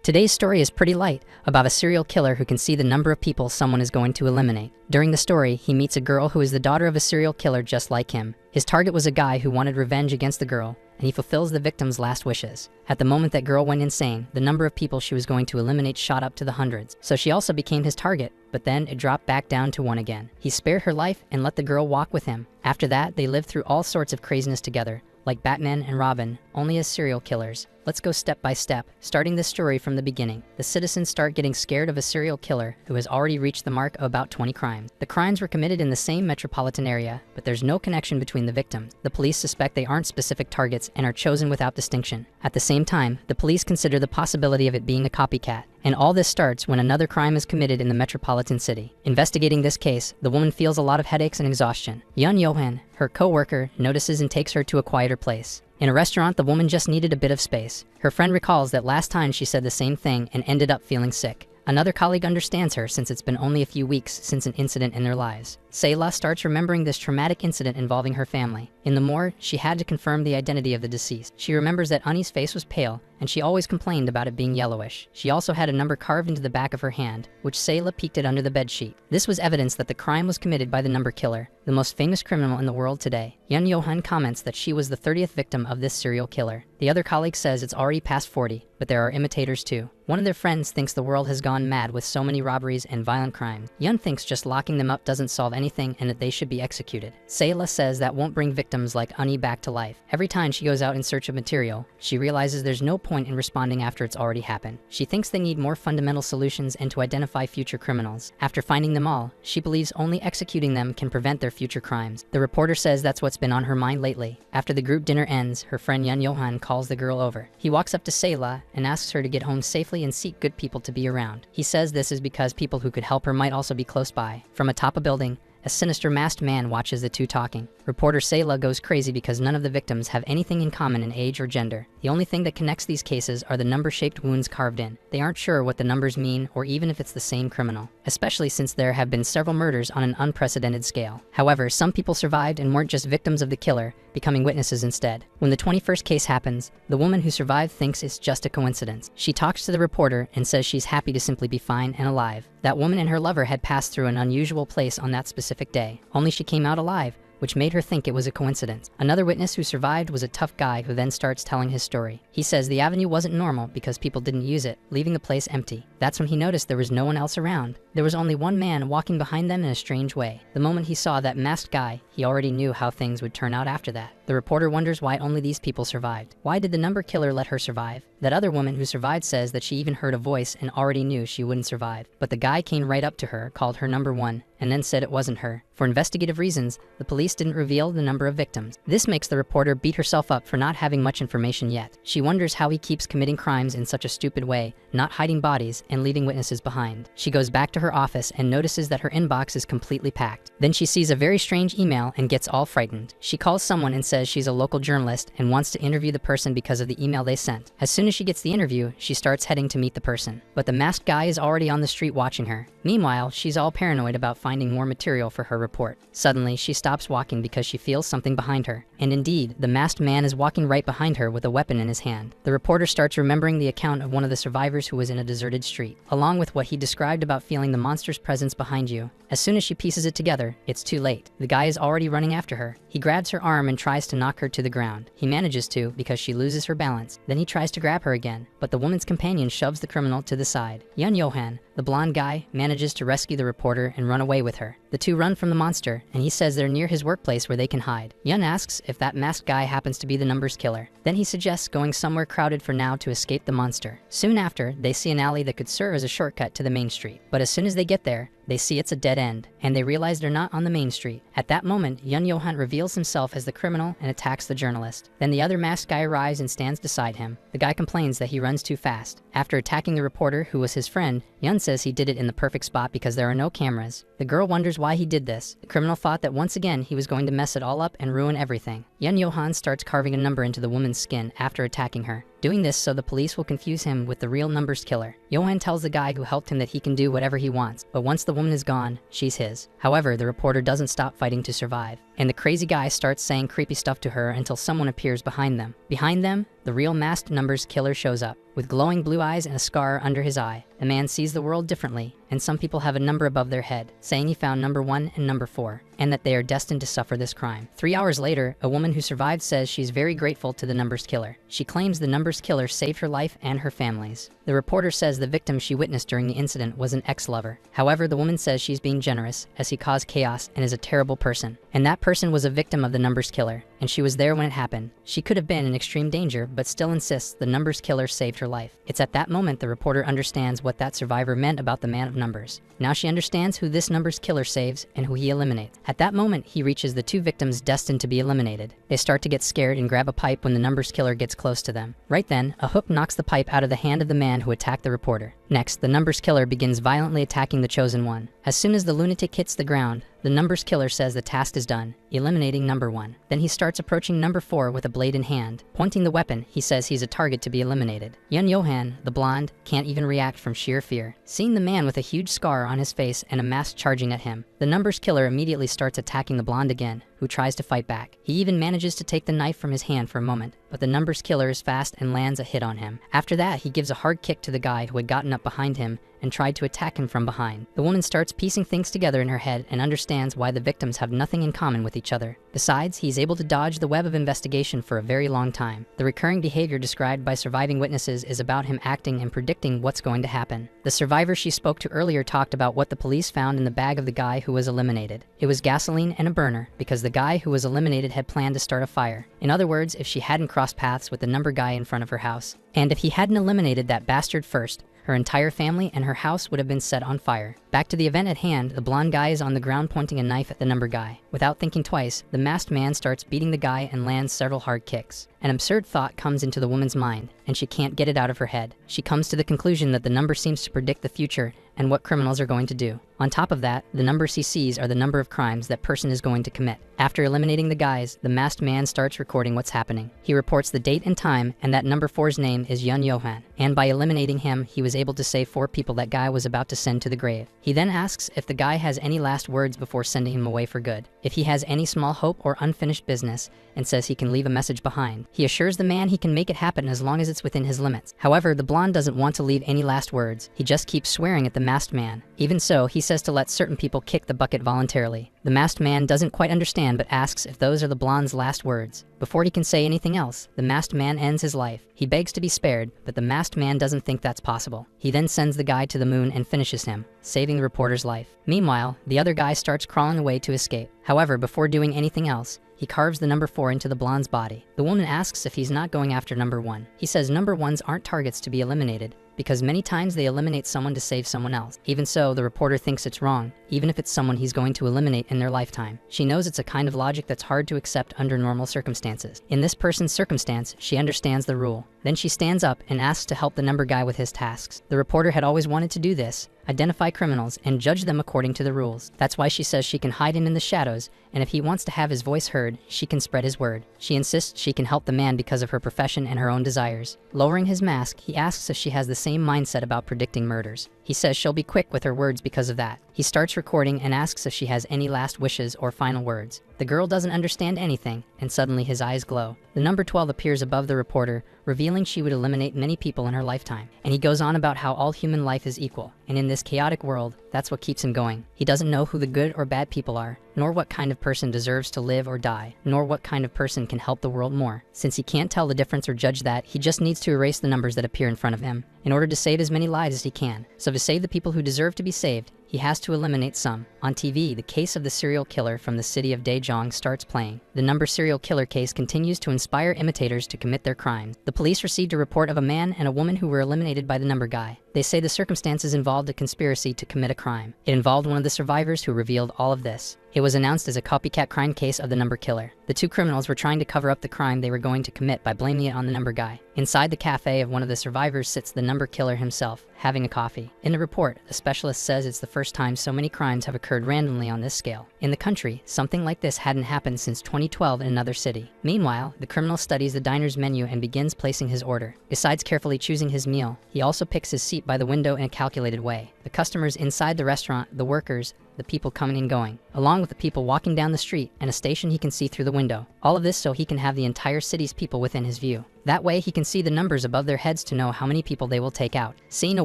Today's story is pretty light, about a serial killer who can see the number of people someone is going to eliminate. During the story, he meets a girl who is the daughter of a serial killer just like him. His target was a guy who wanted revenge against the girl, and he fulfills the victim's last wishes. At the moment that girl went insane, the number of people she was going to eliminate shot up to the hundreds, so she also became his target, but then it dropped back down to one again. He spared her life and let the girl walk with him. After that, they lived through all sorts of craziness together, like Batman and Robin, only as serial killers. Let's go step by step, starting this story from the beginning. The citizens start getting scared of a serial killer who has already reached the mark of about 20 crimes. The crimes were committed in the same metropolitan area, but there's no connection between the victims. The police suspect they aren't specific targets and are chosen without distinction. At the same time, the police consider the possibility of it being a copycat. And all this starts when another crime is committed in the metropolitan city. Investigating this case, the woman feels a lot of headaches and exhaustion. Yun Johan, her co-worker, notices and takes her to a quieter place. In a restaurant, the woman just needed a bit of space. Her friend recalls that last time she said the same thing and ended up feeling sick. Another colleague understands her since it's been only a few weeks since an incident in their lives. Sayla starts remembering this traumatic incident involving her family. In the morgue, she had to confirm the identity of the deceased. She remembers that Uni's face was pale, and she always complained about it being yellowish. She also had a number carved into the back of her hand, which Sayla peeked at under the bedsheet. This was evidence that the crime was committed by the number killer, the most famous criminal in the world today. Yun Johan comments that she was the 30th victim of this serial killer. The other colleague says it's already past 40, but there are imitators too. One of their friends thinks the world has gone mad with so many robberies and violent crimes. Yun thinks just locking them up doesn't solve anything and that they should be executed. Sayla says that won't bring victims like Uni back to life. Every time she goes out in search of material, she realizes there's no point in responding after it's already happened. She thinks they need more fundamental solutions and to identify future criminals. After finding them all, she believes only executing them can prevent their future crimes. The reporter says that's what's been on her mind lately. After the group dinner ends, her friend Yun Johan calls the girl over. He walks up to Sayla and asks her to get home safely and seek good people to be around. He says this is because people who could help her might also be close by. From atop a building, a sinister masked man watches the two talking. Reporter Sayla goes crazy because none of the victims have anything in common in age or gender. The only thing that connects these cases are the number-shaped wounds carved in. They aren't sure what the numbers mean or even if it's the same criminal, especially since there have been several murders on an unprecedented scale. However, some people survived and weren't just victims of the killer, becoming witnesses instead. When the 21st case happens, the woman who survived thinks it's just a coincidence. She talks to the reporter and says she's happy to simply be fine and alive. That woman and her lover had passed through an unusual place on that specific day. Only she came out alive, which made her think it was a coincidence. Another witness who survived was a tough guy who then starts telling his story. He says the avenue wasn't normal because people didn't use it, leaving the place empty. That's when he noticed there was no one else around. There was only one man walking behind them in a strange way. The moment he saw that masked guy, he already knew how things would turn out after that. The reporter wonders why only these people survived. Why did the number killer let her survive? That other woman who survived says that she even heard a voice and already knew she wouldn't survive. But the guy came right up to her, called her number one, and then said it wasn't her. For investigative reasons, the police didn't reveal the number of victims. This makes the reporter beat herself up for not having much information yet. She wonders how he keeps committing crimes in such a stupid way, not hiding bodies and leaving witnesses behind. She goes back to her office and notices that her inbox is completely packed. Then she sees a very strange email and gets all frightened. She calls someone and says she's a local journalist and wants to interview the person because of the email they sent. As soon as she gets the interview, she starts heading to meet the person. But the masked guy is already on the street watching her. Meanwhile, she's all paranoid about finding more material for her report. Suddenly, she stops walking because she feels something behind her. And indeed, the masked man is walking right behind her with a weapon in his hand. The reporter starts remembering the account of one of the survivors who was in a deserted street, along with what he described about feeling the monster's presence behind you. As soon as she pieces it together, it's too late. The guy is already running after her. He grabs her arm and tries to knock her to the ground. He manages to because she loses her balance. Then he tries to grab her again, but the woman's companion shoves the criminal to the side. Yun Johan, the blonde guy, manages to rescue the reporter and run away with her. The two run from the monster, and he says they're near his workplace where they can hide. Yun asks if that masked guy happens to be the numbers killer. Then he suggests going somewhere crowded for now to escape the monster. Soon after, they see an alley that could serve as a shortcut to the main street. But as soon as they get there, they see it's a dead end, and they realize they're not on the main street. At that moment, Yun Johan reveals himself as the criminal and attacks the journalist. Then the other masked guy arrives and stands beside him. The guy complains that he runs too fast. After attacking the reporter, who was his friend, Yun says he did it in the perfect spot because there are no cameras. The girl wonders why he did this. The criminal thought that once again he was going to mess it all up and ruin everything. Yun Johan starts carving a number into the woman's skin after attacking her. doing this so the police will confuse him with the real numbers killer. Johan tells the guy who helped him that he can do whatever he wants, but once the woman is gone, she's his. However, the reporter doesn't stop fighting to survive, and the crazy guy starts saying creepy stuff to her until someone appears behind them. Behind them, the real masked numbers killer shows up, with glowing blue eyes and a scar under his eye. The man sees the world differently, and some people have a number above their head, saying he found number 1 and number 4, and that they are destined to suffer this crime. 3 hours later, a woman who survived says she's very grateful to the numbers killer. She claims the numbers killer saved her life and her family's. The reporter says the victim she witnessed during the incident was an ex-lover. However, the woman says she's being generous, as he caused chaos and is a terrible person. And that person was a victim of the numbers killer, and she was there when it happened. She could have been in extreme danger, but still insists the numbers killer saved her life. It's at that moment the reporter understands what that survivor meant about the man of numbers. Now she understands who this numbers killer saves and who he eliminates. At that moment, he reaches the 2 victims destined to be eliminated. They start to get scared and grab a pipe when the numbers killer gets close to them. Right then, a hook knocks the pipe out of the hand of the man who attacked the reporter. Next, the numbers killer begins violently attacking the chosen one. As soon as the lunatic hits the ground, the numbers killer says the task is done, eliminating number 1. Then he starts approaching number 4 with a blade in hand. Pointing the weapon, he says he's a target to be eliminated. Johan, the blonde, can't even react from sheer fear, seeing the man with a huge scar on his face and a mask charging at him. The numbers killer immediately starts attacking the blonde again, who tries to fight back. He even manages to take the knife from his hand for a moment, but the numbers killer is fast and lands a hit on him. After that, he gives a hard kick to the guy who had gotten up behind him and tried to attack him from behind. The woman starts piecing things together in her head and understands why the victims have nothing in common with each other. Besides, he's able to dodge the web of investigation for a very long time. The recurring behavior described by surviving witnesses is about him acting and predicting what's going to happen. The survivor she spoke to earlier talked about what the police found in the bag of the guy who was eliminated. It was gasoline and a burner, because the guy who was eliminated had planned to start a fire. In other words, if she hadn't crossed paths with the number guy in front of her house, and if he hadn't eliminated that bastard first, her entire family and her house would have been set on fire. Back to the event at hand, the blonde guy is on the ground pointing a knife at the number guy. Without thinking twice, the masked man starts beating the guy and lands several hard kicks. An absurd thought comes into the woman's mind, and she can't get it out of her head. She comes to the conclusion that the number seems to predict the future and what criminals are going to do. On top of that, the numbers he sees are the number of crimes that person is going to commit. After eliminating the guys, the masked man starts recording what's happening. He reports the date and time, and that number 4's name is Johan. And by eliminating him, he was able to save 4 people that guy was about to send to the grave. He then asks if the guy has any last words before sending him away for good, if he has any small hope or unfinished business, and says he can leave a message behind. He assures the man he can make it happen as long as it's within his limits. However, the blonde doesn't want to leave any last words. He just keeps swearing at the masked man. Even so, he says to let certain people kick the bucket voluntarily. The masked man doesn't quite understand but asks if those are the blonde's last words. Before he can say anything else, the masked man ends his life. He begs to be spared, but the masked man doesn't think that's possible. He then sends the guy to the moon and finishes him, saving the reporter's life. Meanwhile, the other guy starts crawling away to escape. However, before doing anything else, he carves the number 4 into the blonde's body. The woman asks if he's not going after number 1. He says number 1s aren't targets to be eliminated, because many times they eliminate someone to save someone else. Even so, the reporter thinks it's wrong, even if it's someone he's going to eliminate in their lifetime. She knows it's a kind of logic that's hard to accept under normal circumstances. In this person's circumstance, she understands the rule. Then she stands up and asks to help the number guy with his tasks. The reporter had always wanted to do this, identify criminals, and judge them according to the rules. That's why she says she can hide him in the shadows, and if he wants to have his voice heard, she can spread his word. She insists she can help the man because of her profession and her own desires. Lowering his mask, he asks if she has the same mindset about predicting murders. He says she'll be quick with her words because of that. He starts recording and asks if she has any last wishes or final words. The girl doesn't understand anything, and suddenly his eyes glow. The number 12 appears above the reporter, revealing she would eliminate many people in her lifetime. And he goes on about how all human life is equal, and in this chaotic world, that's what keeps him going. He doesn't know who the good or bad people are, nor what kind of person deserves to live or die, nor what kind of person can help the world more. Since he can't tell the difference or judge that, he just needs to erase the numbers that appear in front of him, in order to save as many lives as he can. So to save the people who deserve to be saved, he has to eliminate some. On TV, the case of the serial killer from the city of Daejeon starts playing. The number serial killer case continues to inspire imitators to commit their crimes. The police received a report of a man and a woman who were eliminated by the number guy. They say the circumstances involved a conspiracy to commit a crime. It involved one of the survivors who revealed all of this. It was announced as a copycat crime case of the number killer. The two criminals were trying to cover up the crime they were going to commit by blaming it on the number guy. Inside the cafe of one of the survivors sits the number killer himself, having a coffee. In the report, a specialist says it's the first time so many crimes have occurred randomly on this scale. In the country, something like this hadn't happened since 2012 in another city. Meanwhile, the criminal studies the diner's menu and begins placing his order. Besides carefully choosing his meal, he also picks his seat by the window in a calculated way. The customers inside the restaurant, the workers, the people coming and going, along with the people walking down the street and a station he can see through the window. All of this so he can have the entire city's people within his view. That way he can see the numbers above their heads to know how many people they will take out. Seeing a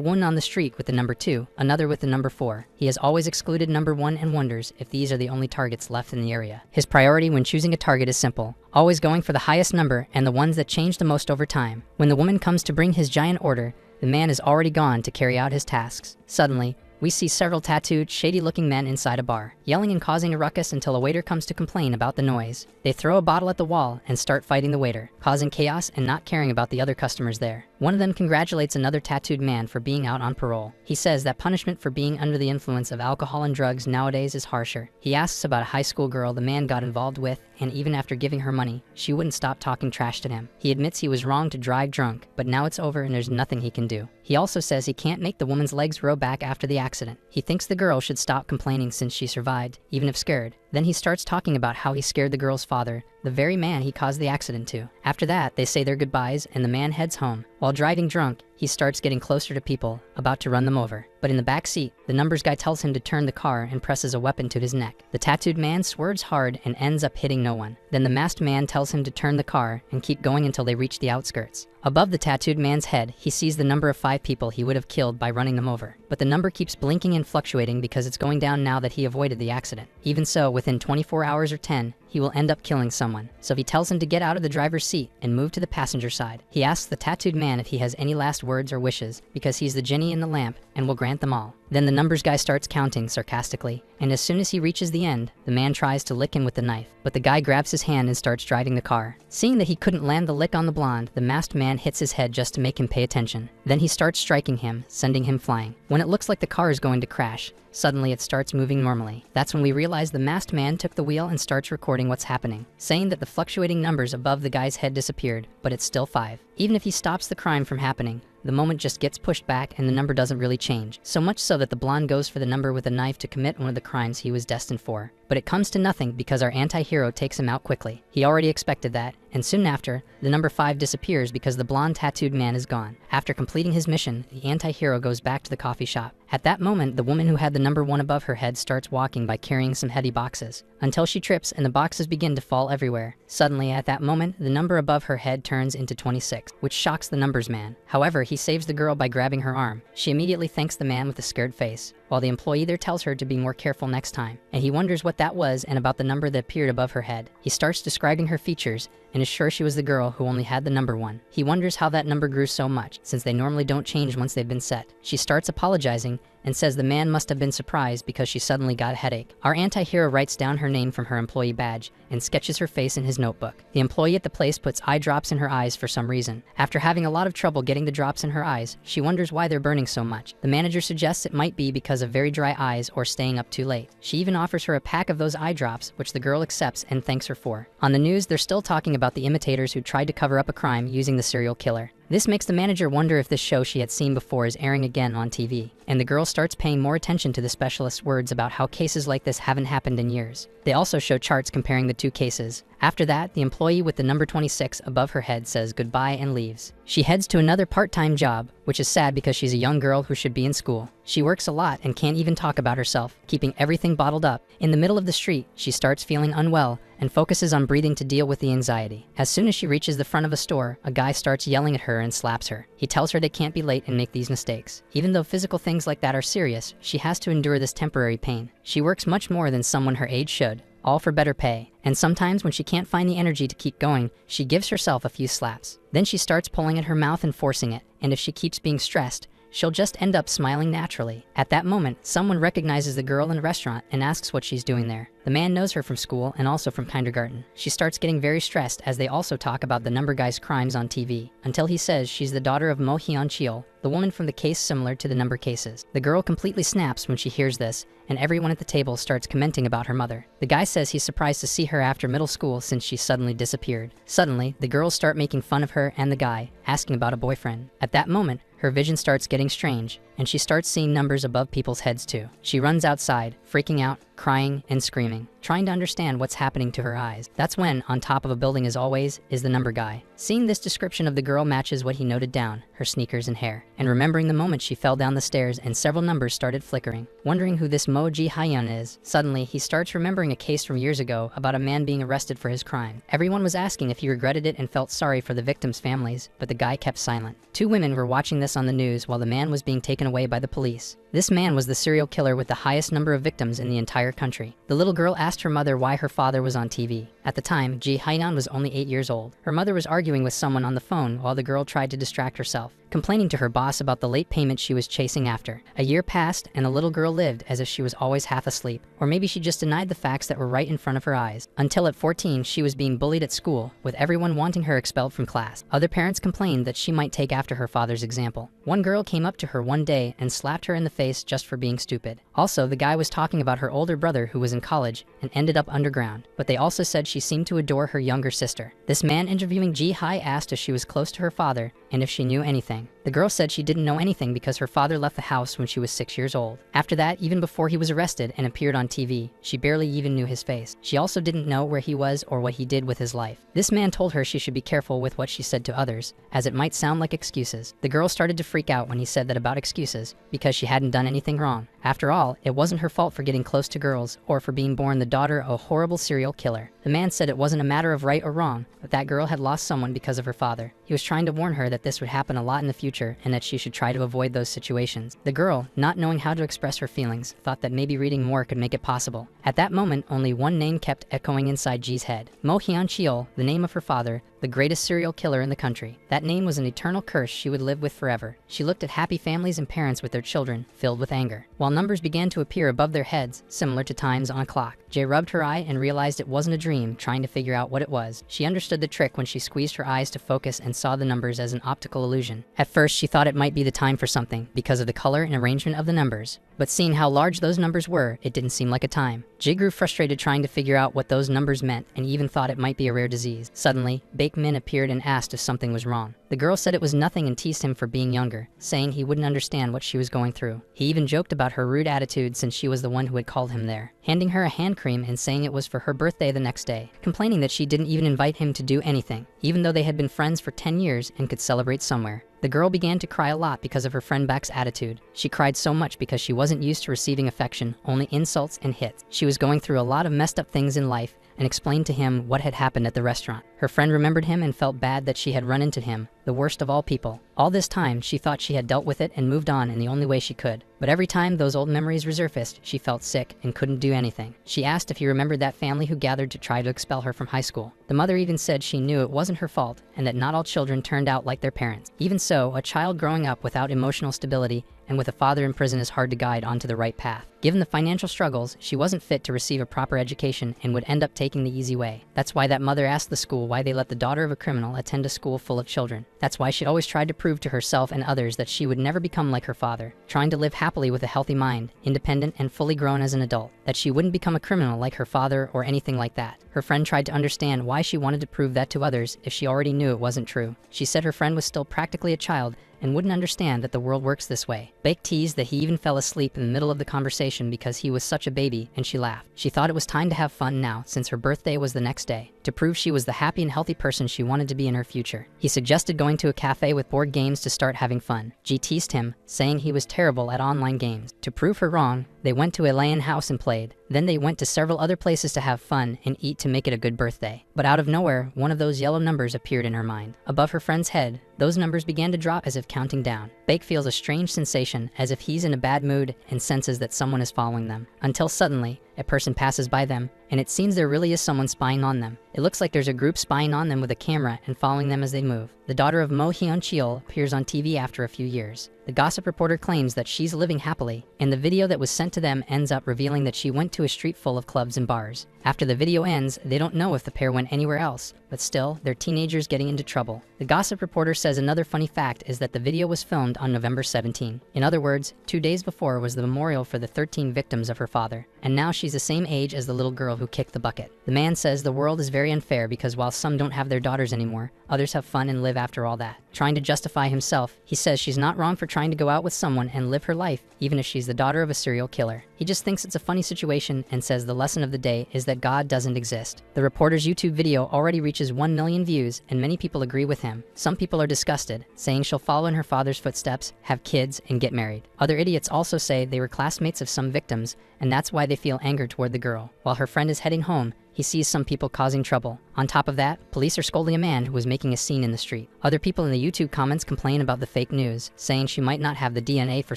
one on the street with the number 2, another with the number 4, he has always excluded number 1 and wonders if these are the only targets left in the area. His priority when choosing a target is simple, always going for the highest number and the ones that change the most over time. When the woman comes to bring his giant order, the man is already gone to carry out his tasks. Suddenly, we see several tattooed, shady-looking men inside a bar, yelling and causing a ruckus until a waiter comes to complain about the noise. They throw a bottle at the wall and start fighting the waiter, causing chaos and not caring about the other customers there. One of them congratulates another tattooed man for being out on parole. He says that punishment for being under the influence of alcohol and drugs nowadays is harsher. He asks about a high school girl the man got involved with, and even after giving her money, she wouldn't stop talking trash to him. He admits he was wrong to drive drunk, but now it's over and there's nothing he can do. He also says he can't make the woman's legs grow back after the accident. He thinks the girl should stop complaining since she survived, even if scared. Then he starts talking about how he scared the girl's father, the very man he caused the accident to. After that, they say their goodbyes and the man heads home. While driving drunk, he starts getting closer to people, about to run them over. But in the back seat, the numbers guy tells him to turn the car and presses a weapon to his neck. The tattooed man swerves hard and ends up hitting no one. Then the masked man tells him to turn the car and keep going until they reach the outskirts. Above the tattooed man's head, he sees the number of 5 people he would have killed by running them over. But the number keeps blinking and fluctuating because it's going down now that he avoided the accident. Even so, within 24 hours or 10, he will end up killing someone. So he tells him to get out of the driver's seat and move to the passenger side. He asks the tattooed man if he has any last words or wishes, because he's the genie in the lamp and will grant them all. Then the numbers guy starts counting sarcastically, and as soon as he reaches the end, the man tries to lick him with the knife, but the guy grabs his hand and starts driving the car. Seeing that he couldn't land the lick on the blonde, the masked man hits his head just to make him pay attention. Then he starts striking him, sending him flying. When it looks like the car is going to crash, suddenly it starts moving normally. That's when we realize the masked man took the wheel and starts recording what's happening, saying that the fluctuating numbers above the guy's head disappeared, but it's still 5. Even if he stops the crime from happening, the moment just gets pushed back and the number doesn't really change. So much so that the blonde goes for the number with a knife to commit one of the crimes he was destined for. But it comes to nothing because our anti-hero takes him out quickly. He already expected that, and soon after, the number 5 disappears because the blonde tattooed man is gone. After completing his mission, the anti-hero goes back to the coffee shop. At that moment, the woman who had the number 1 above her head starts walking by carrying some heavy boxes, until she trips and the boxes begin to fall everywhere. Suddenly, at that moment, the number above her head turns into 26, which shocks the numbers man. However, he saves the girl by grabbing her arm. She immediately thanks the man with a scared face, while the employee there tells her to be more careful next time, and he wonders what that was and about the number that appeared above her head. He starts describing her features and is sure she was the girl who only had the number 1. He wonders how that number grew so much, since they normally don't change once they've been set. She starts apologizing and says the man must have been surprised because she suddenly got a headache. Our anti-hero writes down her name from her employee badge and sketches her face in his notebook. The employee at the place puts eye drops in her eyes for some reason. After having a lot of trouble getting the drops in her eyes, she wonders why they're burning so much. The manager suggests it might be because of very dry eyes or staying up too late. She even offers her a pack of those eye drops, which the girl accepts and thanks her for. On the news, they're still talking about the imitators who tried to cover up a crime using the serial killer. This makes the manager wonder if this show she had seen before is airing again on TV, and the girl starts paying more attention to the specialist's words about how cases like this haven't happened in years. They also show charts comparing the 2 cases. After that, the employee with the number 26 above her head says goodbye and leaves. She heads to another part-time job, which is sad because she's a young girl who should be in school. She works a lot and can't even talk about herself, keeping everything bottled up. In the middle of the street, she starts feeling unwell and focuses on breathing to deal with the anxiety. As soon as she reaches the front of a store, a guy starts yelling at her and slaps her. He tells her they can't be late and make these mistakes. Even though physical things like that are serious, she has to endure this temporary pain. She works much more than someone her age should, all for better pay. And sometimes when she can't find the energy to keep going, she gives herself a few slaps. Then she starts pulling at her mouth and forcing it, and if she keeps being stressed, she'll just end up smiling naturally. At that moment, someone recognizes the girl in the restaurant and asks what she's doing there. The man knows her from school and also from kindergarten. She starts getting very stressed as they also talk about the number guy's crimes on TV, until he says she's the daughter of Mo Hyun-cheol, the woman from the case similar to the number cases. The girl completely snaps when she hears this, and everyone at the table starts commenting about her mother. The guy says he's surprised to see her after middle school since she suddenly disappeared. Suddenly, the girls start making fun of her and the guy, asking about a boyfriend. At that moment, her vision starts getting strange, and she starts seeing numbers above people's heads too. She runs outside, freaking out, crying, and screaming, trying to understand what's happening to her eyes. That's when, on top of a building as always, is the number guy. Seeing this description of the girl matches what he noted down, her sneakers and hair, and remembering the moment she fell down the stairs and several numbers started flickering. Wondering who this Mo Ji-hyun is, suddenly he starts remembering a case from years ago about a man being arrested for his crime. Everyone was asking if he regretted it and felt sorry for the victims' families, but the guy kept silent. Two women were watching this on the news while the man was being taken away by the police. This man was the serial killer with the highest number of victims in the entire country. The little girl asked her mother why her father was on TV. At the time, Ji-hyun was only 8 years old. Her mother was arguing with someone on the phone while the girl tried to distract herself, complaining to her boss about the late payment she was chasing after. A year passed and the little girl lived as if she was always half asleep, or maybe she just denied the facts that were right in front of her eyes. Until at 14, she was being bullied at school, with everyone wanting her expelled from class. Other parents complained that she might take after her father's example. One girl came up to her one day and slapped her in the face just for being stupid. Also, the guy was talking about her older brother who was in college and ended up underground, but they also said she seemed to adore her younger sister. This man interviewing Ji-hai asked if she was close to her father and if she knew anything. The girl said she didn't know anything because her father left the house when she was 6 years old. After that, even before he was arrested and appeared on TV, she barely even knew his face. She also didn't know where he was or what he did with his life. This man told her she should be careful with what she said to others, as it might sound like excuses. The girl started to freak out when he said that about excuses, because she hadn't done anything wrong. After all, it wasn't her fault for getting close to girls or for being born the daughter of a horrible serial killer. The man said it wasn't a matter of right or wrong, but that girl had lost someone because of her father. He was trying to warn her that this would happen a lot in the future and that she should try to avoid those situations. The girl, not knowing how to express her feelings, thought that maybe reading more could make it possible. At that moment, only one name kept echoing inside Ji's head. Mo Hyun-cheol, the name of her father, the greatest serial killer in the country. That name was an eternal curse she would live with forever. She looked at happy families and parents with their children, filled with anger, while numbers began to appear above their heads, similar to times on a clock. Jay rubbed her eye and realized it wasn't a dream, trying to figure out what it was. She understood the trick when she squeezed her eyes to focus and saw the numbers as an optical illusion. At first, she thought it might be the time for something, because of the color and arrangement of the numbers. But seeing how large those numbers were, it didn't seem like a time. Jay grew frustrated trying to figure out what those numbers meant and even thought it might be a rare disease. Suddenly, Baekmin appeared and asked if something was wrong. The girl said it was nothing and teased him for being younger, saying he wouldn't understand what she was going through. He even joked about her rude attitude since she was the one who had called him there, handing her a hand cream and saying it was for her birthday the next day, complaining that she didn't even invite him to do anything, even though they had been friends for 10 years and could celebrate somewhere. The girl began to cry a lot because of her friend Baek's attitude. She cried so much because she wasn't used to receiving affection, only insults and hits. She was going through a lot of messed up things in life and explained to him what had happened at the restaurant. Her friend remembered him and felt bad that she had run into him, the worst of all people. All this time, she thought she had dealt with it and moved on in the only way she could. But every time those old memories resurfaced, she felt sick and couldn't do anything. She asked if he remembered that family who gathered to try to expel her from high school. The mother even said she knew it wasn't her fault and that not all children turned out like their parents. Even so, a child growing up without emotional stability and with a father in prison is hard to guide onto the right path. Given the financial struggles, she wasn't fit to receive a proper education and would end up taking the easy way. That's why that mother asked the school why they let the daughter of a criminal attend a school full of children. That's why she always tried to prove to herself and others that she would never become like her father, trying to live happily with a healthy mind, independent and fully grown as an adult, that she wouldn't become a criminal like her father or anything like that. Her friend tried to understand why she wanted to prove that to others if she already knew it wasn't true. She said her friend was still practically a child and wouldn't understand that the world works this way. Baek teased that he even fell asleep in the middle of the conversation because he was such a baby, and she laughed. She thought it was time to have fun now since her birthday was the next day, to prove she was the happy and healthy person she wanted to be in her future. He suggested going to a cafe with board games to start having fun. Ji teased him, saying he was terrible at online games. To prove her wrong, they went to a Layan house and played. Then they went to several other places to have fun and eat to make it a good birthday. But out of nowhere, one of those yellow numbers appeared in her mind. Above her friend's head, those numbers began to drop as if counting down. Baek feels a strange sensation as if he's in a bad mood and senses that someone is following them. Until suddenly, a person passes by them, and it seems there really is someone spying on them. It looks like there's a group spying on them with a camera and following them as they move. The daughter of Mo Hyun-cheol appears on TV after a few years. The gossip reporter claims that she's living happily, and the video that was sent to them ends up revealing that she went to a street full of clubs and bars. After the video ends, they don't know if the pair went anywhere else, but still, they're teenagers getting into trouble. The gossip reporter says another funny fact is that the video was filmed on November 17. In other words, 2 days before was the memorial for the 13 victims of her father, and now she's the same age as the little girl who kicked the bucket. The man says the world is very unfair because while some don't have their daughters anymore, others have fun and live after all that. Trying to justify himself, he says she's not wrong for trying to go out with someone and live her life, even if she's the daughter of a serial killer. He just thinks it's a funny situation and says the lesson of the day is that God doesn't exist. The reporter's YouTube video already reaches 1 million views, and many people agree with him. Some people are disgusted, saying she'll follow in her father's footsteps, have kids, and get married. Other idiots also say they were classmates of some victims, and that's why they feel anger toward the girl. While her friend is heading home, he sees some people causing trouble. On top of that, police are scolding a man who was making a scene in the street. Other people in the YouTube comments complain about the fake news, saying she might not have the DNA for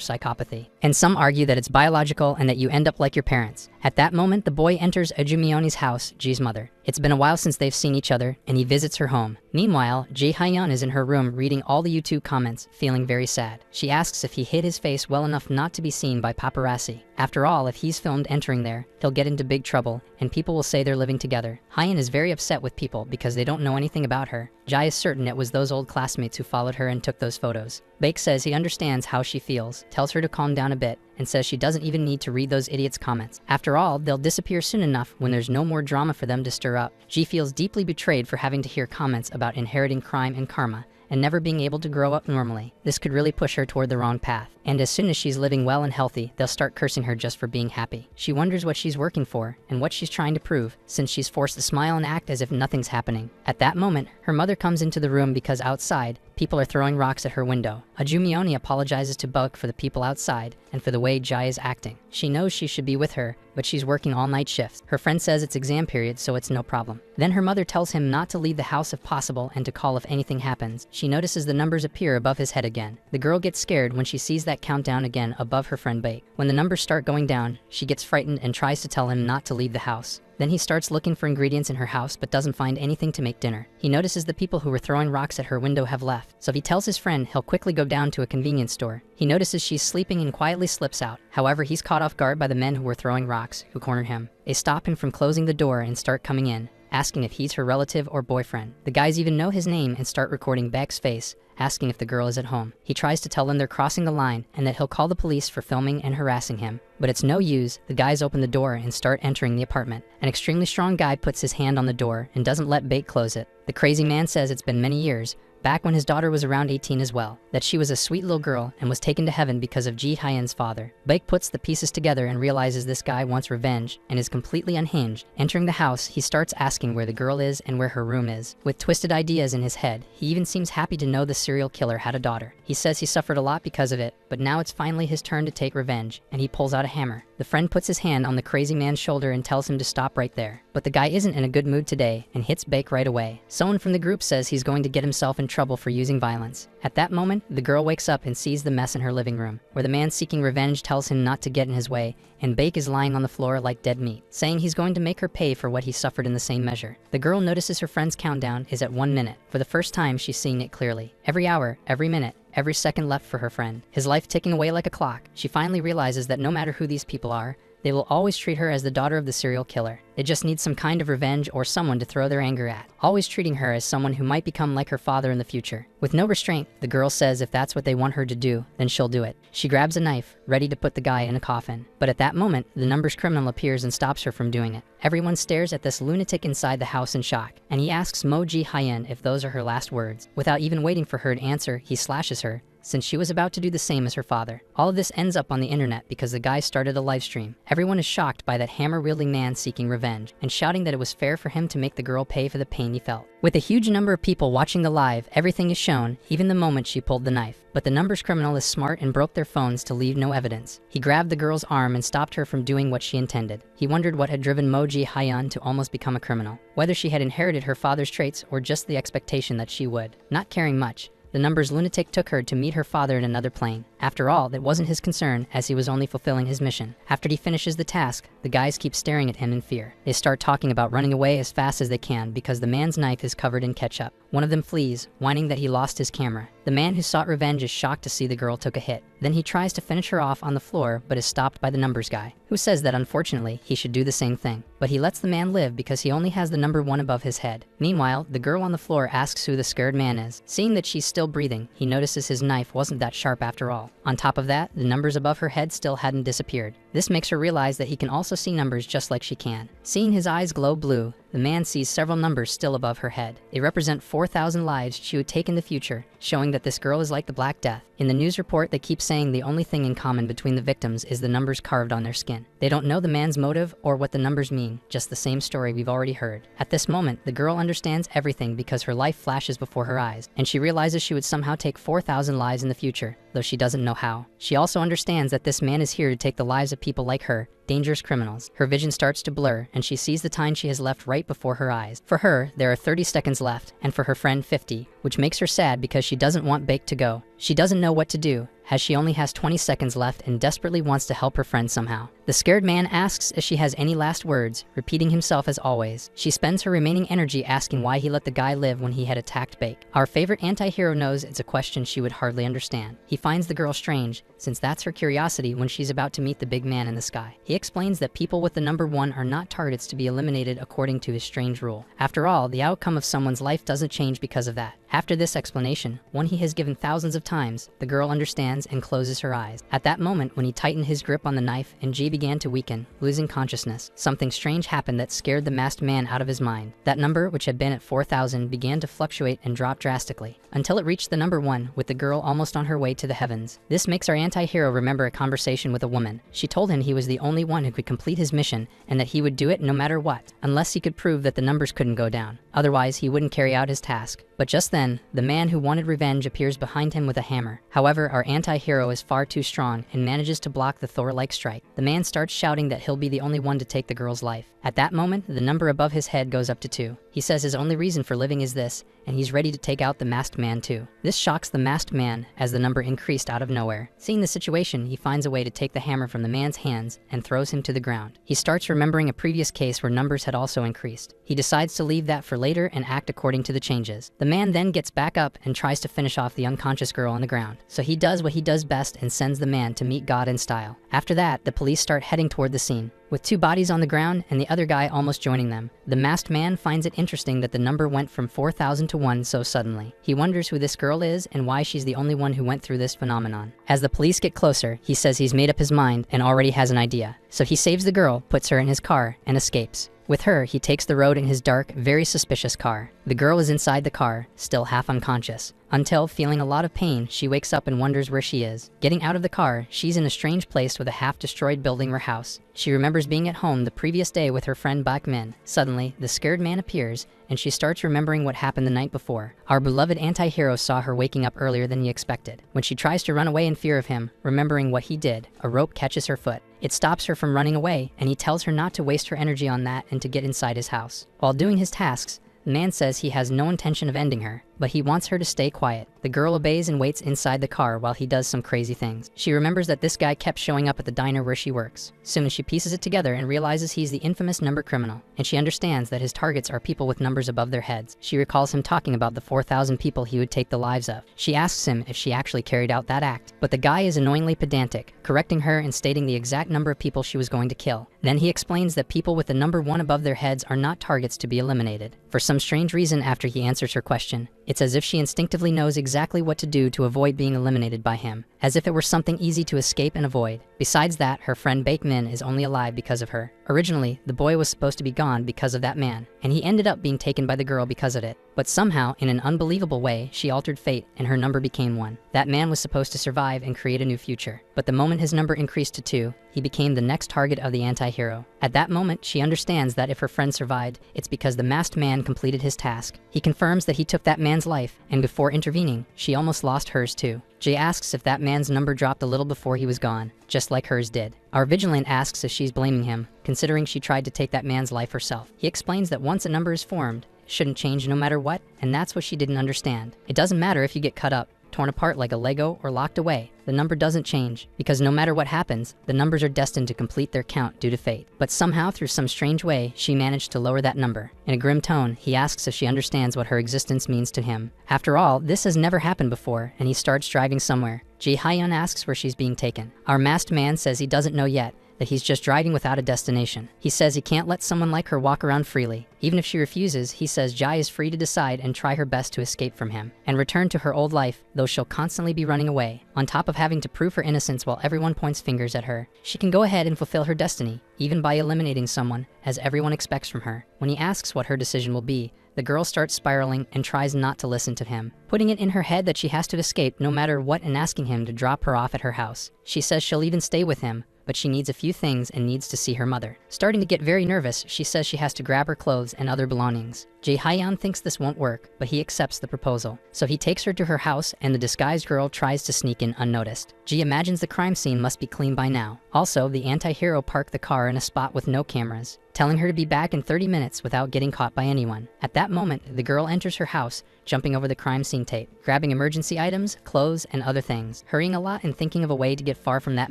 psychopathy. And some argue that it's biological and that you end up like your parents. At that moment, the boy enters Ajumione's house, Ji's mother. It's been a while since they've seen each other, and he visits her home. Meanwhile, Ji Hyun is in her room reading all the YouTube comments, feeling very sad. She asks if he hid his face well enough not to be seen by paparazzi. After all, if he's filmed entering there, he'll get into big trouble, and people will say they're living together. Hyun is very upset with people because they don't know anything about her. Jai is certain it was those old classmates who followed her and took those photos. Baek says he understands how she feels, tells her to calm down a bit, and says she doesn't even need to read those idiots' comments. After all, they'll disappear soon enough when there's no more drama for them to stir up. Ji feels deeply betrayed for having to hear comments about inheriting crime and karma, and never being able to grow up normally. This could really push her toward the wrong path. And as soon as she's living well and healthy, they'll start cursing her just for being happy. She wonders what she's working for and what she's trying to prove, since she's forced to smile and act as if nothing's happening. At that moment, her mother comes into the room because outside, people are throwing rocks at her window. Ajumione apologizes to Baek for the people outside and for the way Jai is acting. She knows she should be with her, but she's working all-night shifts. Her friend says it's exam period, so it's no problem. Then her mother tells him not to leave the house if possible and to call if anything happens. She notices the numbers appear above his head again. The girl gets scared when she sees that countdown again above her friend Baek. When the numbers start going down, she gets frightened and tries to tell him not to leave the house. Then he starts looking for ingredients in her house but doesn't find anything to make dinner. He notices the people who were throwing rocks at her window have left, so he tells his friend he'll quickly go down to a convenience store. He notices she's sleeping and quietly slips out. However, he's caught off guard by the men who were throwing rocks, who corner him. They stop him from closing the door and start coming in, asking if he's her relative or boyfriend. The guys even know his name and start recording Baek's face, asking if the girl is at home. He tries to tell them they're crossing the line and that he'll call the police for filming and harassing him. But it's no use. The guys open the door and start entering the apartment. An extremely strong guy puts his hand on the door and doesn't let Baek close it. The crazy man says it's been many years, back when his daughter was around 18 as well, that she was a sweet little girl and was taken to heaven because of Ji Hyun's father. Baek puts the pieces together and realizes this guy wants revenge and is completely unhinged. Entering the house, he starts asking where the girl is and where her room is. With twisted ideas in his head, he even seems happy to know the serial killer had a daughter. He says he suffered a lot because of it, but now it's finally his turn to take revenge, and he pulls out a hammer. The friend puts his hand on the crazy man's shoulder and tells him to stop right there. But the guy isn't in a good mood today and hits Baek right away. Someone from the group says he's going to get himself in trouble for using violence. At that moment, the girl wakes up and sees the mess in her living room, where the man seeking revenge tells him not to get in his way, and Baek is lying on the floor like dead meat, saying he's going to make her pay for what he suffered in the same measure. The girl notices her friend's countdown is at 1 minute. For the first time, she's seeing it clearly. Every hour, every minute, every second left for her friend. His life ticking away like a clock. She finally realizes that no matter who these people are, they will always treat her as the daughter of the serial killer. They just need some kind of revenge or someone to throw their anger at, always treating her as someone who might become like her father in the future. With no restraint, the girl says if that's what they want her to do, then she'll do it. She grabs a knife, ready to put the guy in a coffin. But at that moment, the numbers criminal appears and stops her from doing it. Everyone stares at this lunatic inside the house in shock, and he asks Mo Ji Hyun if those are her last words. Without even waiting for her to answer, he slashes her, since she was about to do the same as her father. All of this ends up on the internet because the guy started a live stream. Everyone is shocked by that hammer-wielding man seeking revenge and shouting that it was fair for him to make the girl pay for the pain he felt. With a huge number of people watching the live, everything is shown, even the moment she pulled the knife. But the numbers criminal is smart and broke their phones to leave no evidence. He grabbed the girl's arm and stopped her from doing what she intended. He wondered what had driven Mo Ji Hyun to almost become a criminal, whether she had inherited her father's traits or just the expectation that she would. Not caring much, The number's lunatic took her to meet her father in another plane. After all, that wasn't his concern, as he was only fulfilling his mission. After he finishes the task, the guys keep staring at him in fear. They start talking about running away as fast as they can because the man's knife is covered in ketchup. One of them flees, whining that he lost his camera. The man who sought revenge is shocked to see the girl took a hit. Then he tries to finish her off on the floor, but is stopped by the numbers guy, who says that unfortunately he should do the same thing. But he lets the man live because he only has the number 1 above his head. Meanwhile, the girl on the floor asks who the scared man is. Seeing that she's still breathing, he notices his knife wasn't that sharp after all. On top of that, the numbers above her head still hadn't disappeared. This makes her realize that he can also see numbers just like she can. Seeing his eyes glow blue, the man sees several numbers still above her head. They represent 4,000 lives she would take in the future, showing that this girl is like the Black Death. In the news report, they keep saying the only thing in common between the victims is the numbers carved on their skin. They don't know the man's motive or what the numbers mean, just the same story we've already heard. At this moment, the girl understands everything because her life flashes before her eyes, and she realizes she would somehow take 4,000 lives in the future, though she doesn't know how. She also understands that this man is here to take the lives of people like her, dangerous criminals. Her vision starts to blur, and she sees the time she has left right before her eyes. For her, there are 30 seconds left, and for her friend 50, which makes her sad because she doesn't want Bake to go. She doesn't know what to do, as she only has 20 seconds left and desperately wants to help her friend somehow. The scared man asks if she has any last words, repeating himself as always. She spends her remaining energy asking why he let the guy live when he had attacked Bake. Our favorite anti-hero knows it's a question she would hardly understand. He finds the girl strange, since that's her curiosity when she's about to meet the big man in the sky. He explains that people with the number 1 are not targets to be eliminated according to his strange rule. After all, the outcome of someone's life doesn't change because of that. After this explanation, one he has given thousands of times, the girl understands and closes her eyes. At that moment, when he tightened his grip on the knife and G began to weaken, losing consciousness, something strange happened that scared the masked man out of his mind. That number, which had been at 4,000, began to fluctuate and drop drastically, until it reached the number 1, with the girl almost on her way to the heavens. This makes our anti-hero remember a conversation with a woman. She told him he was the only one who could complete his mission, and that he would do it no matter what, unless he could prove that the numbers couldn't go down. Otherwise, he wouldn't carry out his task. But just then, the man who wanted revenge appears behind him with a hammer. However, our anti-hero is far too strong and manages to block the Thor-like strike. The man starts shouting that he'll be the only one to take the girl's life. At that moment, the number above his head goes up to 2. He says his only reason for living is this, and he's ready to take out the masked man too. This shocks the masked man as the number increased out of nowhere. Seeing the situation, he finds a way to take the hammer from the man's hands and throws him to the ground. He starts remembering a previous case where numbers had also increased. He decides to leave that for later and act according to the changes. The man then gets back up and tries to finish off the unconscious girl on the ground. So he does what he does best and sends the man to meet God in style. After that, the police start heading toward the scene, with 2 bodies on the ground and the other guy almost joining them. The masked man finds it interesting that the number went from 4,000 to 1 so suddenly. He wonders who this girl is and why she's the only one who went through this phenomenon. As the police get closer, he says he's made up his mind and already has an idea. So he saves the girl, puts her in his car, and escapes. With her, he takes the road in his dark, very suspicious car. The girl is inside the car, still half unconscious. Until, feeling a lot of pain, she wakes up and wonders where she is. Getting out of the car, she's in a strange place with a half-destroyed building or house. She remembers being at home the previous day with her friend Black Min. Suddenly, the scared man appears, and she starts remembering what happened the night before. Our beloved anti-hero saw her waking up earlier than he expected. When she tries to run away in fear of him, remembering what he did, a rope catches her foot. It stops her from running away, and he tells her not to waste her energy on that and to get inside his house. While doing his tasks, the man says he has no intention of ending her, but he wants her to stay quiet. The girl obeys and waits inside the car while he does some crazy things. She remembers that this guy kept showing up at the diner where she works. Soon she pieces it together and realizes he's the infamous number criminal, and she understands that his targets are people with numbers above their heads. She recalls him talking about the 4,000 people he would take the lives of. She asks him if she actually carried out that act, but the guy is annoyingly pedantic, correcting her and stating the exact number of people she was going to kill. Then he explains that people with the number 1 above their heads are not targets to be eliminated. For some strange reason, after he answers her question, it's as if she instinctively knows exactly what to do to avoid being eliminated by him, as if it were something easy to escape and avoid. Besides that, her friend Bake Min is only alive because of her. Originally, the boy was supposed to be gone because of that man, and he ended up being taken by the girl because of it. But somehow, in an unbelievable way, she altered fate and her number became 1. That man was supposed to survive and create a new future. But the moment his number increased to 2, he became the next target of the anti-hero. At that moment, she understands that if her friend survived, it's because the masked man completed his task. He confirms that he took that man's life, and before intervening, she almost lost hers too. Jay asks if that man's number dropped a little before he was gone, just like hers did. Our vigilant asks if she's blaming him, considering she tried to take that man's life herself. He explains that once a number is formed, shouldn't change no matter what, and that's what she didn't understand. It doesn't matter if you get cut up, torn apart like a Lego, or locked away. The number doesn't change, because no matter what happens, the numbers are destined to complete their count due to fate. But somehow, through some strange way, she managed to lower that number. In a grim tone, he asks if she understands what her existence means to him. After all, this has never happened before, and he starts driving somewhere. Ji Hyun asks where she's being taken. Our masked man says he doesn't know yet, that he's just driving without a destination. He says he can't let someone like her walk around freely. Even if she refuses, he says Jai is free to decide and try her best to escape from him and return to her old life, though she'll constantly be running away. On top of having to prove her innocence while everyone points fingers at her, she can go ahead and fulfill her destiny, even by eliminating someone, as everyone expects from her. When he asks what her decision will be, the girl starts spiraling and tries not to listen to him, putting it in her head that she has to escape no matter what and asking him to drop her off at her house. She says she'll even stay with him, but she needs a few things and needs to see her mother. Starting to get very nervous, she says she has to grab her clothes and other belongings. Jae Hyun thinks this won't work, but he accepts the proposal. So he takes her to her house, and the disguised girl tries to sneak in unnoticed. Ji imagines the crime scene must be clean by now. Also, the anti-hero parked the car in a spot with no cameras, telling her to be back in 30 minutes without getting caught by anyone. At that moment, the girl enters her house, jumping over the crime scene tape, grabbing emergency items, clothes, and other things, hurrying a lot and thinking of a way to get far from that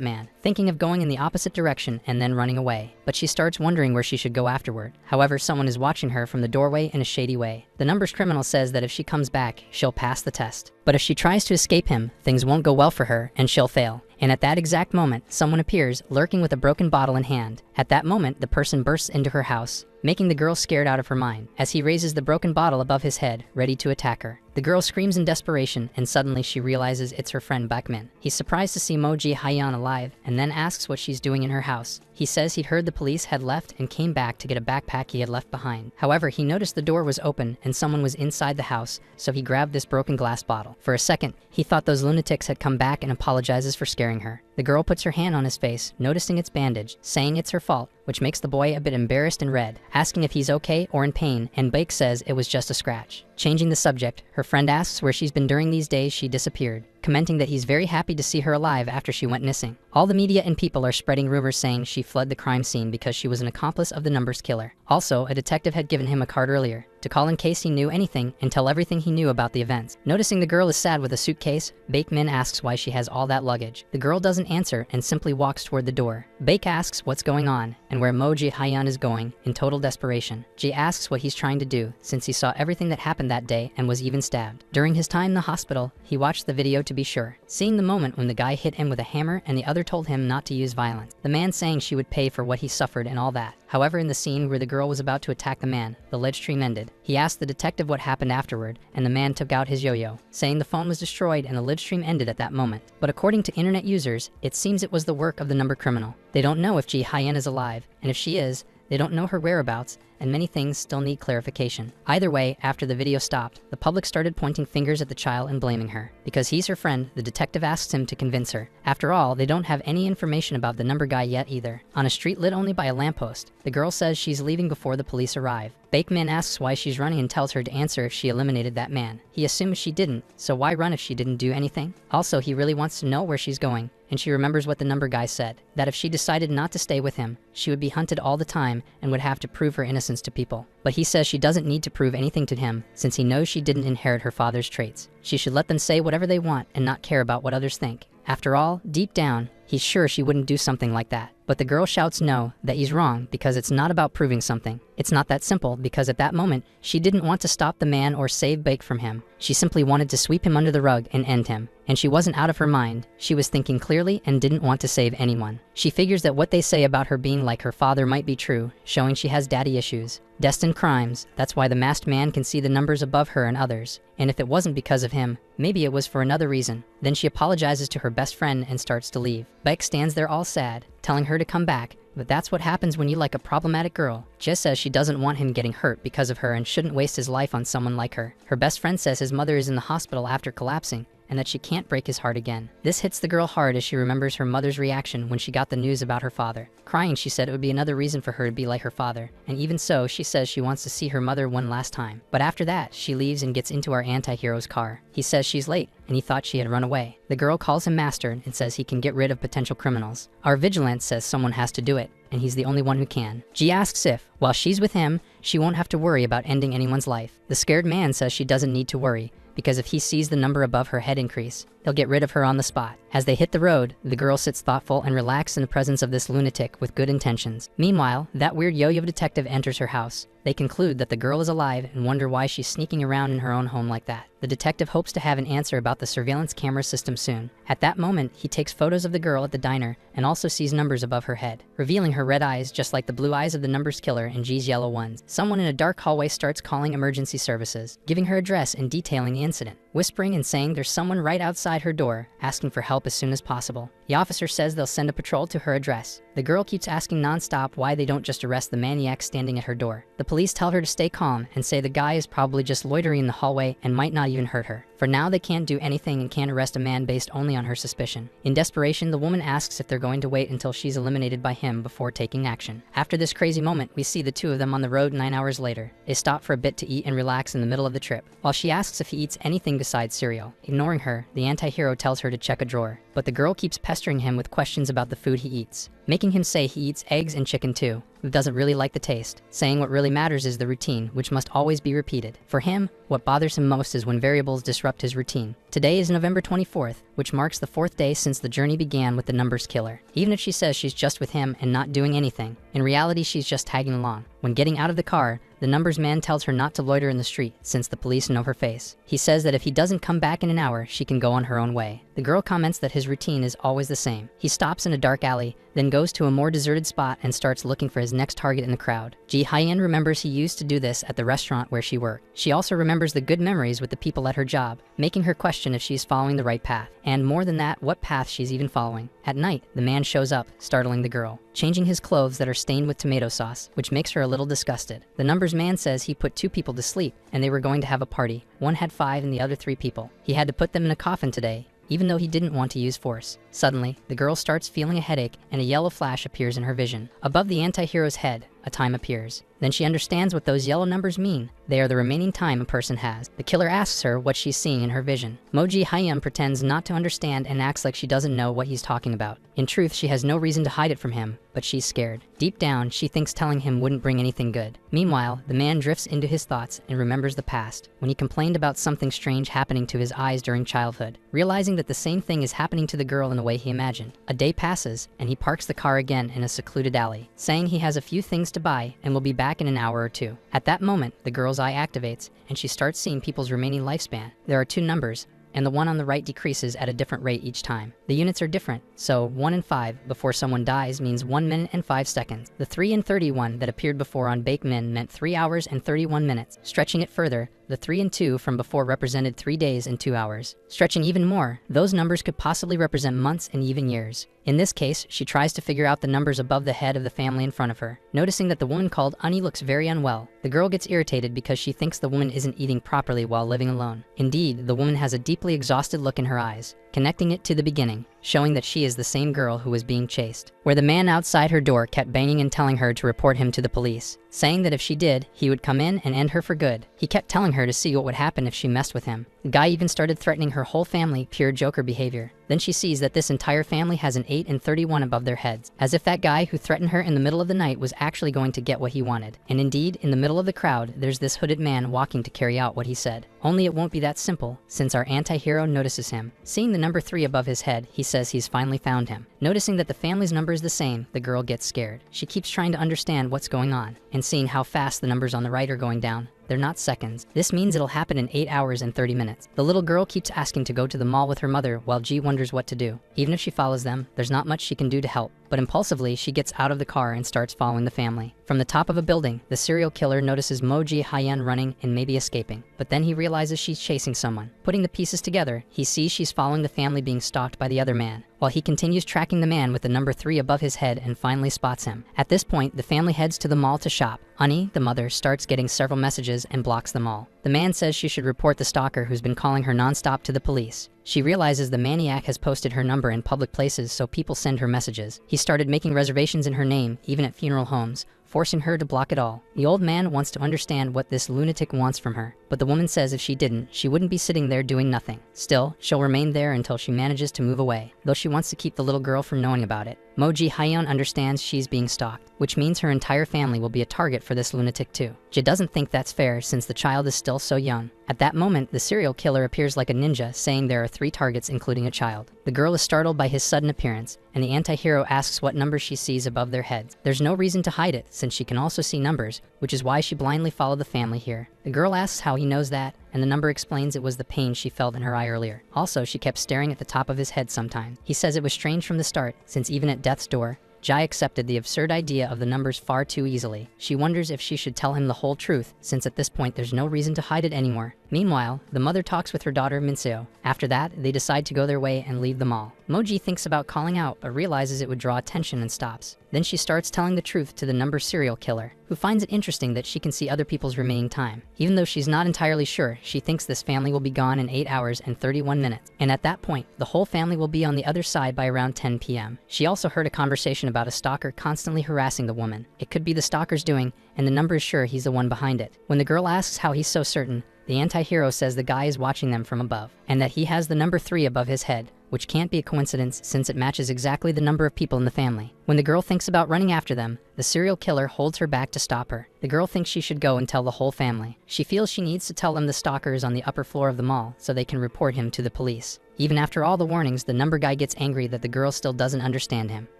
man, thinking of going in the opposite direction and then running away. But she starts wondering where she should go afterward. However, someone is watching her from the doorway in a shady way. The numbers criminal says that if she comes back, she'll pass the test. But if she tries to escape him, things won't go well for her and she'll fail. And at that exact moment, someone appears, lurking with a broken bottle in hand. At that moment, the person bursts into her house, making the girl scared out of her mind, as he raises the broken bottle above his head, ready to attack her. The girl screams in desperation, and suddenly she realizes it's her friend Baekmin. He's surprised to see Moji Hyun alive, and then asks what she's doing in her house. He says he'd heard the police had left and came back to get a backpack he had left behind. However, he noticed the door was open and someone was inside the house, so he grabbed this broken glass bottle. For a second, he thought those lunatics had come back and apologizes for scaring her. The girl puts her hand on his face, noticing it's bandaged, saying it's her fault, which makes the boy a bit embarrassed and red, asking if he's okay or in pain, and Baek says it was just a scratch. Changing the subject, her friend asks where she's been during these days she disappeared, commenting that he's very happy to see her alive after she went missing. All the media and people are spreading rumors saying she fled the crime scene because she was an accomplice of the numbers killer. Also, a detective had given him a card earlier to call in case he knew anything and tell everything he knew about the events. Noticing the girl is sad with a suitcase, Baekmin asks why she has all that luggage. The girl doesn't answer and simply walks toward the door. Baek asks what's going on and where Moji Hyun is going in total desperation. Ji asks what he's trying to do since he saw everything that happened that day and was even stabbed. During his time in the hospital, he watched the video to be sure, seeing the moment when the guy hit him with a hammer and the other told him not to use violence. The man saying she would pay for what he suffered and all that. However, in the scene where the girl was about to attack the man, the ledge stream ended. He asked the detective what happened afterward, and the man took out his yo-yo, saying the phone was destroyed and the ledge stream ended at that moment. But according to internet users, it seems it was the work of the number criminal. They don't know if Ji Hyun is alive, and if she is, they don't know her whereabouts, and many things still need clarification. Either way, after the video stopped, the public started pointing fingers at the child and blaming her. Because he's her friend, the detective asks him to convince her. After all, they don't have any information about the number guy yet either. On a street lit only by a lamppost, the girl says she's leaving before the police arrive. Baekmin asks why she's running and tells her to answer if she eliminated that man. He assumes she didn't, so why run if she didn't do anything? Also, he really wants to know where she's going, and she remembers what the number guy said, that if she decided not to stay with him, she would be hunted all the time and would have to prove her innocence to people. But he says she doesn't need to prove anything to him since he knows she didn't inherit her father's traits. She should let them say whatever they want and not care about what others think. After all, deep down, he's sure she wouldn't do something like that. But the girl shouts no, that he's wrong because it's not about proving something. It's not that simple because at that moment, she didn't want to stop the man or save Baek from him. She simply wanted to sweep him under the rug and end him. And she wasn't out of her mind. She was thinking clearly and didn't want to save anyone. She figures that what they say about her being like her father might be true, showing she has daddy issues. Destined crimes, that's why the masked man can see the numbers above her and others. And if it wasn't because of him, maybe it was for another reason. Then she apologizes to her best friend and starts to leave. Baek stands there all sad, telling her to come back, but that's what happens when you like a problematic girl. Jess says she doesn't want him getting hurt because of her and shouldn't waste his life on someone like her. Her best friend says his mother is in the hospital after collapsing, and that she can't break his heart again. This hits the girl hard as she remembers her mother's reaction when she got the news about her father. Crying, she said it would be another reason for her to be like her father, and even so, she says she wants to see her mother one last time. But after that, she leaves and gets into our anti-hero's car. He says she's late, and he thought she had run away. The girl calls him master and says he can get rid of potential criminals. Our vigilante says someone has to do it, and he's the only one who can. G asks if, while she's with him, she won't have to worry about ending anyone's life. The scared man says she doesn't need to worry, because if he sees the number above her head increase, he'll get rid of her on the spot. As they hit the road, the girl sits thoughtful and relaxed in the presence of this lunatic with good intentions. Meanwhile, that weird yo-yo detective enters her house. They conclude that the girl is alive and wonder why she's sneaking around in her own home like that. The detective hopes to have an answer about the surveillance camera system soon. At that moment, he takes photos of the girl at the diner and also sees numbers above her head, revealing her red eyes just like the blue eyes of the numbers killer and G's yellow ones. Someone in a dark hallway starts calling emergency services, giving her address and detailing the incident, whispering and saying there's someone right outside her door, asking for help as soon as possible. The officer says they'll send a patrol to her address. The girl keeps asking nonstop why they don't just arrest the maniac standing at her door. The police tell her to stay calm and say the guy is probably just loitering in the hallway and might not even hurt her. For now, they can't do anything and can't arrest a man based only on her suspicion. In desperation, the woman asks if they're going to wait until she's eliminated by him before taking action. After this crazy moment, we see the two of them on the road 9 hours later. They stop for a bit to eat and relax in the middle of the trip. While she asks if he eats anything besides cereal, ignoring her, the anti-hero tells her to check a drawer. But the girl keeps pestering him with questions about the food he eats, making him say he eats eggs and chicken too, who doesn't really like the taste, saying what really matters is the routine, which must always be repeated. For him, what bothers him most is when variables disrupt his routine. Today is November 24th, which marks the 4th day since the journey began with the numbers killer. Even if she says she's just with him and not doing anything, in reality she's just tagging along. When getting out of the car, the numbers man tells her not to loiter in the street since the police know her face. He says that if he doesn't come back in an hour, she can go on her own way. The girl comments that his routine is always the same. He stops in a dark alley, then goes to a more deserted spot and starts looking for his next target in the crowd. Ji Hyein remembers he used to do this at the restaurant where she worked. She also remembers the good memories with the people at her job, making her question if she's following the right path, and more than that, what path she's even following. At night, the man shows up, startling the girl, changing his clothes that are stained with tomato sauce, which makes her a little disgusted. The numbers man says he put 2 people to sleep, and they were going to have a party. One had 5 and the other 3 people. He had to put them in a coffin today, even though he didn't want to use force. Suddenly, the girl starts feeling a headache and a yellow flash appears in her vision. Above the anti-hero's head, a time appears. Then she understands what those yellow numbers mean. They are the remaining time a person has. The killer asks her what she's seeing in her vision. Moji Hayam pretends not to understand and acts like she doesn't know what he's talking about. In truth, she has no reason to hide it from him, but she's scared. Deep down, she thinks telling him wouldn't bring anything good. Meanwhile, the man drifts into his thoughts and remembers the past, when he complained about something strange happening to his eyes during childhood, realizing that the same thing is happening to the girl in the way he imagined. A day passes, and he parks the car again in a secluded alley, saying he has a few things to buy and will be back in an hour or 2. At that moment, the girl's eye activates, and she starts seeing people's remaining lifespan. There are 2 numbers, and the one on the right decreases at a different rate each time. The units are different, so 1 and 5 before someone dies means 1 minute and 5 seconds. The 3 and 31 that appeared before on Bakemin meant 3 hours and 31 minutes. Stretching it further, the 3 and 2 from before represented 3 days and 2 hours. Stretching even more, those numbers could possibly represent months and even years. In this case, she tries to figure out the numbers above the head of the family in front of her, noticing that the woman called Ani looks very unwell. The girl gets irritated because she thinks the woman isn't eating properly while living alone. Indeed, the woman has a deeply exhausted look in her eyes, connecting it to the beginning, showing that she is the same girl who was being chased. Where the man outside her door kept banging and telling her to report him to the police, saying that if she did, he would come in and end her for good. He kept telling her to see what would happen if she messed with him. The guy even started threatening her whole family, pure Joker behavior. Then she sees that this entire family has an 8 and 31 above their heads, as if that guy who threatened her in the middle of the night was actually going to get what he wanted. And indeed, in the middle of the crowd, there's this hooded man walking to carry out what he said. Only it won't be that simple, since our anti-hero notices him. Seeing the number 3 above his head, he says he's finally found him. Noticing that the family's number is the same, the girl gets scared. She keeps trying to understand what's going on, and seeing how fast the numbers on the right are going down. They're not seconds. This means it'll happen in 8 hours and 30 minutes. The little girl keeps asking to go to the mall with her mother while Ji wonders what to do. Even if she follows them, there's not much she can do to help. But impulsively, she gets out of the car and starts following the family. From the top of a building, the serial killer notices Moji Hyeon running and maybe escaping. But then he realizes she's chasing someone. Putting the pieces together, he sees she's following the family being stalked by the other man. while he continues tracking the man with the number 3 above his head and finally spots him. At this point, the family heads to the mall to shop. Ani, the mother, starts getting several messages and blocks them all. The man says she should report the stalker who's been calling her nonstop to the police. She realizes the maniac has posted her number in public places, so people send her messages. He started making reservations in her name, even at funeral homes, forcing her to block it all. The old man wants to understand what this lunatic wants from her, but the woman says if she didn't, she wouldn't be sitting there doing nothing. Still, she'll remain there until she manages to move away, though she wants to keep the little girl from knowing about it. Moji Hyeon understands she's being stalked, which means her entire family will be a target for this lunatic too. Ji doesn't think that's fair since the child is still so young. At that moment, the serial killer appears like a ninja, saying there are 3 targets including a child. The girl is startled by his sudden appearance, and the anti-hero asks what number she sees above their heads. There's no reason to hide it, since she can also see numbers, which is why she blindly followed the family here. The girl asks how he knows that, and the number explains it was the pain she felt in her eye earlier. Also, she kept staring at the top of his head sometimes. He says it was strange from the start, since even at death's door, Jai accepted the absurd idea of the numbers far too easily. She wonders if she should tell him the whole truth, since at this point there's no reason to hide it anymore. Meanwhile, the mother talks with her daughter Minseo. After that, they decide to go their way and leave the mall. Moji thinks about calling out, but realizes it would draw attention and stops. Then she starts telling the truth to the number serial killer, who finds it interesting that she can see other people's remaining time. Even though she's not entirely sure, she thinks this family will be gone in 8 hours and 31 minutes. And at that point, the whole family will be on the other side by around 10 p.m. She also heard a conversation about a stalker constantly harassing the woman. It could be the stalker's doing, and the number is sure he's the one behind it. When the girl asks how he's so certain, the anti-hero says the guy is watching them from above, and that he has the number 3 above his head, which can't be a coincidence since it matches exactly the number of people in the family. When the girl thinks about running after them, the serial killer holds her back to stop her. The girl thinks she should go and tell the whole family. She feels she needs to tell them the stalker is on the upper floor of the mall so they can report him to the police. Even after all the warnings, the number guy gets angry that the girl still doesn't understand him.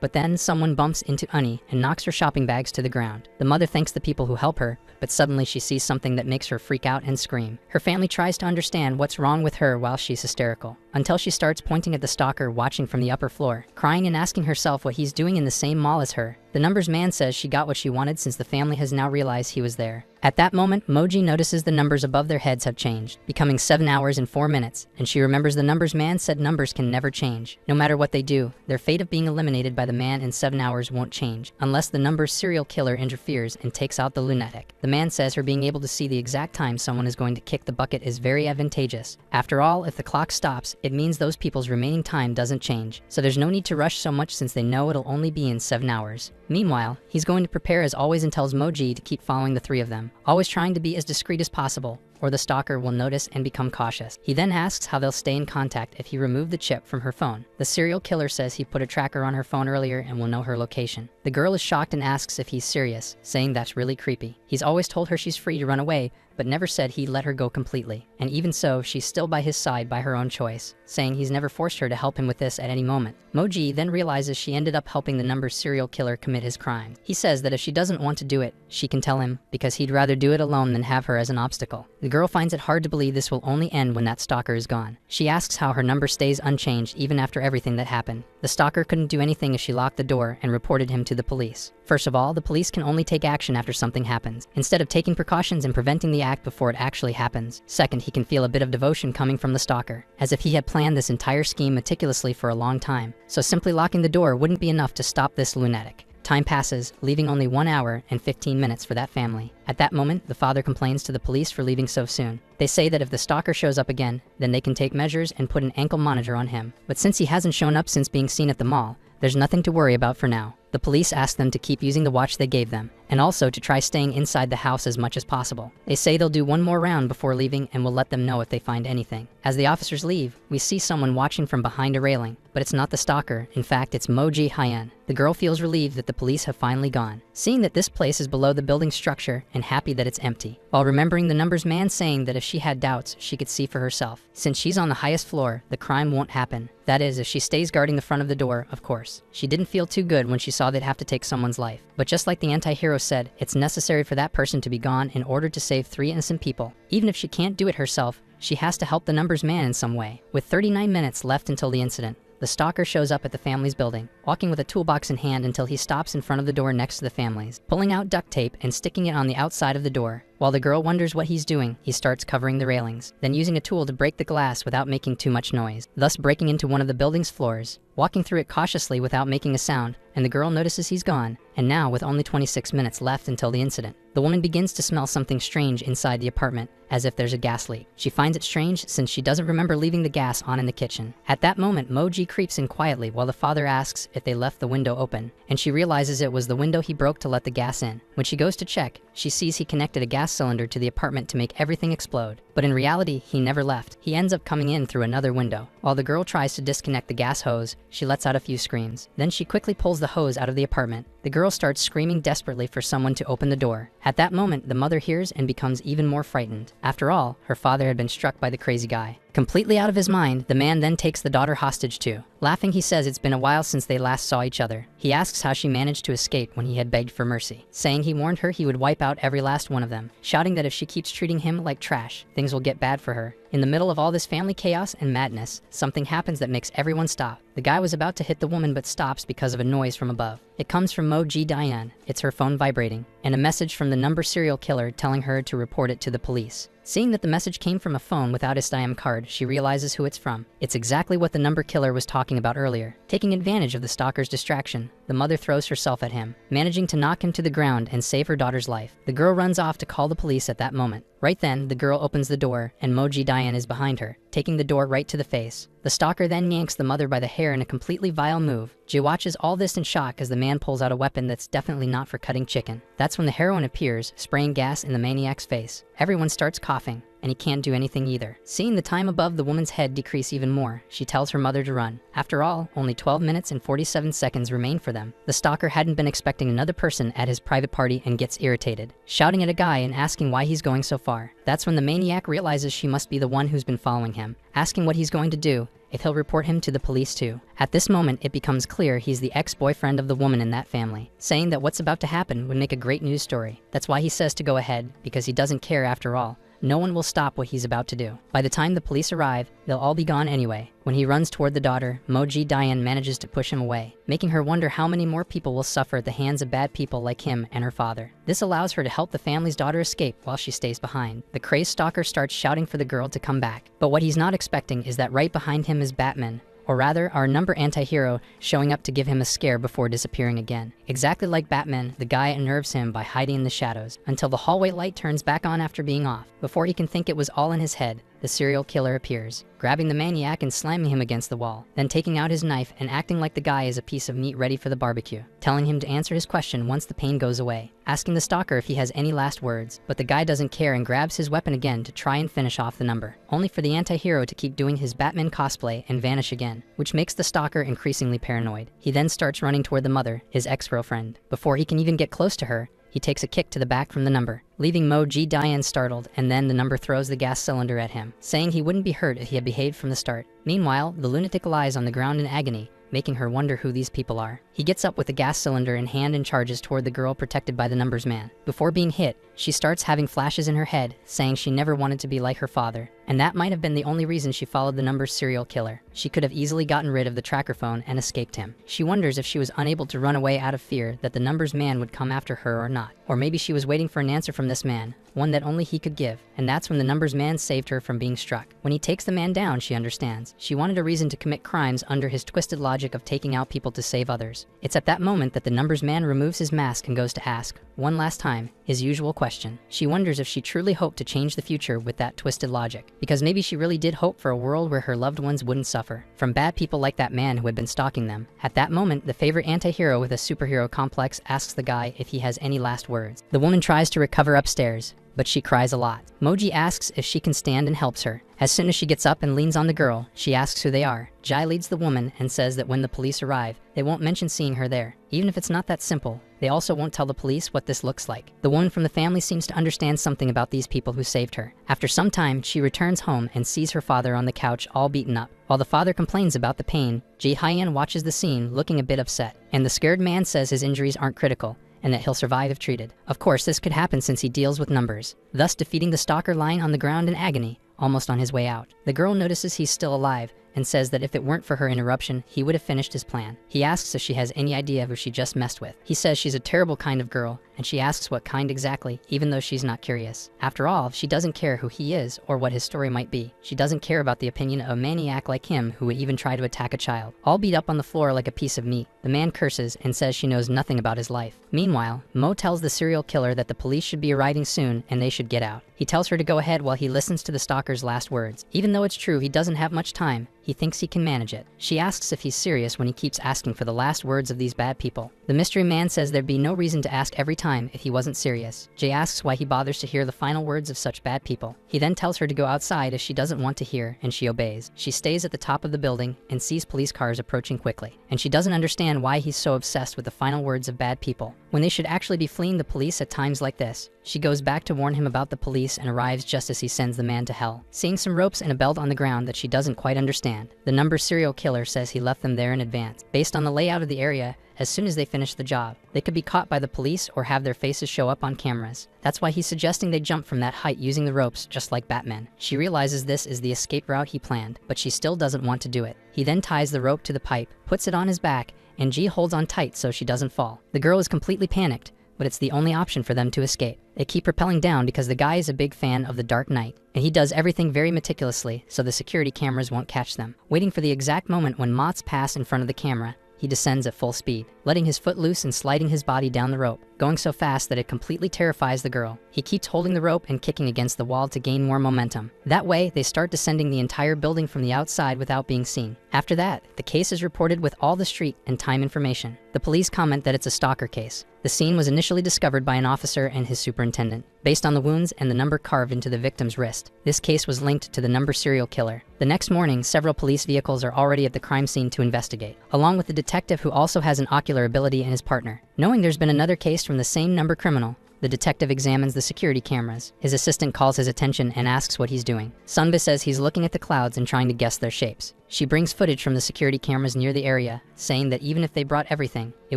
But then someone bumps into Ani and knocks her shopping bags to the ground. The mother thanks the people who help her, but suddenly she sees something that makes her freak out and scream. Her family tries to understand what's wrong with her while she's hysterical, until she starts pointing at the stalker watching from the upper floor, crying and asking herself what he's doing in the same mall as her. The numbers man says she got what she wanted since the family has now realized he was there. At that moment, Moji notices the numbers above their heads have changed, becoming 7 hours and 4 minutes, and she remembers the numbers man said numbers can never change. No matter what they do, their fate of being eliminated by the man in 7 hours won't change, unless the numbers serial killer interferes and takes out the lunatic. The man says her being able to see the exact time someone is going to kick the bucket is very advantageous. After all, if the clock stops, it means those people's remaining time doesn't change, so there's no need to rush so much since they know it'll only be in 7 hours. Meanwhile, he's going to prepare as always and tells Moji to keep following the 3 of them, always trying to be as discreet as possible, or the stalker will notice and become cautious. He then asks how they'll stay in contact if he removed the chip from her phone. The serial killer says he put a tracker on her phone earlier and will know her location. The girl is shocked and asks if he's serious, saying that's really creepy. He's always told her she's free to run away, but never said he'd let her go completely. And even so, she's still by his side by her own choice, saying he's never forced her to help him with this at any moment. Moji then realizes she ended up helping the number serial killer commit his crime. He says that if she doesn't want to do it, she can tell him, because he'd rather do it alone than have her as an obstacle. The girl finds it hard to believe this will only end when that stalker is gone. She asks how her number stays unchanged even after everything that happened. The stalker couldn't do anything if she locked the door and reported him to the police. First of all, the police can only take action after something happens, instead of taking precautions and preventing the act before it actually happens. Second, he can feel a bit of devotion coming from the stalker, as if he had planned this entire scheme meticulously for a long time. So simply locking the door wouldn't be enough to stop this lunatic. Time passes, leaving only 1 hour and 15 minutes for that family. At that moment, the father complains to the police for leaving so soon. They say that if the stalker shows up again, then they can take measures and put an ankle monitor on him. But since he hasn't shown up since being seen at the mall, there's nothing to worry about for now. The police ask them to keep using the watch they gave them, and also to try staying inside the house as much as possible. They say they'll do one more round before leaving and will let them know if they find anything. As the officers leave, we see someone watching from behind a railing, but it's not the stalker. In fact, it's Moji Hyeon. The girl feels relieved that the police have finally gone, seeing that this place is below the building structure and happy that it's empty, while remembering the numbers man saying that if she had doubts, she could see for herself. Since she's on the highest floor, the crime won't happen. That is, if she stays guarding the front of the door, of course. She didn't feel too good when she saw they'd have to take someone's life. But just like the anti-hero said, it's necessary for that person to be gone in order to save 3 innocent people. Even if she can't do it herself, she has to help the numbers man in some way. With 39 minutes left until the incident, the stalker shows up at the family's building, walking with a toolbox in hand until he stops in front of the door next to the family's, pulling out duct tape and sticking it on the outside of the door. While the girl wonders what he's doing, he starts covering the railings, then using a tool to break the glass without making too much noise, thus breaking into one of the building's floors. Walking through it cautiously without making a sound, and the girl notices he's gone, and now with only 26 minutes left until the incident. The woman begins to smell something strange inside the apartment, as if there's a gas leak. She finds it strange since she doesn't remember leaving the gas on in the kitchen. At that moment, Moji creeps in quietly while the father asks if they left the window open, and she realizes it was the window he broke to let the gas in. When she goes to check, she sees he connected a gas cylinder to the apartment to make everything explode. But in reality, he never left. He ends up coming in through another window. While the girl tries to disconnect the gas hose, she lets out a few screams. Then she quickly pulls the hose out of the apartment. The girl starts screaming desperately for someone to open the door. At that moment, the mother hears and becomes even more frightened. After all, her father had been struck by the crazy guy. Completely out of his mind, the man then takes the daughter hostage too. Laughing, he says it's been a while since they last saw each other. He asks how she managed to escape when he had begged for mercy, saying he warned her he would wipe out every last one of them, shouting that if she keeps treating him like trash, things will get bad for her. In the middle of all this family chaos and madness, something happens that makes everyone stop. The guy was about to hit the woman but stops because of a noise from above. It comes from Moji Diane. It's her phone vibrating, and a message from the number serial killer telling her to report it to the police. Seeing that the message came from a phone without a SIM card, she realizes who it's from. It's exactly what the number killer was talking about earlier. Taking advantage of the stalker's distraction, the mother throws herself at him, managing to knock him to the ground and save her daughter's life. The girl runs off to call the police at that moment. Right then, the girl opens the door, and Moji Diane is behind her, taking the door right to the face. The stalker then yanks the mother by the hair in a completely vile move. Ji watches all this in shock as the man pulls out a weapon that's definitely not for cutting chicken. That's when the heroine appears, spraying gas in the maniac's face. Everyone starts coughing, and he can't do anything either. Seeing the time above the woman's head decrease even more, she tells her mother to run. After all, only 12 minutes and 47 seconds remain for them. The stalker hadn't been expecting another person at his private party and gets irritated, shouting at a guy and asking why he's going so far. That's when the maniac realizes she must be the one who's been following him, asking what he's going to do, if he'll report him to the police too. At this moment, it becomes clear he's the ex-boyfriend of the woman in that family, saying that what's about to happen would make a great news story. That's why he says to go ahead, because he doesn't care after all. No one will stop what he's about to do. By the time the police arrive, they'll all be gone anyway. When he runs toward the daughter, Moji Diane manages to push him away, making her wonder how many more people will suffer at the hands of bad people like him and her father. This allows her to help the family's daughter escape while she stays behind. The crazed stalker starts shouting for the girl to come back, but what he's not expecting is that right behind him is Batman, or rather, our number anti-hero showing up to give him a scare before disappearing again. Exactly like Batman, the guy unnerves him by hiding in the shadows, until the hallway light turns back on after being off. Before he can think it was all in his head, the serial killer appears, grabbing the maniac and slamming him against the wall, then taking out his knife and acting like the guy is a piece of meat ready for the barbecue, telling him to answer his question once the pain goes away, asking the stalker if he has any last words, but the guy doesn't care and grabs his weapon again to try and finish off the number, only for the anti-hero to keep doing his Batman cosplay and vanish again, which makes the stalker increasingly paranoid. He then starts running toward the mother, his ex-girlfriend. Before he can even get close to her, he takes a kick to the back from the number, leaving Moji Diane startled, and then the number throws the gas cylinder at him, saying he wouldn't be hurt if he had behaved from the start. Meanwhile, the lunatic lies on the ground in agony, making her wonder who these people are. He gets up with the gas cylinder in hand and charges toward the girl protected by the numbers man. Before being hit, she starts having flashes in her head, saying she never wanted to be like her father, and that might have been the only reason she followed the numbers serial killer. She could have easily gotten rid of the tracker phone and escaped him. She wonders if she was unable to run away out of fear that the numbers man would come after her or not. Or maybe she was waiting for an answer from this man, one that only he could give, and that's when the numbers man saved her from being struck. When he takes the man down, she understands. She wanted a reason to commit crimes under his twisted logic of taking out people to save others. It's at that moment that the numbers man removes his mask and goes to ask, one last time, his usual question. She wonders if she truly hoped to change the future with that twisted logic, because maybe she really did hope for a world where her loved ones wouldn't suffer from bad people like that man who had been stalking them. At that moment, the favorite anti-hero with a superhero complex asks the guy if he has any last words. The woman tries to recover upstairs, but she cries a lot. Moji asks if she can stand and helps her. As soon as she gets up and leans on the girl, she asks who they are. Jai leads the woman and says that when the police arrive, they won't mention seeing her there. Even if it's not that simple, they also won't tell the police what this looks like. The woman from the family seems to understand something about these people who saved her. After some time, she returns home and sees her father on the couch all beaten up. While the father complains about the pain, Ji Hyan watches the scene looking a bit upset, and the scared man says his injuries aren't critical, and that he'll survive if treated. Of course, this could happen since he deals with numbers, thus defeating the stalker lying on the ground in agony, almost on his way out. The girl notices he's still alive and says that if it weren't for her interruption, he would have finished his plan. He asks if she has any idea who she just messed with. He says she's a terrible kind of girl, and she asks what kind exactly, even though she's not curious. After all, she doesn't care who he is or what his story might be. She doesn't care about the opinion of a maniac like him who would even try to attack a child. All beat up on the floor like a piece of meat, the man curses and says she knows nothing about his life. Meanwhile, Mo tells the serial killer that the police should be arriving soon and they should get out. He tells her to go ahead while he listens to the stalker's last words. Even though it's true he doesn't have much time, he thinks he can manage it. She asks if he's serious when he keeps asking for the last words of these bad people. The mystery man says there'd be no reason to ask every time if he wasn't serious. Jay asks why he bothers to hear the final words of such bad people. He then tells her to go outside as she doesn't want to hear, and she obeys. She stays at the top of the building and sees police cars approaching quickly. And she doesn't understand why he's so obsessed with the final words of bad people, when they should actually be fleeing the police at times like this. She goes back to warn him about the police and arrives just as he sends the man to hell. Seeing some ropes and a belt on the ground that she doesn't quite understand, the number serial killer says he left them there in advance. Based on the layout of the area, as soon as they finish the job, they could be caught by the police or have their faces show up on cameras. That's why he's suggesting they jump from that height using the ropes, just like Batman. She realizes this is the escape route he planned, but she still doesn't want to do it. He then ties the rope to the pipe, puts it on his back, and G holds on tight so she doesn't fall. The girl is completely panicked, but it's the only option for them to escape. They keep rappelling down because the guy is a big fan of The Dark Knight, and he does everything very meticulously so the security cameras won't catch them. Waiting for the exact moment when moths pass in front of the camera, he descends at full speed, letting his foot loose and sliding his body down the rope, going so fast that it completely terrifies the girl. He keeps holding the rope and kicking against the wall to gain more momentum. That way, they start descending the entire building from the outside without being seen. After that, the case is reported with all the street and time information. The police comment that it's a stalker case. The scene was initially discovered by an officer and his superintendent, based on the wounds and the number carved into the victim's wrist. This case was linked to the number serial killer. The next morning, several police vehicles are already at the crime scene to investigate, along with the detective who also has an ocular ability and his partner. Knowing there's been another case from the same number criminal, the detective examines the security cameras. His assistant calls his attention and asks what he's doing. Sunba says he's looking at the clouds and trying to guess their shapes. She brings footage from the security cameras near the area, saying that even if they brought everything, it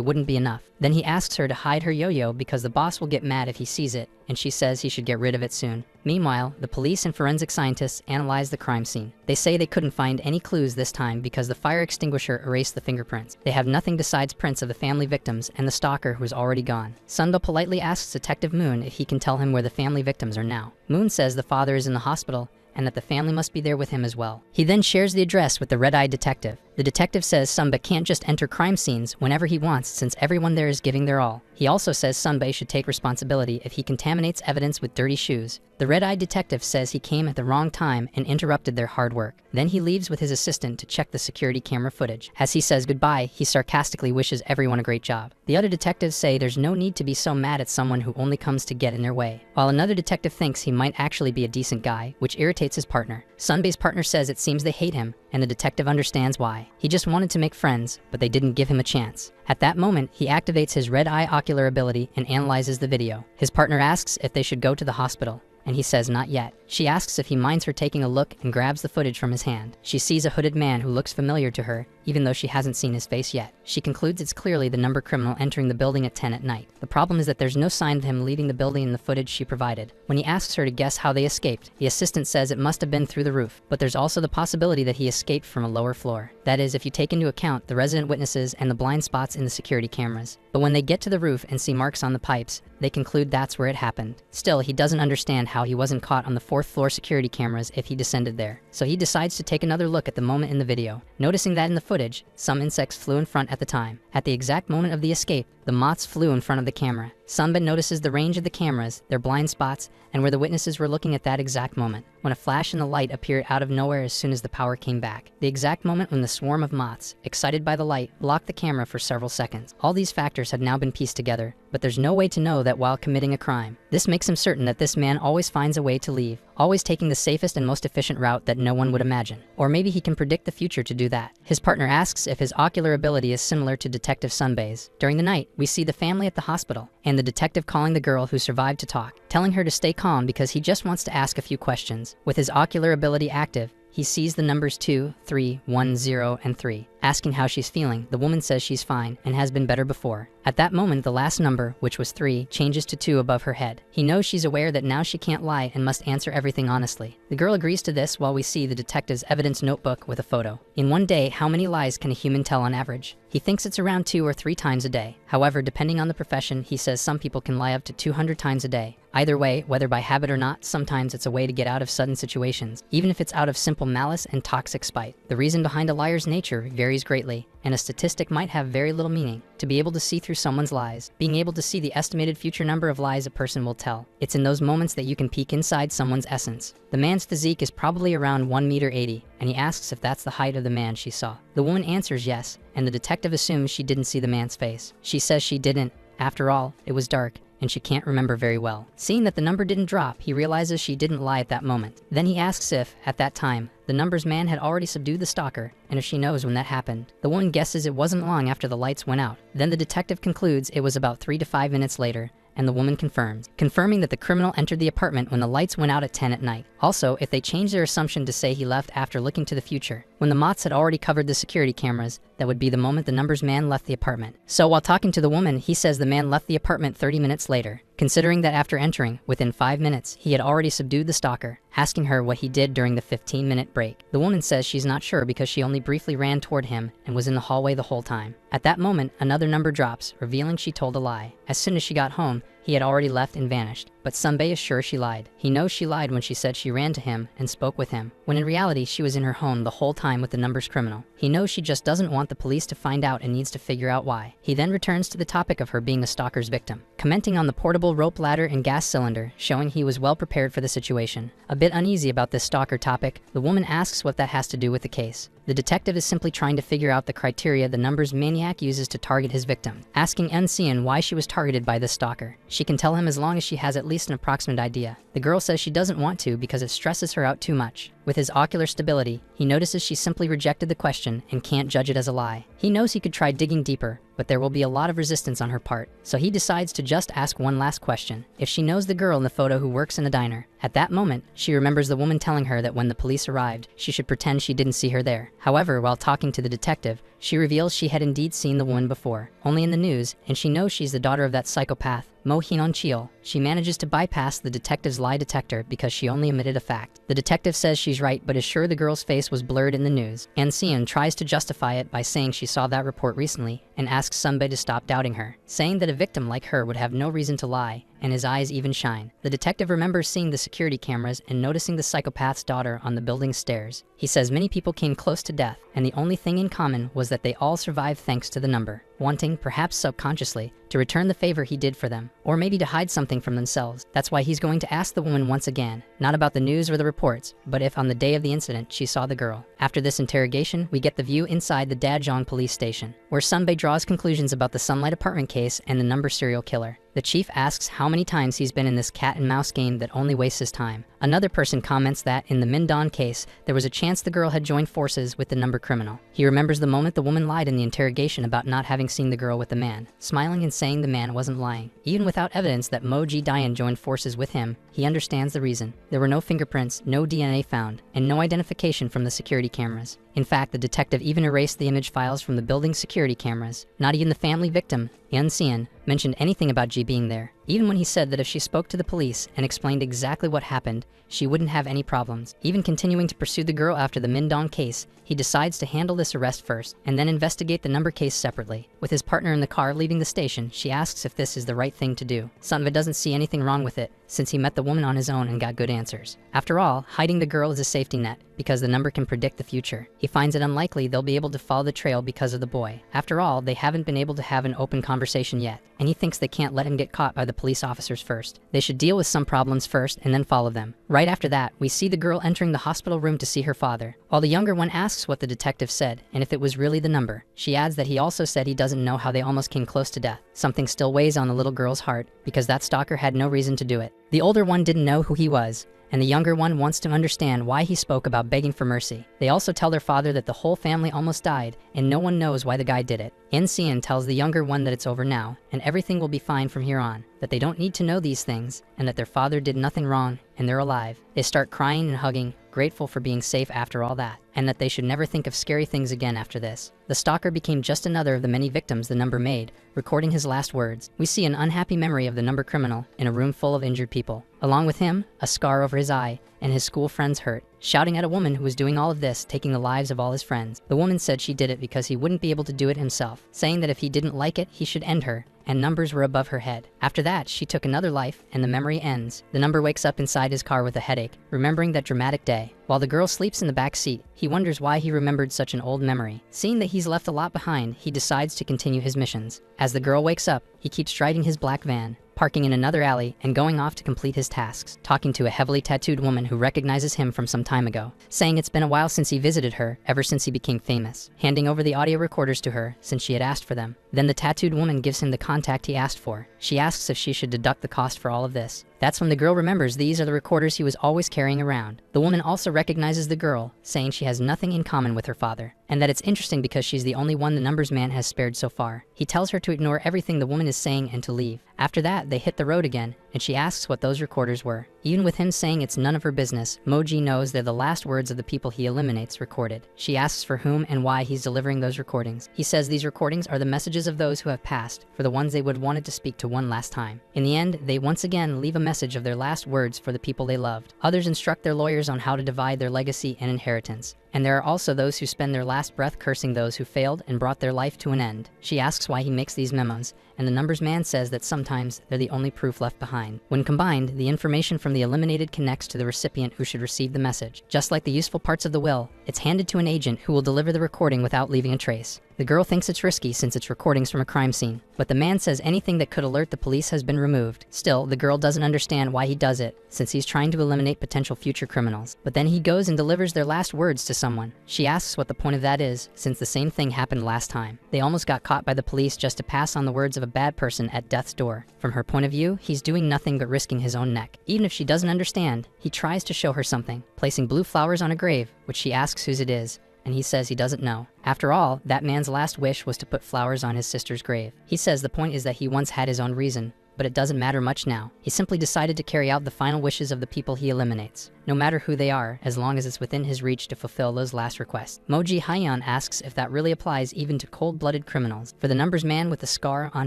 wouldn't be enough. Then he asks her to hide her yo-yo because the boss will get mad if he sees it, and she says he should get rid of it soon. Meanwhile, the police and forensic scientists analyze the crime scene. They say they couldn't find any clues this time because the fire extinguisher erased the fingerprints. They have nothing besides prints of the family victims and the stalker who's already gone. Sundal politely asks Detective Moon if he can tell him where the family victims are now. Moon says the father is in the hospital and that the family must be there with him as well. He then shares the address with the red-eyed detective. The detective says Sunba can't just enter crime scenes whenever he wants since everyone there is giving their all. He also says Sunba should take responsibility if he contaminates evidence with dirty shoes. The red-eyed detective says he came at the wrong time and interrupted their hard work. Then he leaves with his assistant to check the security camera footage. As he says goodbye, he sarcastically wishes everyone a great job. The other detectives say there's no need to be so mad at someone who only comes to get in their way, while another detective thinks he might actually be a decent guy, which irritates his partner. Sunbay's partner says it seems they hate him, and the detective understands why. He just wanted to make friends, but they didn't give him a chance. At that moment, he activates his red eye ocular ability and analyzes the video. His partner asks if they should go to the hospital, and he says not yet. She asks if he minds her taking a look and grabs the footage from his hand. She sees a hooded man who looks familiar to her, even though she hasn't seen his face yet. She concludes it's clearly the number criminal entering the building at 10 at night. The problem is that there's no sign of him leaving the building in the footage she provided. When he asks her to guess how they escaped, the assistant says it must have been through the roof, but there's also the possibility that he escaped from a lower floor. That is, if you take into account the resident witnesses and the blind spots in the security cameras. But when they get to the roof and see marks on the pipes, they conclude that's where it happened. Still, he doesn't understand how he wasn't caught on the 4th floor security cameras if he descended there. So he decides to take another look at the moment in the video, noticing that in the footage, some insects flew in front at the time. At the exact moment of the escape, the moths flew in front of the camera. Sunba notices the range of the cameras, their blind spots, and where the witnesses were looking at that exact moment, when a flash in the light appeared out of nowhere as soon as the power came back. The exact moment when the swarm of moths, excited by the light, blocked the camera for several seconds. All these factors have now been pieced together, but there's no way to know that while committing a crime. This makes him certain that this man always finds a way to leave, always taking the safest and most efficient route that no one would imagine. Or maybe he can predict the future to do that. His partner asks if his ocular ability is similar to Detective Sunbay's. During the night, we see the family at the hospital, and the detective calling the girl who survived to talk, telling her to stay calm because he just wants to ask a few questions. With his ocular ability active, He sees the numbers 2, 3, 1, 0, and 3. Asking how she's feeling, the woman says she's fine and has been better before. At that moment, the last number, which was 3, changes to 2 above her head. He knows she's aware that now she can't lie and must answer everything honestly. The girl agrees to this while we see the detective's evidence notebook with a photo. In one day, how many lies can a human tell on average? He thinks it's around 2 or 3 times a day. However, depending on the profession, he says some people can lie up to 200 times a day. Either way, whether by habit or not, sometimes it's a way to get out of sudden situations, even if it's out of simple malice and toxic spite. The reason behind a liar's nature varies greatly, and a statistic might have very little meaning. To be able to see through someone's lies, being able to see the estimated future number of lies a person will tell. It's in those moments that you can peek inside someone's essence. The man's physique is probably around 1.80 meters, and he asks if that's the height of the man she saw. The woman answers yes, and the detective assumes she didn't see the man's face. She says she didn't. After all, it was dark, and she can't remember very well. Seeing that the number didn't drop, he realizes she didn't lie at that moment. Then he asks if, at that time, the number's man had already subdued the stalker, and if she knows when that happened. The woman guesses it wasn't long after the lights went out. Then the detective concludes it was about 3 to 5 minutes later, and the woman confirming that the criminal entered the apartment when the lights went out at 10 at night. Also, if they changed their assumption to say he left after looking to the future, when the moths had already covered the security cameras, that would be the moment the number's man left the apartment. So while talking to the woman, he says the man left the apartment 30 minutes later, considering that after entering, within 5 minutes, he had already subdued the stalker, asking her what he did during the 15-minute break. The woman says she's not sure because she only briefly ran toward him and was in the hallway the whole time. At that moment, another number drops, revealing she told a lie. As soon as she got home, he had already left and vanished. But Sunbae is sure she lied. He knows she lied when she said she ran to him and spoke with him, when in reality she was in her home the whole time with the number's criminal. He knows she just doesn't want the police to find out and needs to figure out why. He then returns to the topic of her being a stalker's victim, commenting on the portable rope ladder and gas cylinder, showing he was well prepared for the situation. A bit uneasy about this stalker topic, the woman asks what that has to do with the case. The detective is simply trying to figure out the criteria the number's maniac uses to target his victim, asking Eun-seon why she was targeted by this stalker. She can tell him as long as she has at least an approximate idea. The girl says she doesn't want to because it stresses her out too much. With his ocular stability, he notices she simply rejected the question and can't judge it as a lie. He knows he could try digging deeper, but there will be a lot of resistance on her part, so he decides to just ask one last question. If she knows the girl in the photo who works in a diner. At that moment, she remembers the woman telling her that when the police arrived, she should pretend she didn't see her there. However, while talking to the detective, she reveals she had indeed seen the woman before, only in the news, and she knows she's the daughter of that psychopath, Mo Hyun-cheol. She manages to bypass the detective's lie detector because she only omitted a fact. The detective says she's right but is sure the girl's face was blurred in the news. Eun-seon tries to justify it by saying she saw that report recently and asks Sunbae to stop doubting her, saying that a victim like her would have no reason to lie, and his eyes even shine. The detective remembers seeing the security cameras and noticing the psychopath's daughter on the building's stairs. He says many people came close to death, and the only thing in common was that they all survived thanks to the number, wanting, perhaps subconsciously, to return the favor he did for them, or maybe to hide something from themselves. That's why he's going to ask the woman once again, not about the news or the reports, but if on the day of the incident she saw the girl. After this interrogation, we get the view inside the Daejeon police station, where Sunbae draws conclusions about the Sunlight apartment case and the number serial killer. The chief asks how many times he's been in this cat and mouse game that only wastes his time. Another person comments that in the Mindon case, there was a chance the girl had joined forces with the number criminal. He remembers the moment the woman lied in the interrogation about not having seen the girl with the man, smiling and saying the man wasn't lying. Even without evidence that Mo Ji-dayan joined forces with him, he understands the reason. There were no fingerprints, no DNA found, and no identification from the security cameras. In fact, the detective even erased the image files from the building's security cameras. Not even the family victim, Eun-seon, mentioned anything about Ji being there, even when he said that if she spoke to the police and explained exactly what happened, she wouldn't have any problems. Even continuing to pursue the girl after the Mindon case, he decides to handle this arrest first, and then investigate the number case separately. With his partner in the car leaving the station, she asks if this is the right thing to do. Sunva doesn't see anything wrong with it, since he met the woman on his own and got good answers. After all, hiding the girl is a safety net, because the number can predict the future. He finds it unlikely they'll be able to follow the trail because of the boy. After all, they haven't been able to have an open conversation yet, and he thinks they can't let him get caught by the police officers first. They should deal with some problems first and then follow them. Right after that, we see the girl entering the hospital room to see her father, while the younger one asks what the detective said and if it was really the number. She adds that he also said he doesn't know how they almost came close to death. Something still weighs on the little girl's heart because that stalker had no reason to do it. The older one didn't know who he was, and the younger one wants to understand why he spoke about begging for mercy. They also tell their father that the whole family almost died, and no one knows why the guy did it. Eun-seon tells the younger one that it's over now, and everything will be fine from here on, that they don't need to know these things, and that their father did nothing wrong, and they're alive. They start crying and hugging, grateful for being safe after all that, and that they should never think of scary things again after this. The stalker became just another of the many victims the number made, recording his last words. We see an unhappy memory of the number criminal in a room full of injured people. Along with him, a scar over his eye, and his school friends hurt, shouting at a woman who was doing all of this, taking the lives of all his friends. The woman said she did it because he wouldn't be able to do it himself, saying that if he didn't like it, he should end her, and numbers were above her head. After that, she took another life, and the memory ends. The number wakes up inside his car with a headache, remembering that dramatic day. While the girl sleeps in the back seat, he wonders why he remembered such an old memory. Seeing that he's left a lot behind, he decides to continue his missions. As the girl wakes up, he keeps driving his black van, parking in another alley and going off to complete his tasks, talking to a heavily tattooed woman who recognizes him from some time ago, saying it's been a while since he visited her, ever since he became famous, handing over the audio recorders to her since she had asked for them. Then the tattooed woman gives him the contact he asked for. She asks if she should deduct the cost for all of this. That's when the girl remembers these are the recorders he was always carrying around. The woman also recognizes the girl, saying she has nothing in common with her father, and that it's interesting because she's the only one the numbers man has spared so far. He tells her to ignore everything the woman is saying and to leave. After that, they hit the road again, and she asks what those recorders were. Even with him saying it's none of her business, Moji knows they're the last words of the people he eliminates recorded. She asks for whom and why he's delivering those recordings. He says these recordings are the messages of those who have passed, for the ones they would wanted to speak to one last time. In the end, they once again leave a message of their last words for the people they loved. Others instruct their lawyers on how to divide their legacy and inheritance. And there are also those who spend their last breath cursing those who failed and brought their life to an end. She asks why he makes these memos, and the numbers man says that sometimes they're the only proof left behind. When combined, the information from the eliminated connects to the recipient who should receive the message. Just like the useful parts of the will, it's handed to an agent who will deliver the recording without leaving a trace. The girl thinks it's risky since it's recordings from a crime scene, but the man says anything that could alert the police has been removed. Still, the girl doesn't understand why he does it, since he's trying to eliminate potential future criminals. But then he goes and delivers their last words to someone. She asks what the point of that is, since the same thing happened last time. They almost got caught by the police just to pass on the words of a bad person at death's door. From her point of view, he's doing nothing but risking his own neck. Even if she doesn't understand, he tries to show her something, placing blue flowers on a grave, which she asks whose it is, and he says he doesn't know. After all, that man's last wish was to put flowers on his sister's grave. He says the point is that he once had his own reason, but it doesn't matter much now. He simply decided to carry out the final wishes of the people he eliminates, no matter who they are, as long as it's within his reach to fulfill those last requests. Moji Hyan asks if that really applies even to cold-blooded criminals. For the numbers man with the scar on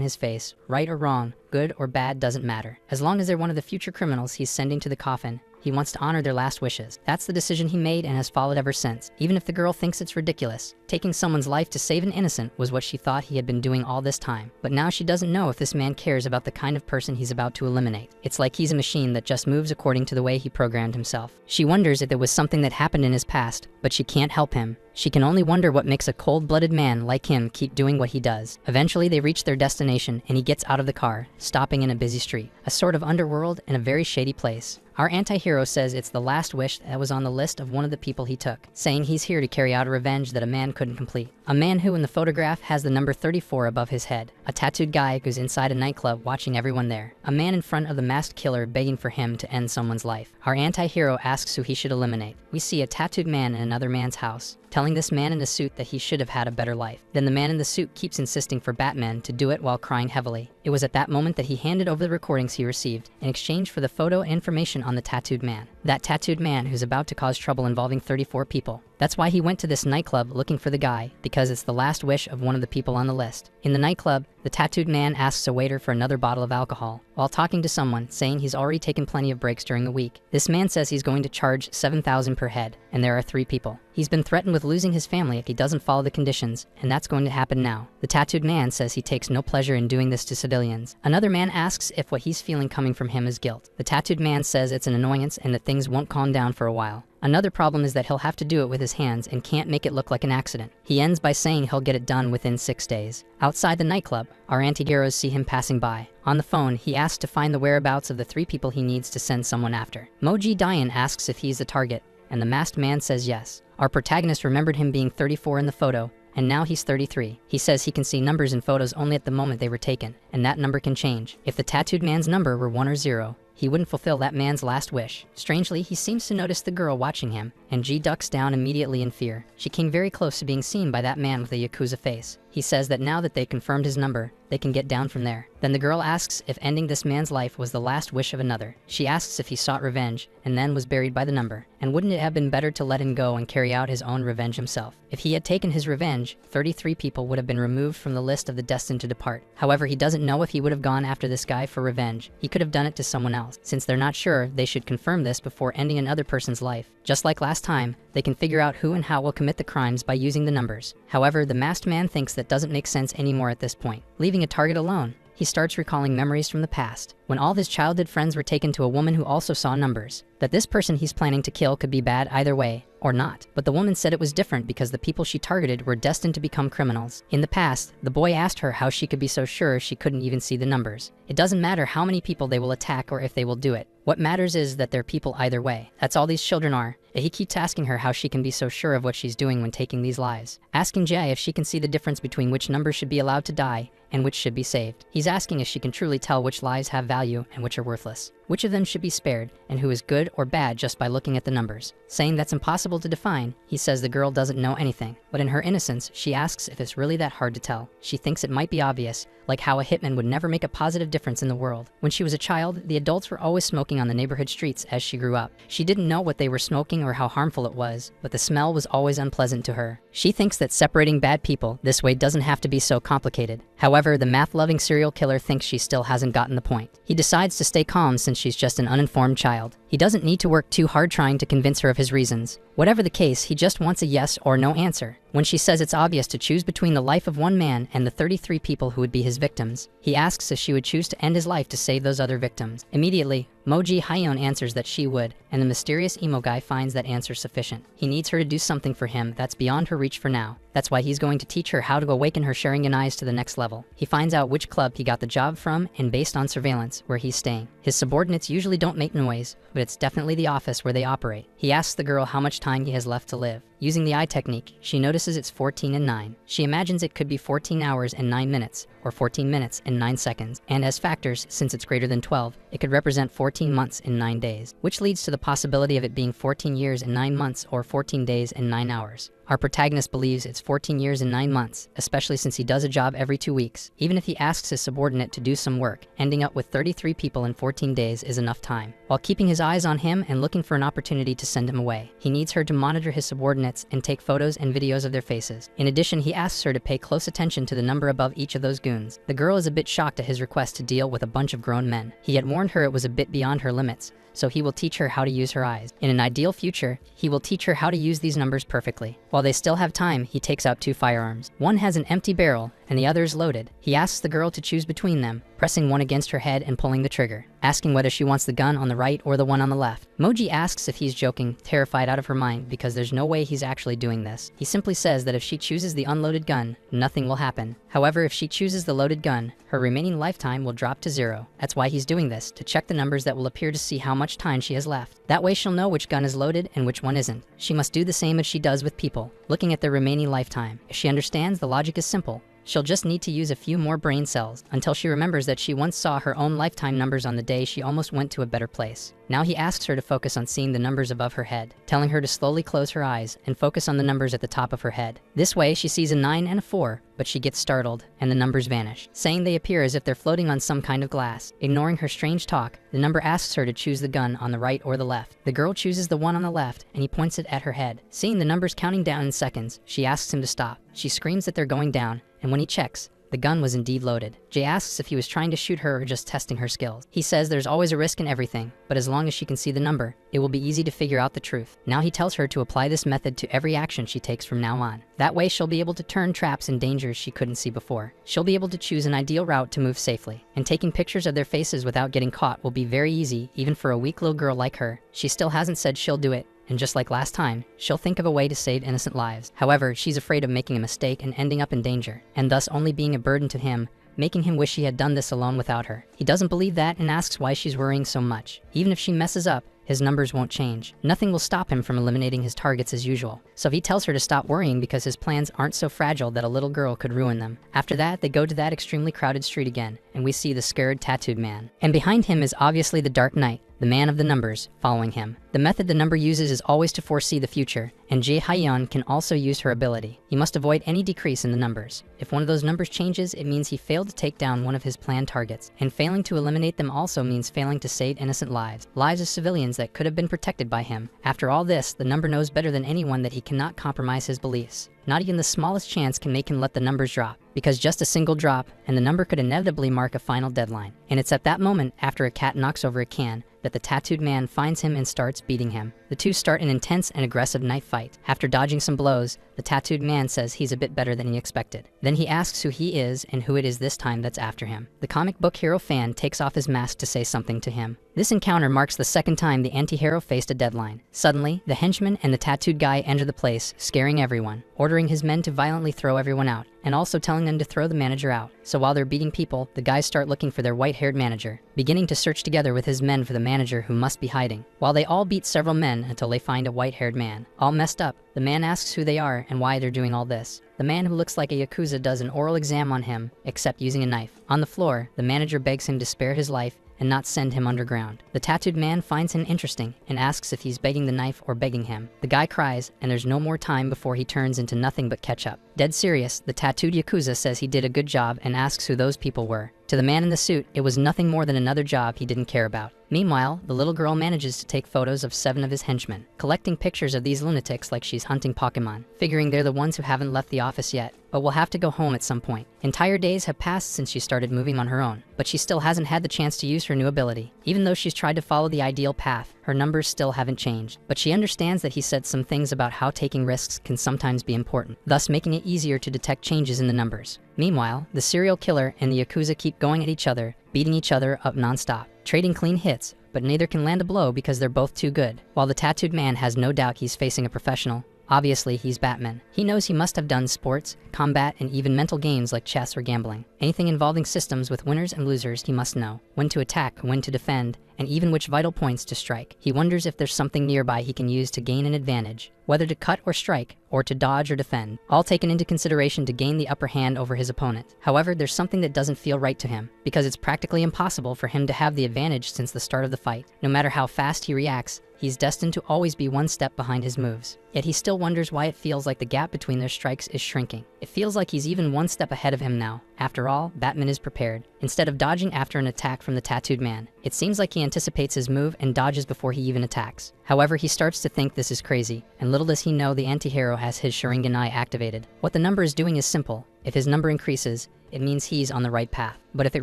his face, right or wrong, good or bad doesn't matter. As long as they're one of the future criminals he's sending to the coffin, he wants to honor their last wishes. That's the decision he made and has followed ever since, even if the girl thinks it's ridiculous. Taking someone's life to save an innocent was what she thought he had been doing all this time. But now she doesn't know if this man cares about the kind of person he's about to eliminate. It's like he's a machine that just moves according to the way he programmed himself. She wonders if there was something that happened in his past, but she can't help him. She can only wonder what makes a cold-blooded man like him keep doing what he does. Eventually, they reach their destination, and he gets out of the car, stopping in a busy street, a sort of underworld and a very shady place. Our anti-hero says it's the last wish that was on the list of one of the people he took, saying he's here to carry out a revenge that a man couldn't complete. A man who in the photograph has the number 34 above his head. A tattooed guy who's inside a nightclub watching everyone there. A man in front of the masked killer begging for him to end someone's life. Our anti-hero asks who he should eliminate. We see a tattooed man in another man's house, telling this man in the suit that he should have had a better life. Then the man in the suit keeps insisting for Batman to do it while crying heavily. It was at that moment that he handed over the recordings he received in exchange for the photo and information on the tattooed man. That tattooed man who's about to cause trouble involving 34 people. That's why he went to this nightclub looking for the guy, because it's the last wish of one of the people on the list. In the nightclub, the tattooed man asks a waiter for another bottle of alcohol, while talking to someone, saying he's already taken plenty of breaks during the week. This man says he's going to charge $7,000 per head, and there are 3 people. He's been threatened with losing his family if he doesn't follow the conditions, and that's going to happen now. The tattooed man says he takes no pleasure in doing this to civilians. Another man asks if what he's feeling coming from him is guilt. The tattooed man says it's an annoyance and that things won't calm down for a while. Another problem is that he'll have to do it with his hands and can't make it look like an accident. He ends by saying he'll get it done within 6 days. Outside the nightclub, our anti-heroes see him passing by. On the phone, he asks to find the whereabouts of the 3 people he needs to send someone after. Moji Dayan asks if he's the target, and the masked man says yes. Our protagonist remembered him being 34 in the photo, and now he's 33. He says he can see numbers in photos only at the moment they were taken, and that number can change. If the tattooed man's number were 1 or 0, he wouldn't fulfill that man's last wish. Strangely, he seems to notice the girl watching him, and G ducks down immediately in fear. She came very close to being seen by that man with a Yakuza face. He says that now that they confirmed his number, they can get down from there. Then the girl asks if ending this man's life was the last wish of another. She asks if he sought revenge, and then was buried by the number. And wouldn't it have been better to let him go and carry out his own revenge himself? If he had taken his revenge, 33 people would have been removed from the list of the destined to depart. However, he doesn't know if he would have gone after this guy for revenge. He could have done it to someone else. Since they're not sure, they should confirm this before ending another person's life. Just like last time, they can figure out who and how will commit the crimes by using the numbers. However, the masked man thinks that doesn't make sense anymore at this point. Leaving a target alone, he starts recalling memories from the past, when all of his childhood friends were taken to a woman who also saw numbers. That this person he's planning to kill could be bad either way, or not. But the woman said it was different because the people she targeted were destined to become criminals. In the past, the boy asked her how she could be so sure she couldn't even see the numbers. It doesn't matter how many people they will attack or if they will do it. What matters is that they're people either way. That's all these children are. He keeps asking her how she can be so sure of what she's doing when taking these lives. Asking Jay if she can see the difference between which numbers should be allowed to die and which should be saved. He's asking if she can truly tell which lives have value and which are worthless. Which of them should be spared, and who is good or bad just by looking at the numbers. Saying that's impossible to define, he says the girl doesn't know anything. But in her innocence, she asks if it's really that hard to tell. She thinks it might be obvious, like how a hitman would never make a positive difference in the world. When she was a child, the adults were always smoking on the neighborhood streets as she grew up. She didn't know what they were smoking or how harmful it was, but the smell was always unpleasant to her. She thinks that separating bad people this way doesn't have to be so complicated. However, the math-loving serial killer thinks she still hasn't gotten the point. He decides to stay calm since she's just an uninformed child. He doesn't need to work too hard trying to convince her of his reasons. Whatever the case, he just wants a yes or no answer. When she says it's obvious to choose between the life of one man and the 33 people who would be his victims, he asks if she would choose to end his life to save those other victims. Immediately, Moji Hyon answers that she would, and the mysterious emo guy finds that answer sufficient. He needs her to do something for him that's beyond her reach for now. That's why he's going to teach her how to awaken her Sharingan eyes to the next level. He finds out which club he got the job from and based on surveillance, where he's staying. His subordinates usually don't make noise, but it's definitely the office where they operate. He asks the girl how much time he has left to live. Using the eye technique, she notices it's 14 and 9. She imagines it could be 14 hours and 9 minutes, or 14 minutes and 9 seconds. And as factors, since it's greater than 12, it could represent 14 months and 9 days, which leads to the possibility of it being 14 years and 9 months or 14 days and 9 hours. Our protagonist believes it's 14 years and 9 months, especially since he does a job every 2 weeks. Even if he asks his subordinate to do some work, ending up with 33 people in 14 days is enough time. While keeping his eyes on him and looking for an opportunity to send him away, he needs her to monitor his subordinates and take photos and videos of their faces. In addition, he asks her to pay close attention to the number above each of those goons. The girl is a bit shocked at his request to deal with a bunch of grown men. He had warned her it was a bit beyond her limits, so he will teach her how to use her eyes. In an ideal future, he will teach her how to use these numbers perfectly. While they still have time, he takes out 2 firearms. One has an empty barrel, and the other is loaded. He asks the girl to choose between them, pressing one against her head and pulling the trigger, asking whether she wants the gun on the right or the one on the left. Moji asks if he's joking, terrified out of her mind because there's no way he's actually doing this. He simply says that if she chooses the unloaded gun, nothing will happen. However, if she chooses the loaded gun, her remaining lifetime will drop to 0. That's why he's doing this, to check the numbers that will appear to see how much time she has left. That way she'll know which gun is loaded and which one isn't. She must do the same as she does with people, looking at their remaining lifetime. If she understands, the logic is simple. She'll just need to use a few more brain cells until she remembers that she once saw her own lifetime numbers on the day she almost went to a better place. Now he asks her to focus on seeing the numbers above her head, telling her to slowly close her eyes and focus on the numbers at the top of her head. This way she sees a 9 and a 4, but she gets startled and the numbers vanish, saying they appear as if they're floating on some kind of glass. Ignoring her strange talk, the number asks her to choose the gun on the right or the left. The girl chooses the one on the left and he points it at her head. Seeing the numbers counting down in seconds, she asks him to stop. She screams that they're going down, and when he checks, the gun was indeed loaded. Jay asks if he was trying to shoot her or just testing her skills. He says there's always a risk in everything, but as long as she can see the number, it will be easy to figure out the truth. Now he tells her to apply this method to every action she takes from now on. That way she'll be able to turn traps and dangers she couldn't see before. She'll be able to choose an ideal route to move safely. And taking pictures of their faces without getting caught will be very easy, even for a weak little girl like her. She still hasn't said she'll do it, and just like last time, she'll think of a way to save innocent lives. However, she's afraid of making a mistake and ending up in danger, and thus only being a burden to him, making him wish he had done this alone without her. He doesn't believe that and asks why she's worrying so much. Even if she messes up, his numbers won't change. Nothing will stop him from eliminating his targets as usual. So he tells her to stop worrying because his plans aren't so fragile that a little girl could ruin them. After that, they go to that extremely crowded street again, and we see the scared tattooed man. And behind him is obviously the Dark Knight, the man of the numbers, following him. The method the number uses is always to foresee the future, and Jae Hyeon can also use her ability. He must avoid any decrease in the numbers. If one of those numbers changes, it means he failed to take down one of his planned targets, and failing to eliminate them also means failing to save innocent lives, lives of civilians that could have been protected by him. After all this, the number knows better than anyone that he cannot compromise his beliefs. Not even the smallest chance can make him let the numbers drop, because just a single drop, and the number could inevitably mark a final deadline. And it's at that moment, after a cat knocks over a can, that the tattooed man finds him and starts beating him. The two start an intense and aggressive knife fight. After dodging some blows, the tattooed man says he's a bit better than he expected. Then he asks who he is and who it is this time that's after him. The comic book hero fan takes off his mask to say something to him. This encounter marks the second time the anti-hero faced a deadline. Suddenly, the henchman and the tattooed guy enter the place, scaring everyone, ordering his men to violently throw everyone out, and also telling them to throw the manager out. So while they're beating people, the guys start looking for their white-haired manager, beginning to search together with his men for the manager who must be hiding. While they all beat several men until they find a white-haired man. All messed up, the man asks who they are and why they're doing all this. The man who looks like a Yakuza does an oral exam on him, except using a knife. On the floor, the manager begs him to spare his life and not send him underground. The tattooed man finds him interesting and asks if he's begging the knife or begging him. The guy cries, and there's no more time before he turns into nothing but ketchup. Dead serious, the tattooed Yakuza says he did a good job and asks who those people were. To the man in the suit, it was nothing more than another job he didn't care about. Meanwhile, the little girl manages to take photos of 7 of his henchmen, collecting pictures of these lunatics like she's hunting Pokemon, figuring they're the ones who haven't left the office yet, but will have to go home at some point. Entire days have passed since she started moving on her own, but she still hasn't had the chance to use her new ability. Even though she's tried to follow the ideal path, her numbers still haven't changed. But she understands that he said some things about how taking risks can sometimes be important, thus making it easier to detect changes in the numbers. Meanwhile, the serial killer and the Yakuza keep going at each other, beating each other up non-stop, trading clean hits, but neither can land a blow because they're both too good. While the tattooed man has no doubt he's facing a professional, obviously he's Batman. He knows he must have done sports, combat, and even mental games like chess or gambling. Anything involving systems with winners and losers he must know. When to attack, when to defend, and even which vital points to strike. He wonders if there's something nearby he can use to gain an advantage, whether to cut or strike, or to dodge or defend, all taken into consideration to gain the upper hand over his opponent. However, there's something that doesn't feel right to him, because it's practically impossible for him to have the advantage since the start of the fight. No matter how fast he reacts, he's destined to always be one step behind his moves. Yet he still wonders why it feels like the gap between their strikes is shrinking. It feels like he's even one step ahead of him now. After all, Batman is prepared. Instead of dodging after an attack from the tattooed man, it seems like he anticipates his move and dodges before he even attacks. However, he starts to think this is crazy, and little does he know the anti-hero has his Sharingan eye activated. What the number is doing is simple. If his number increases, it means he's on the right path. But if it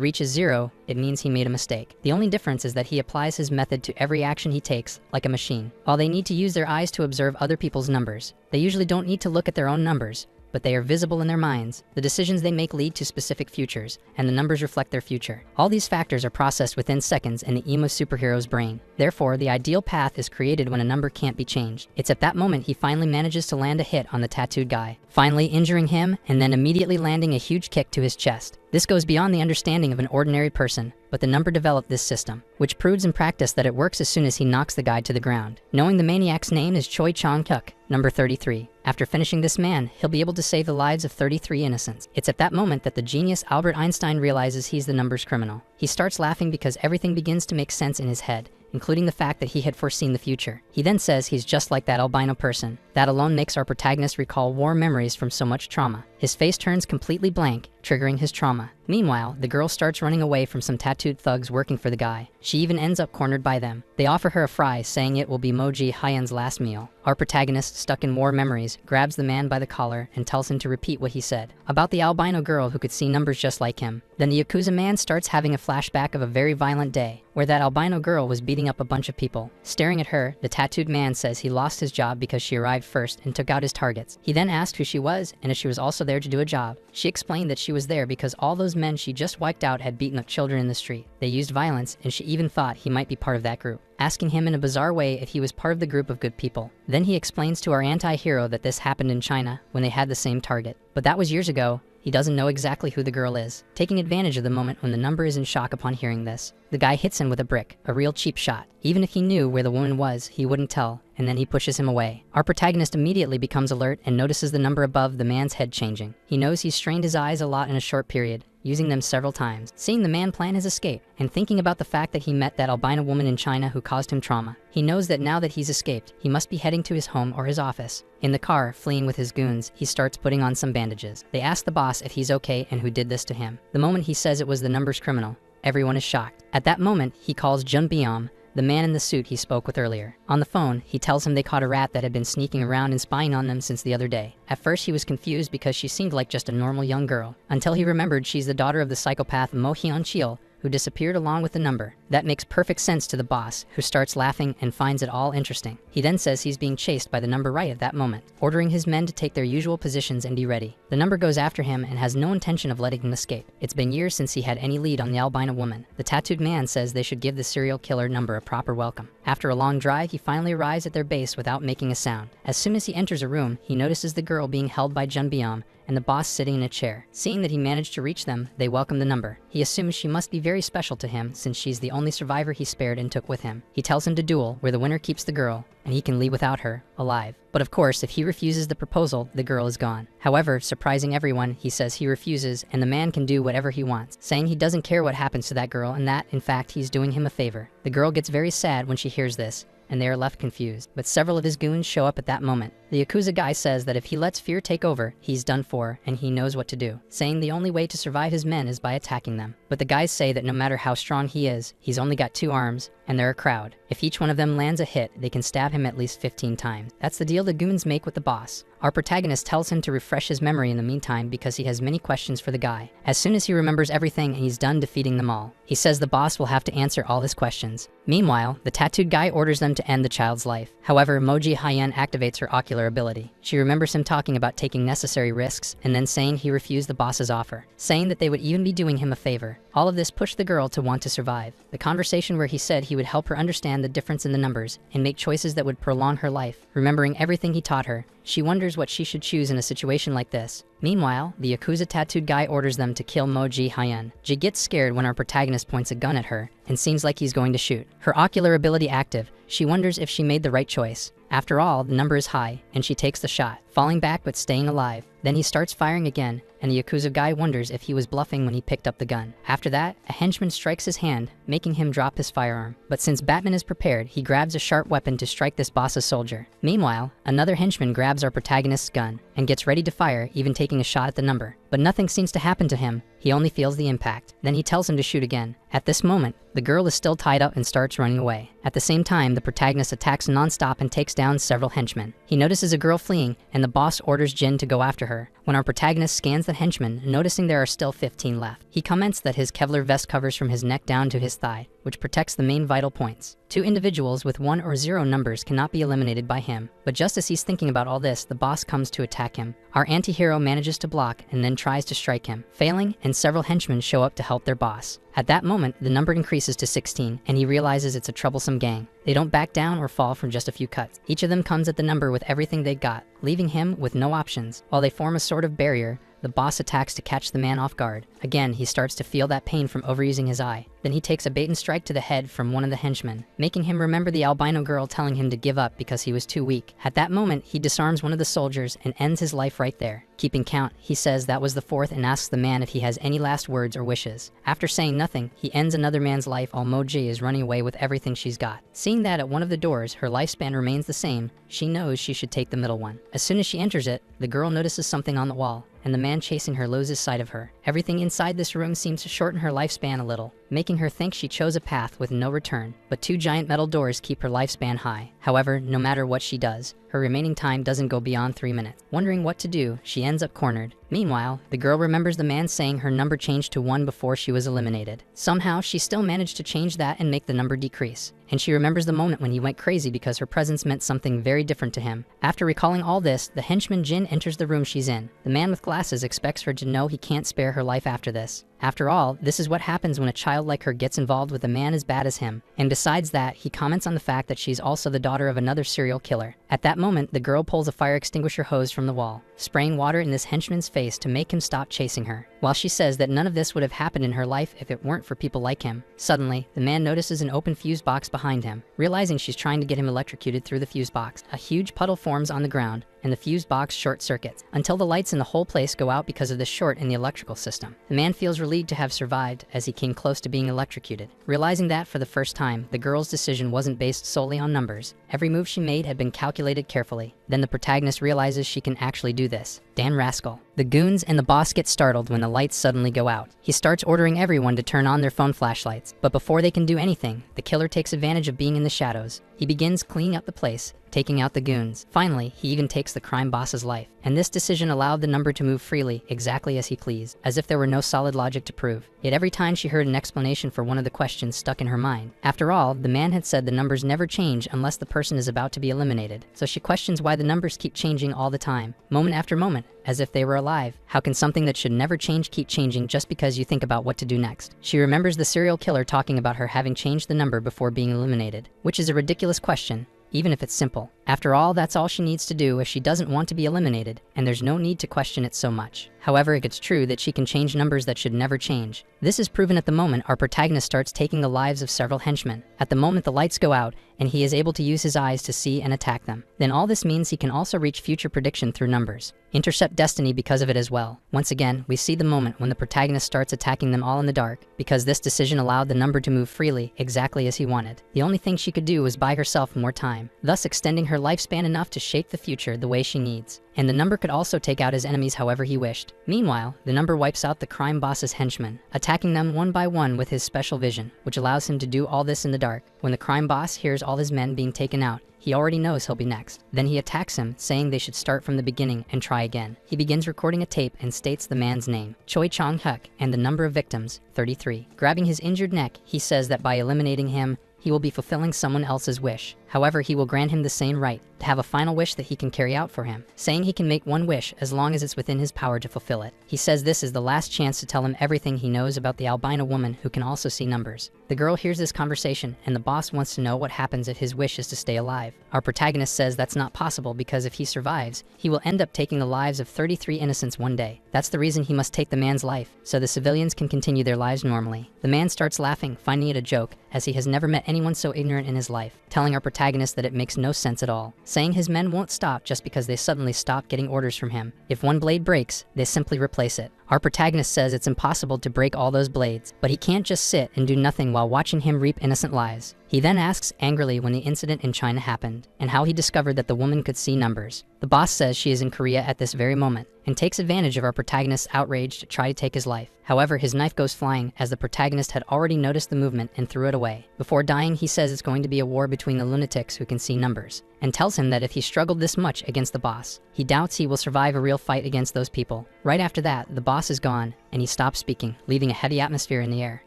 reaches 0, it means he made a mistake. The only difference is that he applies his method to every action he takes, like a machine. While they need to use their eyes to observe other people's numbers, they usually don't need to look at their own numbers, but they are visible in their minds. The decisions they make lead to specific futures, and the numbers reflect their future. All these factors are processed within seconds in the emo superhero's brain. Therefore, the ideal path is created when a number can't be changed. It's at that moment he finally manages to land a hit on the tattooed guy, finally injuring him and then immediately landing a huge kick to his chest. This goes beyond the understanding of an ordinary person, but the number developed this system, which proves in practice that it works as soon as he knocks the guy to the ground. Knowing the maniac's name is Choi Chong-hyuk, number 33. After finishing this man, he'll be able to save the lives of 33 innocents. It's at that moment that the genius Albert Einstein realizes he's the numbers criminal. He starts laughing because everything begins to make sense in his head, including the fact that he had foreseen the future. He then says he's just like that albino person. That alone makes our protagonist recall war memories from so much trauma. His face turns completely blank, triggering his trauma. Meanwhile, the girl starts running away from some tattooed thugs working for the guy. She even ends up cornered by them. They offer her a fry, saying it will be Moji Hyeon's last meal. Our protagonist, stuck in war memories, grabs the man by the collar and tells him to repeat what he said about the albino girl who could see numbers just like him. Then the Yakuza man starts having a flashback of a very violent day, where that albino girl was beating up a bunch of people. Staring at her, the tattooed man says he lost his job because she arrived first and took out his targets. He then asked who she was and if she was also there to do a job. She explained that she was there because all those men she just wiped out had beaten up children in the street. They used violence, and she even thought he might be part of that group, asking him in a bizarre way if he was part of the group of good people. Then he explains to our anti-hero that this happened in China when they had the same target. But that was years ago. He He doesn't know exactly who the girl is. Taking advantage of the moment when the number is in shock upon hearing this, the guy hits him with a brick, a real cheap shot. Even if he knew where the woman was, he wouldn't tell, and then he pushes him away. Our protagonist immediately becomes alert and notices the number above the man's head changing. He knows he's strained his eyes a lot in a short period, using them several times. Seeing the man plan his escape, and thinking about the fact that he met that albino woman in China who caused him trauma, he knows that now that he's escaped, he must be heading to his home or his office. In the car, fleeing with his goons, he starts putting on some bandages. They ask the boss if he's okay and who did this to him. The moment he says it was the number's criminal, everyone is shocked. At that moment, he calls Jun Byum, the man in the suit he spoke with earlier. On the phone, he tells him they caught a rat that had been sneaking around and spying on them since the other day. At first, he was confused because she seemed like just a normal young girl, until he remembered she's the daughter of the psychopath Mo Hyun-chil, who disappeared along with the number. That makes perfect sense to the boss, who starts laughing and finds it all interesting. He then says he's being chased by the number right at that moment, ordering his men to take their usual positions and be ready. The number goes after him and has no intention of letting him escape. It's been years since he had any lead on the albino woman. The tattooed man says they should give the serial killer number a proper welcome. After a long drive, he finally arrives at their base without making a sound. As soon as he enters a room, he notices the girl being held by Jun Byum and the boss sitting in a chair. Seeing that he managed to reach them, they welcome the number. He assumes she must be very special to him since she's the only survivor he spared and took with him. He tells him to duel, where the winner keeps the girl, and he can leave without her, alive. But of course, if he refuses the proposal, the girl is gone. However, surprising everyone, he says he refuses, and the man can do whatever he wants, saying he doesn't care what happens to that girl and that, in fact, he's doing him a favor. The girl gets very sad when she hears this, and they are left confused. But several of his goons show up at that moment. The Yakuza guy says that if he lets fear take over, he's done for, and he knows what to do, saying the only way to survive his men is by attacking them. But the guys say that no matter how strong he is, he's only got 2 arms, and they're a crowd. If each one of them lands a hit, they can stab him at least 15 times. That's the deal the goons make with the boss. Our protagonist tells him to refresh his memory in the meantime because he has many questions for the guy. As soon as he remembers everything and he's done defeating them all, he says the boss will have to answer all his questions. Meanwhile, the tattooed guy orders them to end the child's life. However, Moji Hyen activates her ocular ability. She remembers him talking about taking necessary risks and then saying he refused the boss's offer, saying that they would even be doing him a favor. All of this pushed the girl to want to survive. The conversation where he said he would help her understand the difference in the numbers and make choices that would prolong her life. Remembering everything he taught her, she wonders what she should choose in a situation like this. Meanwhile, the Yakuza tattooed guy orders them to kill Moji Hyen. Ji gets scared when our protagonist points a gun at her and seems like he's going to shoot. Her ocular ability active, she wonders if she made the right choice. After all, the number is high, and she takes the shot, falling back but staying alive. Then he starts firing again, and the Yakuza guy wonders if he was bluffing when he picked up the gun. After that, a henchman strikes his hand, making him drop his firearm. But since Batman is prepared, he grabs a sharp weapon to strike this boss's soldier. Meanwhile, another henchman grabs our protagonist's gun and gets ready to fire, even taking a shot at the number. But nothing seems to happen to him. He only feels the impact. Then he tells him to shoot again. At this moment, the girl is still tied up and starts running away. At the same time, the protagonist attacks non-stop and takes down several henchmen. He notices a girl fleeing, and the boss orders Jin to go after her. When our protagonist scans the henchmen, noticing there are still 15 left, he comments that his Kevlar vest covers from his neck down to his thigh, which protects the main vital points. 2 individuals with 1 or 0 numbers cannot be eliminated by him. But just as he's thinking about all this, the boss comes to attack him. Our anti-hero manages to block and then tries to strike him, failing, and several henchmen show up to help their boss. At that moment, the number increases to 16, and he realizes it's a troublesome gang. They don't back down or fall from just a few cuts. Each of them comes at the number with everything they got, leaving him with no options. While they form a sort of barrier, the boss attacks to catch the man off guard. Again, he starts to feel that pain from overusing his eye. Then he takes a bait and strike to the head from one of the henchmen, making him remember the albino girl telling him to give up because he was too weak. At that moment, he disarms one of the soldiers and ends his life right there. Keeping count, he says that was the 4th and asks the man if he has any last words or wishes. After saying nothing, he ends another man's life while Moji is running away with everything she's got. Seeing that at one of the doors, her lifespan remains the same, she knows she should take the middle one. As soon as she enters it, the girl notices something on the wall, and the man chasing her loses sight of her. Everything inside this room seems to shorten her lifespan a little, making her think she chose a path with no return. But 2 giant metal doors keep her lifespan high. However, no matter what she does, her remaining time doesn't go beyond 3 minutes. Wondering what to do, she ends up cornered. Meanwhile, the girl remembers the man saying her number changed to 1 before she was eliminated. Somehow, she still managed to change that and make the number decrease. And she remembers the moment when he went crazy because her presence meant something very different to him. After recalling all this, the henchman Jin enters the room she's in. The man with glasses expects her to know he can't spare her life after this. After all, this is what happens when a child like her gets involved with a man as bad as him. And besides that, he comments on the fact that she's also the daughter of another serial killer. At that moment, the girl pulls a fire extinguisher hose from the wall, spraying water in this henchman's face to make him stop chasing her. While she says that none of this would have happened in her life if it weren't for people like him. Suddenly, the man notices an open fuse box behind him. Realizing she's trying to get him electrocuted through the fuse box, a huge puddle forms on the ground, and the fuse box short circuits until the lights in the whole place go out because of the short in the electrical system. The man feels relieved to have survived as he came close to being electrocuted. Realizing that for the first time, the girl's decision wasn't based solely on numbers. Every move she made had been calculated carefully. Then the protagonist realizes she can actually do this. Damn rascal. The goons and the boss get startled when the lights suddenly go out. He starts ordering everyone to turn on their phone flashlights, but before they can do anything, the killer takes advantage of being in the shadows. He begins cleaning up the place, taking out the goons. Finally, he even takes the crime boss's life. And this decision allowed the number to move freely, exactly as he pleased, as if there were no solid logic to prove. Yet every time she heard an explanation for one of the questions stuck in her mind. After all, the man had said the numbers never change unless the person is about to be eliminated. So she questions why the numbers keep changing all the time, moment after moment, as if they were alive. How can something that should never change keep changing just because you think about what to do next? She remembers the serial killer talking about her having changed the number before being eliminated, which is a ridiculous question, even if it's simple. After all, that's all she needs to do if she doesn't want to be eliminated, and there's no need to question it so much. However, it's true that she can change numbers that should never change. This is proven at the moment our protagonist starts taking the lives of several henchmen. At the moment the lights go out, and he is able to use his eyes to see and attack them. Then all this means he can also reach future prediction through numbers. Intercept destiny because of it as well. Once again, we see the moment when the protagonist starts attacking them all in the dark, because this decision allowed the number to move freely, exactly as he wanted. The only thing she could do was buy herself more time, thus extending her lifespan enough to shape the future the way she needs. And the number could also take out his enemies however he wished. Meanwhile, the number wipes out the crime boss's henchmen, attacking them one by one with his special vision, which allows him to do all this in the dark. When the crime boss hears all his men being taken out, he already knows he'll be next. Then he attacks him, saying they should start from the beginning and try again. He begins recording a tape and states the man's name, Choi Chong-huk, and the number of victims, 33. Grabbing his injured neck, he says that by eliminating him, he will be fulfilling someone else's wish. However, he will grant him the same right to have a final wish that he can carry out for him, saying he can make one wish as long as it's within his power to fulfill it. He says this is the last chance to tell him everything he knows about the albino woman who can also see numbers. The girl hears this conversation, and the boss wants to know what happens if his wish is to stay alive. Our protagonist says that's not possible because if he survives, he will end up taking the lives of 33 innocents one day. That's the reason he must take the man's life, so the civilians can continue their lives normally. The man starts laughing, finding it a joke, as he has never met anyone so ignorant in his life, telling our protagonist that it makes no sense at all, saying his men won't stop just because they suddenly stop getting orders from him. If one blade breaks, they simply replace it. Our protagonist says it's impossible to break all those blades, but he can't just sit and do nothing while watching him reap innocent lives. He then asks angrily when the incident in China happened, and how he discovered that the woman could see numbers. The boss says she is in Korea at this very moment, and takes advantage of our protagonist's outrage to try to take his life. However, his knife goes flying as the protagonist had already noticed the movement and threw it away. Before dying, he says it's going to be a war between the lunatics who can see numbers, and tells him that if he struggled this much against the boss, he doubts he will survive a real fight against those people. Right after that, the boss is gone, and he stops speaking, leaving a heavy atmosphere in the air.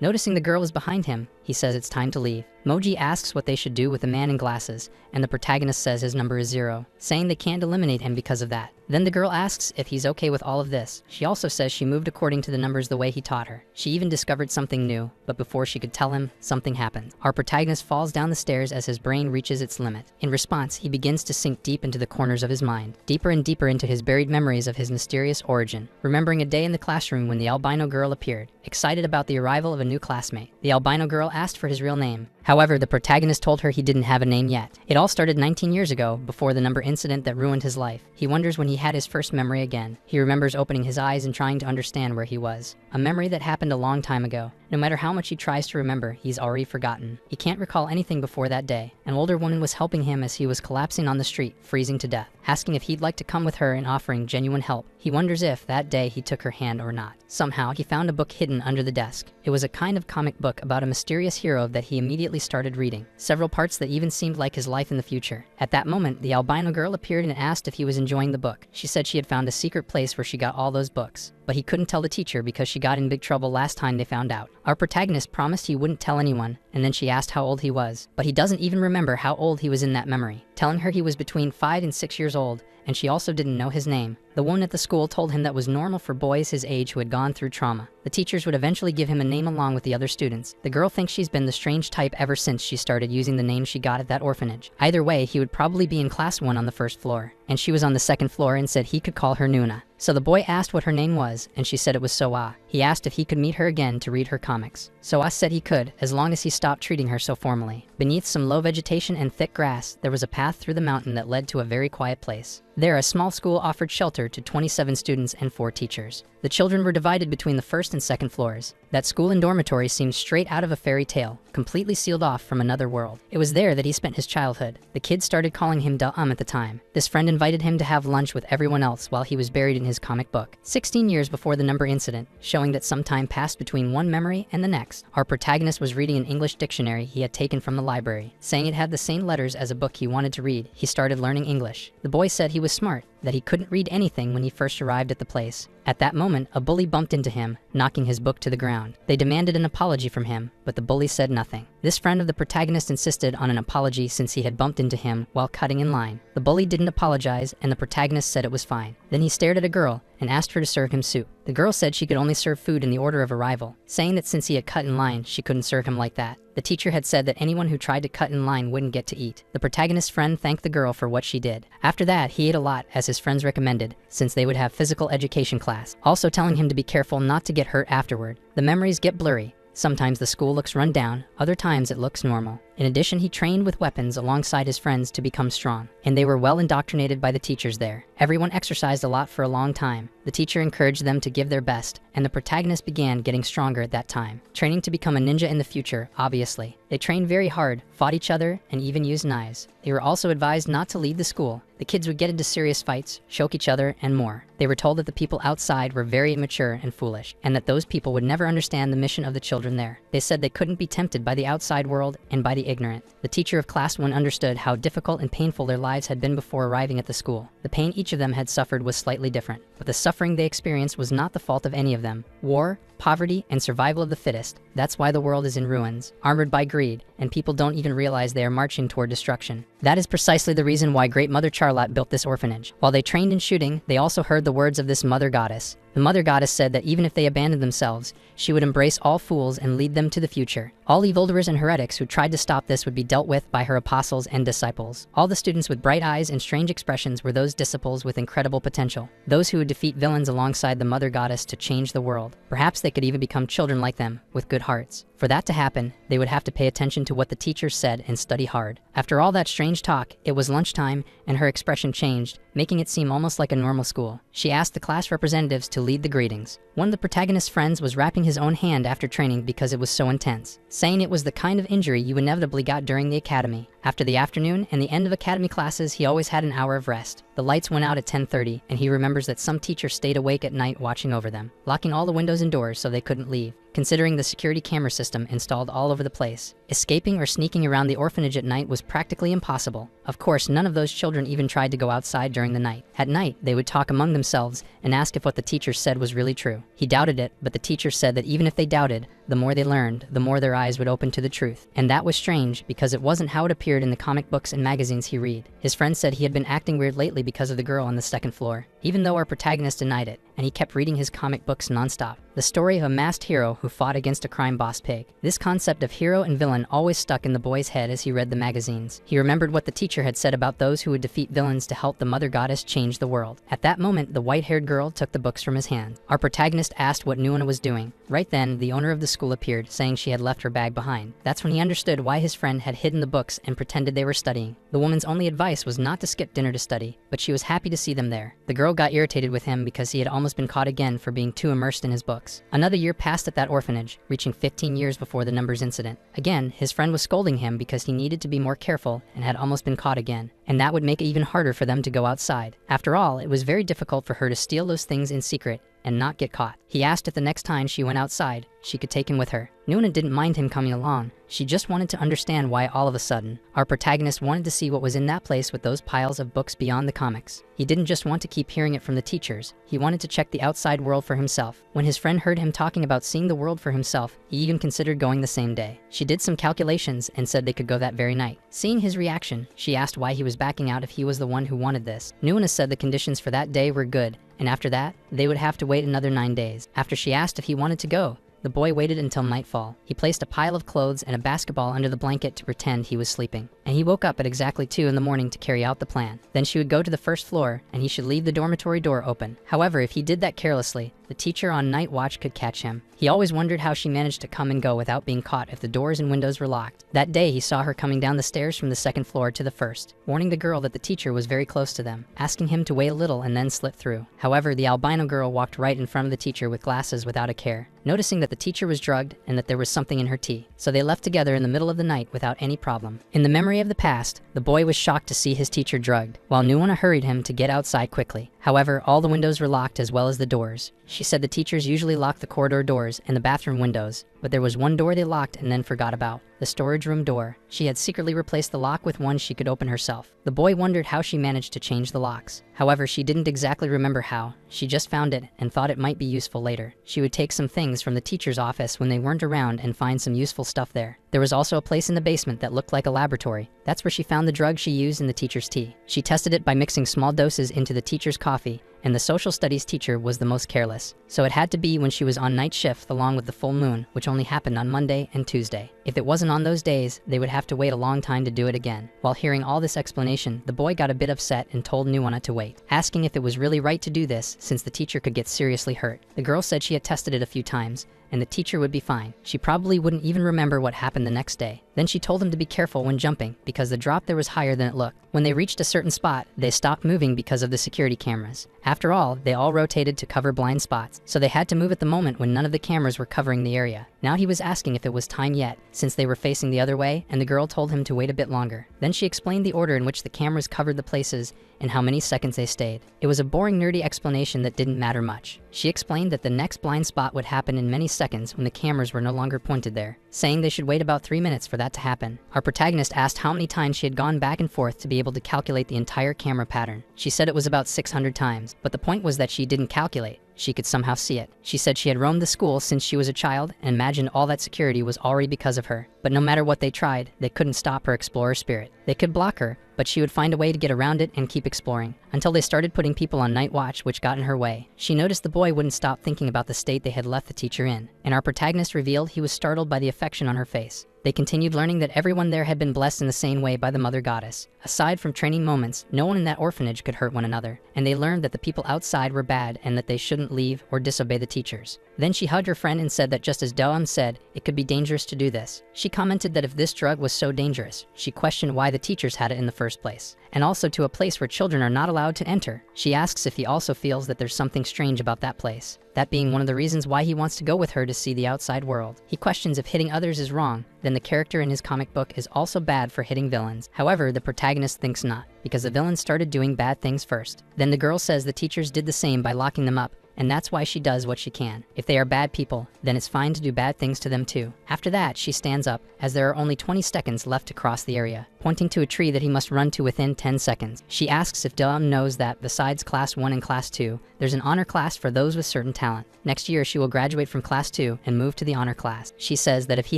Noticing the girl is behind him, he says it's time to leave. Moji asks what they should do with the man in glasses, and the protagonist says his number is 0, saying they can't eliminate him because of that. Then the girl asks if he's okay with all of this. She also says she moved according to the numbers the way he taught her. She even discovered something new, but before she could tell him, something happened. Our protagonist falls down the stairs as his brain reaches its limit. In response, he begins to sink deep into the corners of his mind, deeper and deeper into his buried memories of his mysterious origin, remembering a day in the classroom when the albino girl appeared, excited about the arrival of a new classmate. The albino girl asked for his real name. However, the protagonist told her he didn't have a name yet. It all started 19 years ago, before the number incident that ruined his life. He wonders when he had his first memory again. He remembers opening his eyes and trying to understand where he was. A memory that happened a long time ago. No matter how much he tries to remember, he's already forgotten. He can't recall anything before that day. An older woman was helping him as he was collapsing on the street, freezing to death, asking if he'd like to come with her and offering genuine help. He wonders if, that day, he took her hand or not. Somehow, he found a book hidden under the desk. It was a kind of comic book about a mysterious hero that he immediately started reading. Several parts that even seemed like his life in the future. At that moment, the albino girl appeared and asked if he was enjoying the book. She said she had found a secret place where she got all those books, but he couldn't tell the teacher because she got in big trouble last time they found out. Our protagonist promised he wouldn't tell anyone, and then she asked how old he was, but he doesn't even remember how old he was in that memory, telling her he was between 5 and 6 years old, and she also didn't know his name. The woman at the school told him that was normal for boys his age who had gone through trauma. The teachers would eventually give him a name along with the other students. The girl thinks she's been the strange type ever since she started using the name she got at that orphanage. Either way, he would probably be in class 1 on the first floor, and she was on the second floor and said he could call her Nuna. So the boy asked what her name was, and she said it was Soa. He asked if he could meet her again to read her comics. Soa said he could, as long as he stopped treating her so formally. Beneath some low vegetation and thick grass, there was a path through the mountain that led to a very quiet place. There, a small school offered shelter to 27 students and 4 teachers. The children were divided between the first and second floors. That school and dormitory seemed straight out of a fairy tale, completely sealed off from another world. It was there that he spent his childhood. The kids started calling him Da-Um at the time. This friend invited him to have lunch with everyone else while he was buried in his comic book. 16 years before the number incident, showing that some time passed between one memory and the next. Our protagonist was reading an English dictionary he had taken from the library. Saying it had the same letters as a book he wanted to read, he started learning English. The boy said he was smart, that he couldn't read anything when he first arrived at the place. At that moment, a bully bumped into him, knocking his book to the ground. They demanded an apology from him, but the bully said nothing. This friend of the protagonist insisted on an apology since he had bumped into him while cutting in line. The bully didn't apologize, and the protagonist said it was fine. Then he stared at a girl and asked her to serve him soup. The girl said she could only serve food in the order of arrival, saying that since he had cut in line, she couldn't serve him like that. The teacher had said that anyone who tried to cut in line wouldn't get to eat. The protagonist's friend thanked the girl for what she did. After that, he ate a lot, as his friends recommended, since they would have physical education class, also telling him to be careful not to get hurt afterward. The memories get blurry. Sometimes the school looks run down, other times it looks normal. In addition, he trained with weapons alongside his friends to become strong, and they were well indoctrinated by the teachers there. Everyone exercised a lot for a long time. The teacher encouraged them to give their best, and the protagonist began getting stronger at that time, training to become a ninja in the future, obviously. They trained very hard, fought each other, and even used knives. They were also advised not to leave the school. The kids would get into serious fights, choke each other, and more. They were told that the people outside were very immature and foolish, and that those people would never understand the mission of the children there. They said they couldn't be tempted by the outside world and by the ignorant. The teacher of class 1 understood how difficult and painful their lives had been before arriving at the school. The pain each of them had suffered was slightly different, but the suffering they experienced was not the fault of any of them. War, poverty, and survival of the fittest. That's why the world is in ruins, armored by greed, and people don't even realize they are marching toward destruction. That is precisely the reason why Great Mother Charlotte built this orphanage. While they trained in shooting, they also heard the words of this mother goddess. The mother goddess said that even if they abandoned themselves, she would embrace all fools and lead them to the future. All evildoers and heretics who tried to stop this would be dealt with by her apostles and disciples. All the students with bright eyes and strange expressions were those disciples with incredible potential, those who would defeat villains alongside the mother goddess to change the world. Perhaps they could even become children like them, with good hearts. For that to happen, they would have to pay attention to what the teachers said and study hard. After all that strange talk, it was lunchtime, and her expression changed, making it seem almost like a normal school. She asked the class representatives to lead the greetings. One of the protagonist's friends was wrapping his own hand after training because it was so intense, saying it was the kind of injury you inevitably got during the academy. After the afternoon and the end of academy classes, he always had an hour of rest. The lights went out at 10:30, and he remembers that some teachers stayed awake at night watching over them, locking all the windows and doors so they couldn't leave. Considering the security camera system installed all over the place, escaping or sneaking around the orphanage at night was practically impossible. Of course, none of those children even tried to go outside during the night. At night, they would talk among themselves and ask if what the teacher said was really true. He doubted it, but the teacher said that even if they doubted, the more they learned, the more their eyes would open to the truth. And that was strange, because it wasn't how it appeared in the comic books and magazines he read. His friend said he had been acting weird lately because of the girl on the second floor, even though our protagonist denied it, and he kept reading his comic books nonstop. The story of a masked hero who fought against a crime boss pig. This concept of hero and villain always stuck in the boy's head as he read the magazines. He remembered what the teacher had said about those who would defeat villains to help the mother goddess change the world. At that moment, the white-haired girl took the books from his hand. Our protagonist asked what Nuana was doing. Right then, the owner of the school appeared, saying she had left her bag behind. That's when he understood why his friend had hidden the books and pretended they were studying. The woman's only advice was not to skip dinner to study, but she was happy to see them there. The girl got irritated with him because he had almost been caught again for being too immersed in his books. Another year passed at that orphanage, reaching 15 years before the numbers incident. Again, his friend was scolding him because he needed to be more careful and had almost been caught again, and that would make it even harder for them to go outside. After all, it was very difficult for her to steal those things in secret, and not get caught. He asked if the next time she went outside, she could take him with her. Nuna didn't mind him coming along. She just wanted to understand why all of a sudden, our protagonist wanted to see what was in that place with those piles of books beyond the comics. He didn't just want to keep hearing it from the teachers, he wanted to check the outside world for himself. When his friend heard him talking about seeing the world for himself, he even considered going the same day. She did some calculations and said they could go that very night. Seeing his reaction, she asked why he was backing out if he was the one who wanted this. Nuna said the conditions for that day were good, and after that, they would have to wait another 9 days. After she asked if he wanted to go, the boy waited until nightfall. He placed a pile of clothes and a basketball under the blanket to pretend he was sleeping. And he woke up at exactly 2 in the morning to carry out the plan. Then she would go to the first floor, and he should leave the dormitory door open. However, if he did that carelessly, the teacher on night watch could catch him. He always wondered how she managed to come and go without being caught if the doors and windows were locked. That day, he saw her coming down the stairs from the 2nd floor to the 1st, warning the girl that the teacher was very close to them, asking him to wait a little and then slip through. However, the albino girl walked right in front of the teacher with glasses without a care, noticing that the teacher was drugged and that there was something in her tea. So they left together in the middle of the night without any problem. In the memory of the past, the boy was shocked to see his teacher drugged, while Nuna hurried him to get outside quickly. However, all the windows were locked as well as the doors. She said the teachers usually lock the corridor doors and the bathroom windows, but there was one door they locked and then forgot about, the storage room door. She had secretly replaced the lock with one she could open herself. The boy wondered how she managed to change the locks. However, she didn't exactly remember how. She just found it and thought it might be useful later. She would take some things from the teacher's office when they weren't around and find some useful stuff there. There was also a place in the basement that looked like a laboratory. That's where she found the drug she used in the teacher's tea. She tested it by mixing small doses into the teacher's coffee, and the social studies teacher was the most careless. So it had to be when she was on night shift along with the full moon, which only happened on Monday and Tuesday. If it wasn't on those days, they would have to wait a long time to do it again. While hearing all this explanation, the boy got a bit upset and told Nuana to wait, asking if it was really right to do this since the teacher could get seriously hurt. The girl said she had tested it a few times, and the teacher would be fine. She probably wouldn't even remember what happened the next day. Then she told him to be careful when jumping because the drop there was higher than it looked. When they reached a certain spot, they stopped moving because of the security cameras. After all, they all rotated to cover blind spots, so they had to move at the moment when none of the cameras were covering the area. Now he was asking if it was time yet, since they were facing the other way, and the girl told him to wait a bit longer. Then she explained the order in which the cameras covered the places and how many seconds they stayed. It was a boring, nerdy explanation that didn't matter much. She explained that the next blind spot would happen in many seconds when the cameras were no longer pointed there, saying they should wait about 3 minutes for that to happen. Our protagonist asked how many times she had gone back and forth to be able to calculate the entire camera pattern. She said it was about 600 times, but the point was that she didn't calculate. She could somehow see it. She said she had roamed the school since she was a child and imagined all that security was already because of her. But no matter what they tried, they couldn't stop her explorer spirit. They could block her, but she would find a way to get around it and keep exploring, until they started putting people on night watch, which got in her way. She noticed the boy wouldn't stop thinking about the state they had left the teacher in, and our protagonist revealed he was startled by the affection on her face. They continued learning that everyone there had been blessed in the same way by the mother goddess. Aside from training moments, no one in that orphanage could hurt one another, and they learned that the people outside were bad and that they shouldn't leave or disobey the teachers. Then she hugged her friend and said that just as Doam said, it could be dangerous to do this. She commented that if this drug was so dangerous, she questioned why the teachers had it in the first place, and also to a place where children are not allowed to enter. She asks if he also feels that there's something strange about that place, that being one of the reasons why he wants to go with her to see the outside world. He questions if hitting others is wrong, then the character in his comic book is also bad for hitting villains. However, the protagonist thinks not, because the villains started doing bad things first. Then the girl says the teachers did the same by locking them up, and that's why she does what she can. If they are bad people, then it's fine to do bad things to them too. After that, she stands up, as there are only 20 seconds left to cross the area, pointing to a tree that he must run to within 10 seconds. She asks if Doam knows that, besides Class 1 and Class 2, there's an honor class for those with certain talent. Next year, she will graduate from Class 2 and move to the honor class. She says that if he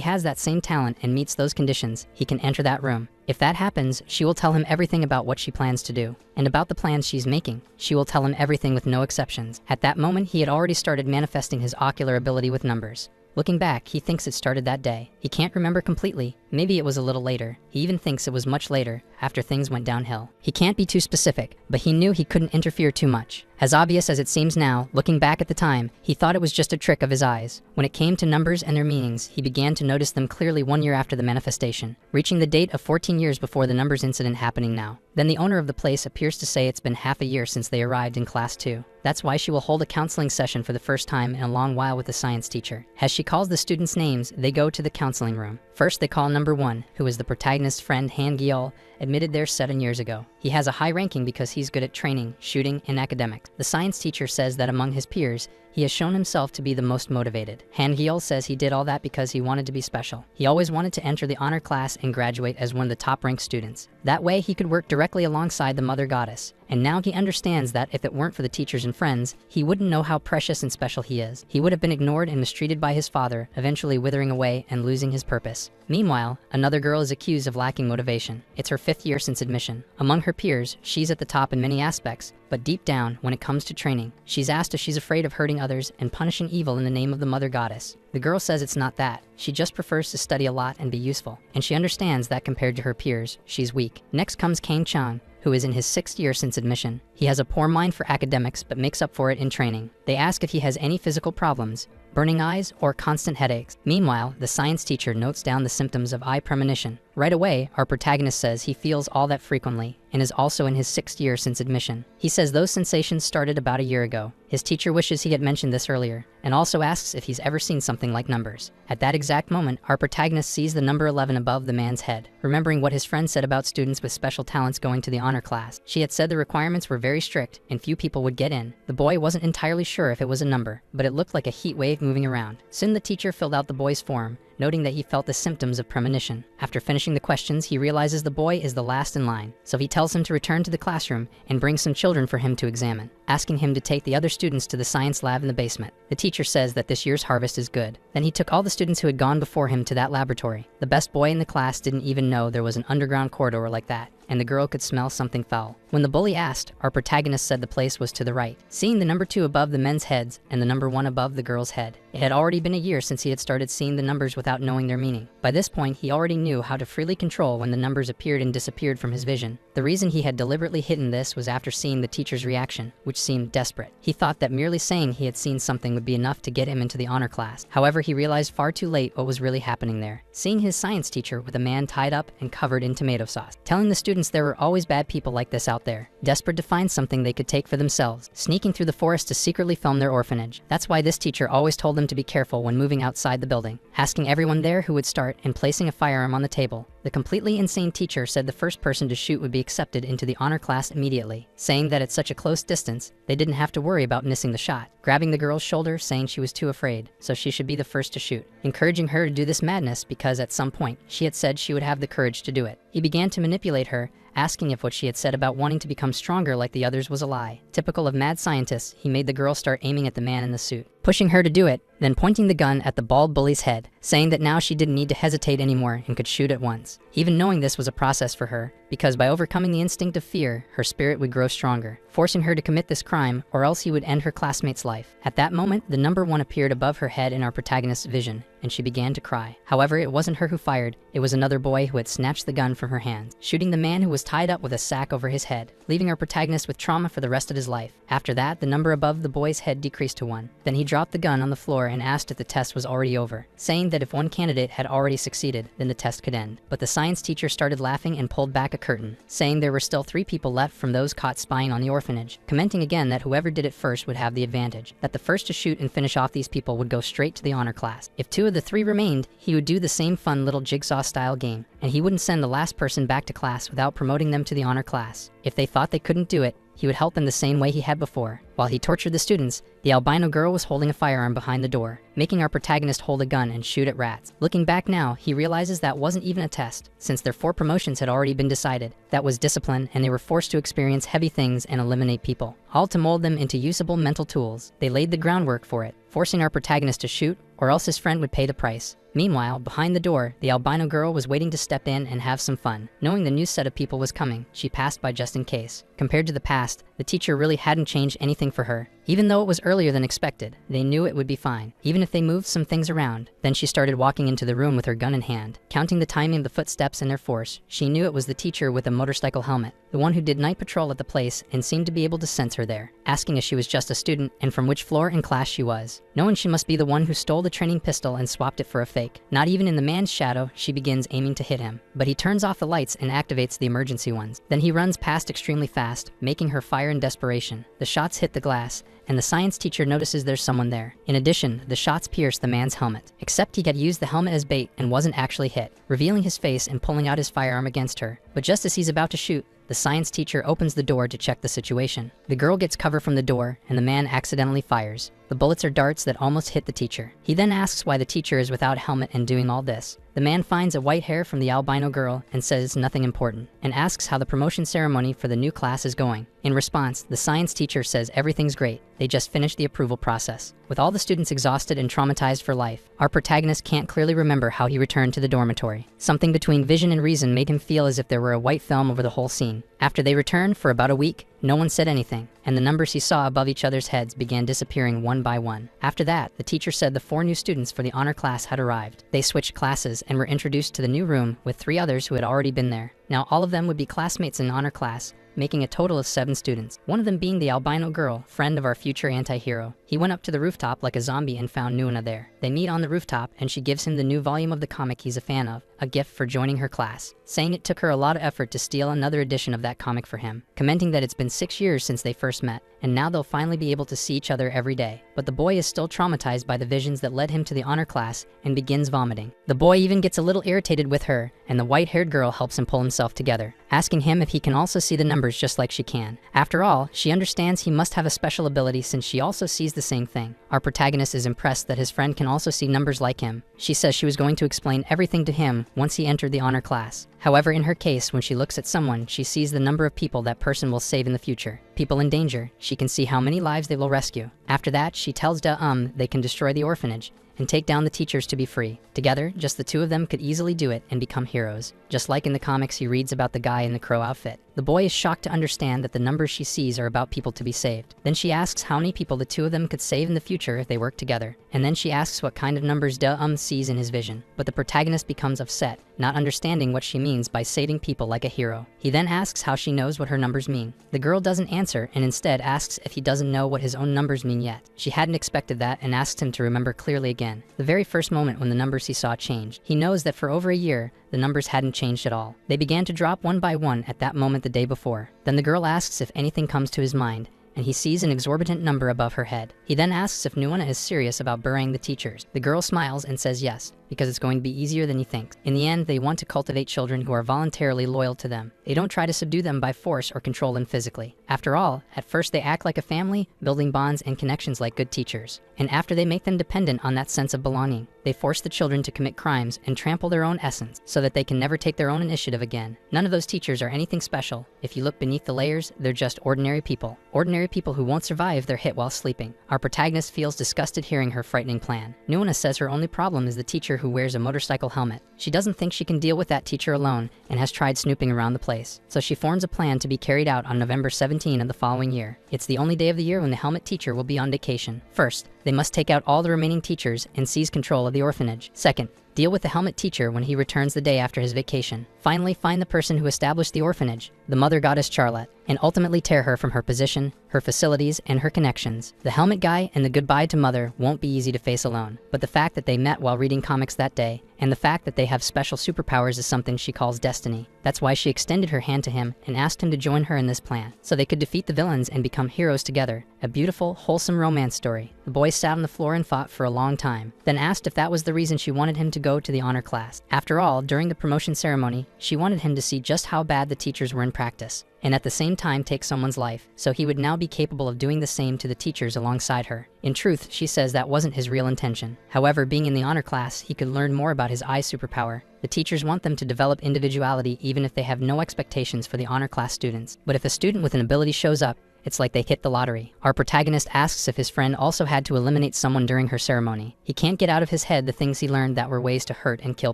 has that same talent and meets those conditions, he can enter that room. If that happens, she will tell him everything about what she plans to do, and about the plans she's making. She will tell him everything with no exceptions. At that moment, he had already started manifesting his ocular ability with numbers. Looking back, he thinks it started that day. He can't remember completely. Maybe it was a little later. He even thinks it was much later, after things went downhill. He can't be too specific, but he knew he couldn't interfere too much. As obvious as it seems now, looking back at the time, he thought it was just a trick of his eyes. When it came to numbers and their meanings, he began to notice them clearly 1 year after the manifestation, reaching the date of 14 years before the numbers incident happening now. Then the owner of the place appears to say it's been half a year since they arrived in Class 2. That's why she will hold a counseling session for the first time in a long while with the science teacher. As she calls the students' names, they go to the counseling room. First, they call number 1, who is the protagonist's friend Han Gyol, admitted there 7 years ago. He has a high ranking because he's good at training, shooting, and academics. The science teacher says that among his peers, He has shown himself to be the most motivated. Han Gyeol says he did all that because he wanted to be special. He always wanted to enter the honor class and graduate as one of the top-ranked students. That way he could work directly alongside the mother goddess. And now he understands that if it weren't for the teachers and friends, he wouldn't know how precious and special he is. He would have been ignored and mistreated by his father, eventually withering away and losing his purpose. Meanwhile, another girl is accused of lacking motivation. It's her 5th year since admission. Among her peers, she's at the top in many aspects, but deep down, when it comes to training, she's asked if she's afraid of hurting others and punishing evil in the name of the mother goddess. The girl says it's not that. She just prefers to study a lot and be useful. And she understands that compared to her peers, she's weak. Next comes Kang Chang, who is in his 6th year since admission. He has a poor mind for academics but makes up for it in training. They ask if he has any physical problems, burning eyes, or constant headaches. Meanwhile, the science teacher notes down the symptoms of eye premonition. Right away, our protagonist says he feels all that frequently and is also in his 6th year since admission. He says those sensations started about a year ago. His teacher wishes he had mentioned this earlier and also asks if he's ever seen something like numbers. At that exact moment, our protagonist sees the number 11 above the man's head. Remembering what his friend said about students with special talents going to the honor class, she had said the requirements were very strict and few people would get in. The boy wasn't entirely sure if it was a number, but it looked like a heat wave moving around. Soon the teacher filled out the boy's form, noting that he felt the symptoms of premonition. After finishing the questions, he realizes the boy is the last in line, so he tells him to return to the classroom and bring some children for him to examine, asking him to take the other students to the science lab in the basement. The teacher says that this year's harvest is good. Then he took all the students who had gone before him to that laboratory. The best boy in the class didn't even know there was an underground corridor like that, and the girl could smell something foul. When the bully asked, our protagonist said the place was to the right. Seeing the number 2 above the men's heads and the number 1 above the girl's head, it had already been a year since he had started seeing the numbers without knowing their meaning. By this point, he already knew how to freely control when the numbers appeared and disappeared from his vision. The reason he had deliberately hidden this was after seeing the teacher's reaction, which seemed desperate. He thought that merely saying he had seen something would be enough to get him into the honor class. However, he realized far too late what was really happening there. Seeing his science teacher with a man tied up and covered in tomato sauce, telling the students there were always bad people like this out there, desperate to find something they could take for themselves, sneaking through the forest to secretly film their orphanage. That's why this teacher always told them to be careful when moving outside the building, asking everyone there who would start and placing a firearm on the table. The completely insane teacher said the first person to shoot would be accepted into the honor class immediately, saying that at such a close distance, they didn't have to worry about missing the shot, grabbing the girl's shoulder, saying she was too afraid, so she should be the first to shoot, encouraging her to do this madness because at some point, she had said she would have the courage to do it. He began to manipulate her, asking if what she had said about wanting to become stronger like the others was a lie. Typical of mad scientists, he made the girl start aiming at the man in the suit, pushing her to do it, then pointing the gun at the bald bully's head, saying that now she didn't need to hesitate anymore and could shoot at once. Even knowing this was a process for her, because by overcoming the instinct of fear, her spirit would grow stronger, forcing her to commit this crime or else he would end her classmate's life. At that moment, the number 1 appeared above her head in our protagonist's vision, and she began to cry. However, it wasn't her who fired, it was another boy who had snatched the gun from her hands, shooting the man who was tied up with a sack over his head, leaving our protagonist with trauma for the rest of his life. After that, the number above the boy's head decreased to 1. Then he dropped the gun on the floor and asked if the test was already over, saying that if one candidate had already succeeded, then the test could end. But the science teacher started laughing and pulled back a curtain, saying there were still 3 people left from those caught spying on the orphanage, commenting again that whoever did it first would have the advantage, that the first to shoot and finish off these people would go straight to the honor class. If 2 of the 3 remained, he would do the same fun little jigsaw-style game, and he wouldn't send the last person back to class without promoting them to the honor class. If they thought they couldn't do it, he would help them the same way he had before. While he tortured the students, the albino girl was holding a firearm behind the door, making our protagonist hold a gun and shoot at rats. Looking back now, he realizes that wasn't even a test, since their 4 promotions had already been decided. That was discipline, and they were forced to experience heavy things and eliminate people, all to mold them into usable mental tools. They laid the groundwork for it, forcing our protagonist to shoot, or else his friend would pay the price. Meanwhile, behind the door, the albino girl was waiting to step in and have some fun. Knowing the new set of people was coming, she passed by just in case. Compared to the past, the teacher really hadn't changed anything for her. Even though it was earlier than expected, they knew it would be fine, even if they moved some things around. Then she started walking into the room with her gun in hand, counting the timing of the footsteps and their force. She knew it was the teacher with a motorcycle helmet, the one who did night patrol at the place and seemed to be able to sense her there, asking if she was just a student and from which floor in class she was. Knowing she must be the one who stole the training pistol and swapped it for a fake. Not even in the man's shadow, she begins aiming to hit him, but he turns off the lights and activates the emergency ones. Then he runs past extremely fast, making her fire in desperation. The shots hit the glass, and the science teacher notices there's someone there. In addition, the shots pierce the man's helmet, except he had used the helmet as bait and wasn't actually hit, revealing his face and pulling out his firearm against her. But just as he's about to shoot, the science teacher opens the door to check the situation. The girl gets cover from the door, and the man accidentally fires. The bullets are darts that almost hit the teacher. He then asks why the teacher is without helmet and doing all this. The man finds a white hair from the albino girl and says nothing important, and asks how the promotion ceremony for the new class is going. In response, the science teacher says everything's great. They just finished the approval process. With all the students exhausted and traumatized for life, our protagonist can't clearly remember how he returned to the dormitory. Something between vision and reason made him feel as if there were a white film over the whole scene. After they returned for about a week, no one said anything, and the numbers he saw above each other's heads began disappearing one by one. After that, the teacher said the 4 new students for the honor class had arrived. They switched classes and were introduced to the new room with 3 others who had already been there. Now all of them would be classmates in honor class, making a total of 7 students, one of them being the albino girl, friend of our future anti-hero. He went up to the rooftop like a zombie and found Nuana there. They meet on the rooftop and she gives him the new volume of the comic he's a fan of, a gift for joining her class, saying it took her a lot of effort to steal another edition of that comic for him, commenting that it's been 6 years since they first met, and now they'll finally be able to see each other every day. But the boy is still traumatized by the visions that led him to the honor class and begins vomiting. The boy even gets a little irritated with her, and the white-haired girl helps him pull himself together, asking him if he can also see the numbers just like she can. After all, she understands he must have a special ability since she also sees the same thing. Our protagonist is impressed that his friend can also see numbers like him. She says she was going to explain everything to him once he entered the honor class. However, in her case, when she looks at someone, she sees the number of people that person will save in the future. People in danger, she can see how many lives they will rescue. After that, she tells they can destroy the orphanage and take down the teachers to be free. Together, just the 2 of them could easily do it and become heroes. Just like in the comics he reads about the guy in the crow outfit. The boy is shocked to understand that the numbers she sees are about people to be saved. Then she asks how many people the 2 of them could save in the future if they work together. And then she asks what kind of numbers sees in his vision. But the protagonist becomes upset, not understanding what she means by saving people like a hero. He then asks how she knows what her numbers mean. The girl doesn't answer and instead asks if he doesn't know what his own numbers mean yet. She hadn't expected that and asks him to remember clearly again. The very first moment when the numbers he saw changed, he knows that for over a year, the numbers hadn't changed at all. They began to drop one by one at that moment the day before. Then the girl asks if anything comes to his mind, and he sees an exorbitant number above her head. He then asks if Nuana is serious about burying the teachers. The girl smiles and says yes, because it's going to be easier than you think. In the end, they want to cultivate children who are voluntarily loyal to them. They don't try to subdue them by force or control them physically. After all, at first they act like a family, building bonds and connections like good teachers. And after they make them dependent on that sense of belonging, they force the children to commit crimes and trample their own essence so that they can never take their own initiative again. None of those teachers are anything special. If you look beneath the layers, they're just ordinary people. Ordinary people who won't survive if they're hit while sleeping. Our protagonist feels disgusted hearing her frightening plan. Nuana says her only problem is the teacher who wears a motorcycle helmet. She doesn't think she can deal with that teacher alone and has tried snooping around the place. So she forms a plan to be carried out on November 17 of the following year. It's the only day of the year when the helmet teacher will be on vacation. First, they must take out all the remaining teachers and seize control of the orphanage. Second, deal with the helmet teacher when he returns the day after his vacation. Finally, find the person who established the orphanage, the mother goddess Charlotte, and ultimately tear her from her position, her facilities, and her connections. The helmet guy and the goodbye to mother won't be easy to face alone, but the fact that they met while reading comics that day, and the fact that they have special superpowers is something she calls destiny. That's why she extended her hand to him and asked him to join her in this plan, so they could defeat the villains and become heroes together. A beautiful, wholesome romance story. The boy sat on the floor and fought for a long time, then asked if that was the reason she wanted him to go to the honor class. After all, during the promotion ceremony, she wanted him to see just how bad the teachers were in practice, and at the same time take someone's life, so he would now be capable of doing the same to the teachers alongside her. In truth, she says that wasn't his real intention. However, being in the honor class, he could learn more about his eye superpower. The teachers want them to develop individuality even if they have no expectations for the honor class students. But if a student with an ability shows up, it's like they hit the lottery. Our protagonist asks if his friend also had to eliminate someone during her ceremony. He can't get out of his head the things he learned that were ways to hurt and kill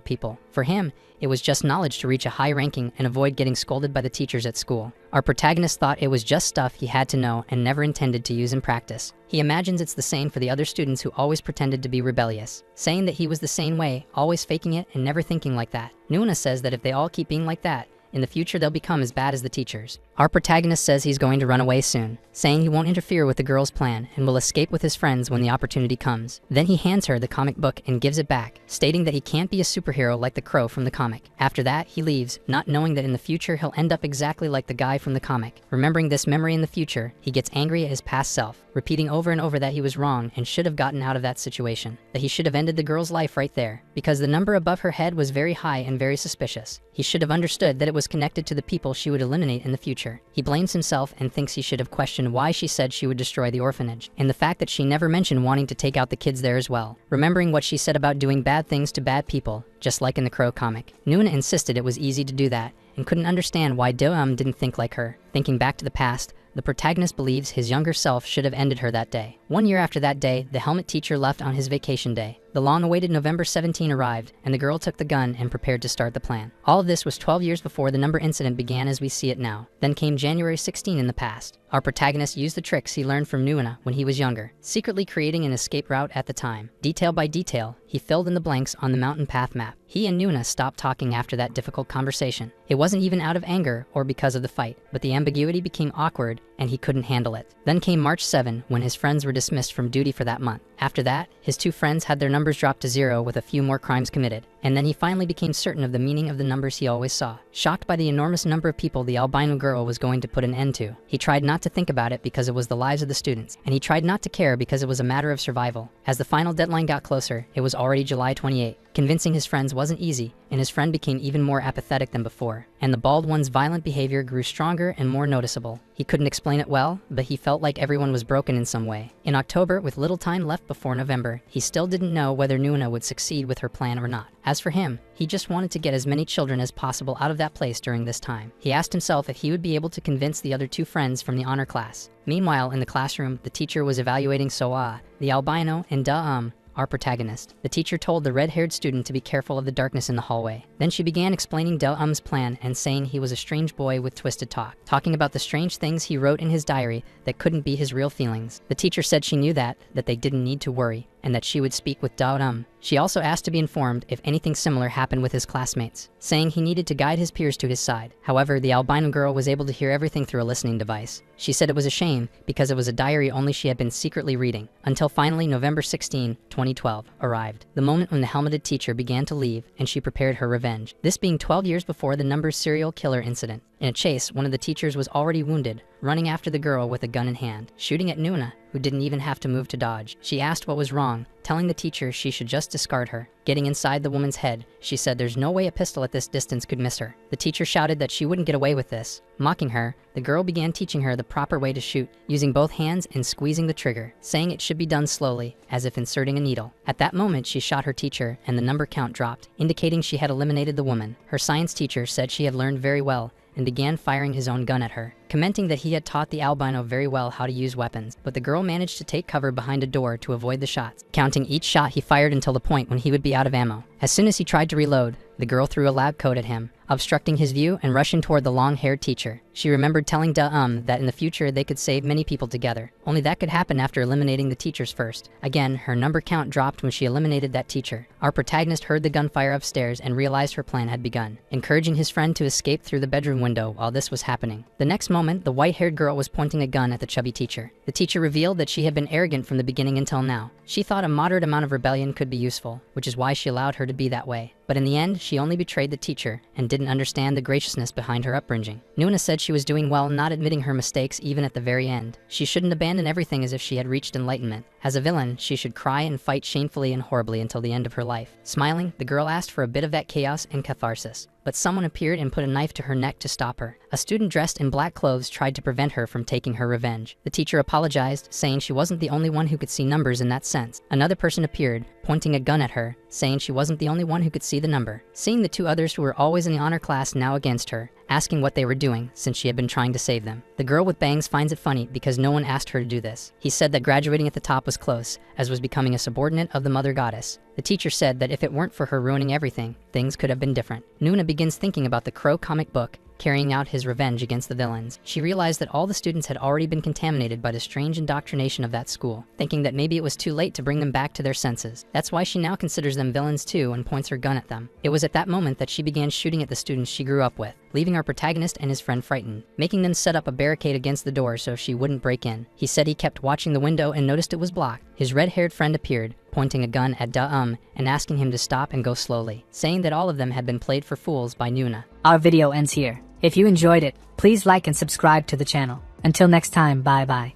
people. For him, it was just knowledge to reach a high ranking and avoid getting scolded by the teachers at school. Our protagonist thought it was just stuff he had to know and never intended to use in practice. He imagines it's the same for the other students who always pretended to be rebellious, saying that he was the same way, always faking it and never thinking like that. Nuana says that if they all keep being like that, In the future, they'll become as bad as the teachers. Our protagonist says he's going to run away soon, saying he won't interfere with the girl's plan and will escape with his friends when the opportunity comes. Then he hands her the comic book and gives it back, stating that he can't be a superhero like the crow from the comic. After that, he leaves, not knowing that in the future he'll end up exactly like the guy from the comic. Remembering this memory in the future, he gets angry at his past self, repeating over and over that he was wrong and should have gotten out of that situation, that he should have ended the girl's life right there, because the number above her head was very high and very suspicious. He should have understood that it was connected to the people she would eliminate in the future. He blames himself and thinks he should have questioned why she said she would destroy the orphanage, and the fact that she never mentioned wanting to take out the kids there as well. Remembering what she said about doing bad things to bad people, just like in the Crow comic. Nuna insisted it was easy to do that, and couldn't understand why Do-um didn't think like her. Thinking back to the past, the protagonist believes his younger self should have ended her that day. 1 year after that day, the helmet teacher left on his vacation day. The long-awaited November 17 arrived, and the girl took the gun and prepared to start the plan. All of this was 12 years before the number incident began as we see it now. Then came January 16 in the past. Our protagonist used the tricks he learned from Nuna when he was younger, secretly creating an escape route at the time. Detail by detail, he filled in the blanks on the mountain path map. He and Nuna stopped talking after that difficult conversation. It wasn't even out of anger or because of the fight, but the ambiguity became awkward and he couldn't handle it. Then came March 7 when his friends were dismissed from duty for that month. After that, his two friends had their numbers dropped to 0 with a few more crimes committed. And then he finally became certain of the meaning of the numbers he always saw. Shocked by the enormous number of people the albino girl was going to put an end to, he tried not to think about it because it was the lives of the students, and he tried not to care because it was a matter of survival. As the final deadline got closer, it was already July 28. Convincing his friends wasn't easy, and his friend became even more apathetic than before, and the bald one's violent behavior grew stronger and more noticeable. He couldn't explain it well, but he felt like everyone was broken in some way. In October, with little time left before November, he still didn't know whether Nuna would succeed with her plan or not. As for him, he just wanted to get as many children as possible out of that place during this time. He asked himself if he would be able to convince the other two friends from the honor class. Meanwhile, in the classroom, the teacher was evaluating Soa, the albino, and Da-um, our protagonist. The teacher told the red-haired student to be careful of the darkness in the hallway. Then she began explaining Da-um's plan and saying he was a strange boy with twisted talk, talking about the strange things he wrote in his diary that couldn't be his real feelings. The teacher said she knew that they didn't need to worry, and that she would speak with Da-um. She also asked to be informed if anything similar happened with his classmates, saying he needed to guide his peers to his side. However, the albino girl was able to hear everything through a listening device. She said it was a shame because it was a diary only she had been secretly reading, until finally November 16, 2012 arrived, the moment when the helmeted teacher began to leave and she prepared her revenge. This being 12 years before the number serial killer incident. In a chase, one of the teachers was already wounded, running after the girl with a gun in hand, shooting at Nuna, who didn't even have to move to dodge. She asked what was wrong, telling the teacher she should just discard her. Getting inside the woman's head, she said there's no way a pistol at this distance could miss her. The teacher shouted that she wouldn't get away with this. Mocking her, the girl began teaching her the proper way to shoot, using both hands and squeezing the trigger, saying it should be done slowly, as if inserting a needle. At that moment, she shot her teacher, and the number count dropped, indicating she had eliminated the woman. Her science teacher said she had learned very well, and began firing his own gun at her, commenting that he had taught the albino very well how to use weapons, but the girl managed to take cover behind a door to avoid the shots, counting each shot he fired until the point when he would be out of ammo. As soon as he tried to reload, the girl threw a lab coat at him, obstructing his view and rushing toward the long-haired teacher. She remembered telling Da-um that in the future they could save many people together. Only that could happen after eliminating the teachers first. Again, her number count dropped when she eliminated that teacher. Our protagonist heard the gunfire upstairs and realized her plan had begun, encouraging his friend to escape through the bedroom window while this was happening. The next moment, the white-haired girl was pointing a gun at the chubby teacher. The teacher revealed that she had been arrogant from the beginning until now. She thought a moderate amount of rebellion could be useful, which is why she allowed her to be that way. But in the end, she only betrayed the teacher and didn't understand the graciousness behind her upbringing. Nuna said she was doing well not admitting her mistakes even at the very end. She shouldn't abandon everything as if she had reached enlightenment. As a villain, she should cry and fight shamefully and horribly until the end of her life. Smiling, the girl asked for a bit of that chaos and catharsis. But someone appeared and put a knife to her neck to stop her. A student dressed in black clothes tried to prevent her from taking her revenge. The teacher apologized, saying she wasn't the only one who could see numbers in that sense. Another person appeared, pointing a gun at her, saying she wasn't the only one who could see the number. Seeing the two others who were always in the honor class now against her, asking what they were doing since she had been trying to save them. The girl with bangs finds it funny because no one asked her to do this. He said that graduating at the top was close, as was becoming a subordinate of the mother goddess. The teacher said that if it weren't for her ruining everything, things could have been different. Nuna begins thinking about the Crow comic book, carrying out his revenge against the villains. She realized that all the students had already been contaminated by the strange indoctrination of that school, thinking that maybe it was too late to bring them back to their senses. That's why she now considers them villains too and points her gun at them. It was at that moment that she began shooting at the students she grew up with, leaving our protagonist and his friend frightened, making them set up a barricade against the door so she wouldn't break in. He said he kept watching the window and noticed it was blocked. His red-haired friend appeared, pointing a gun at and asking him to stop and go slowly, saying that all of them had been played for fools by Nuna. Our video ends here. If you enjoyed it, please like and subscribe to the channel. Until next time, bye bye.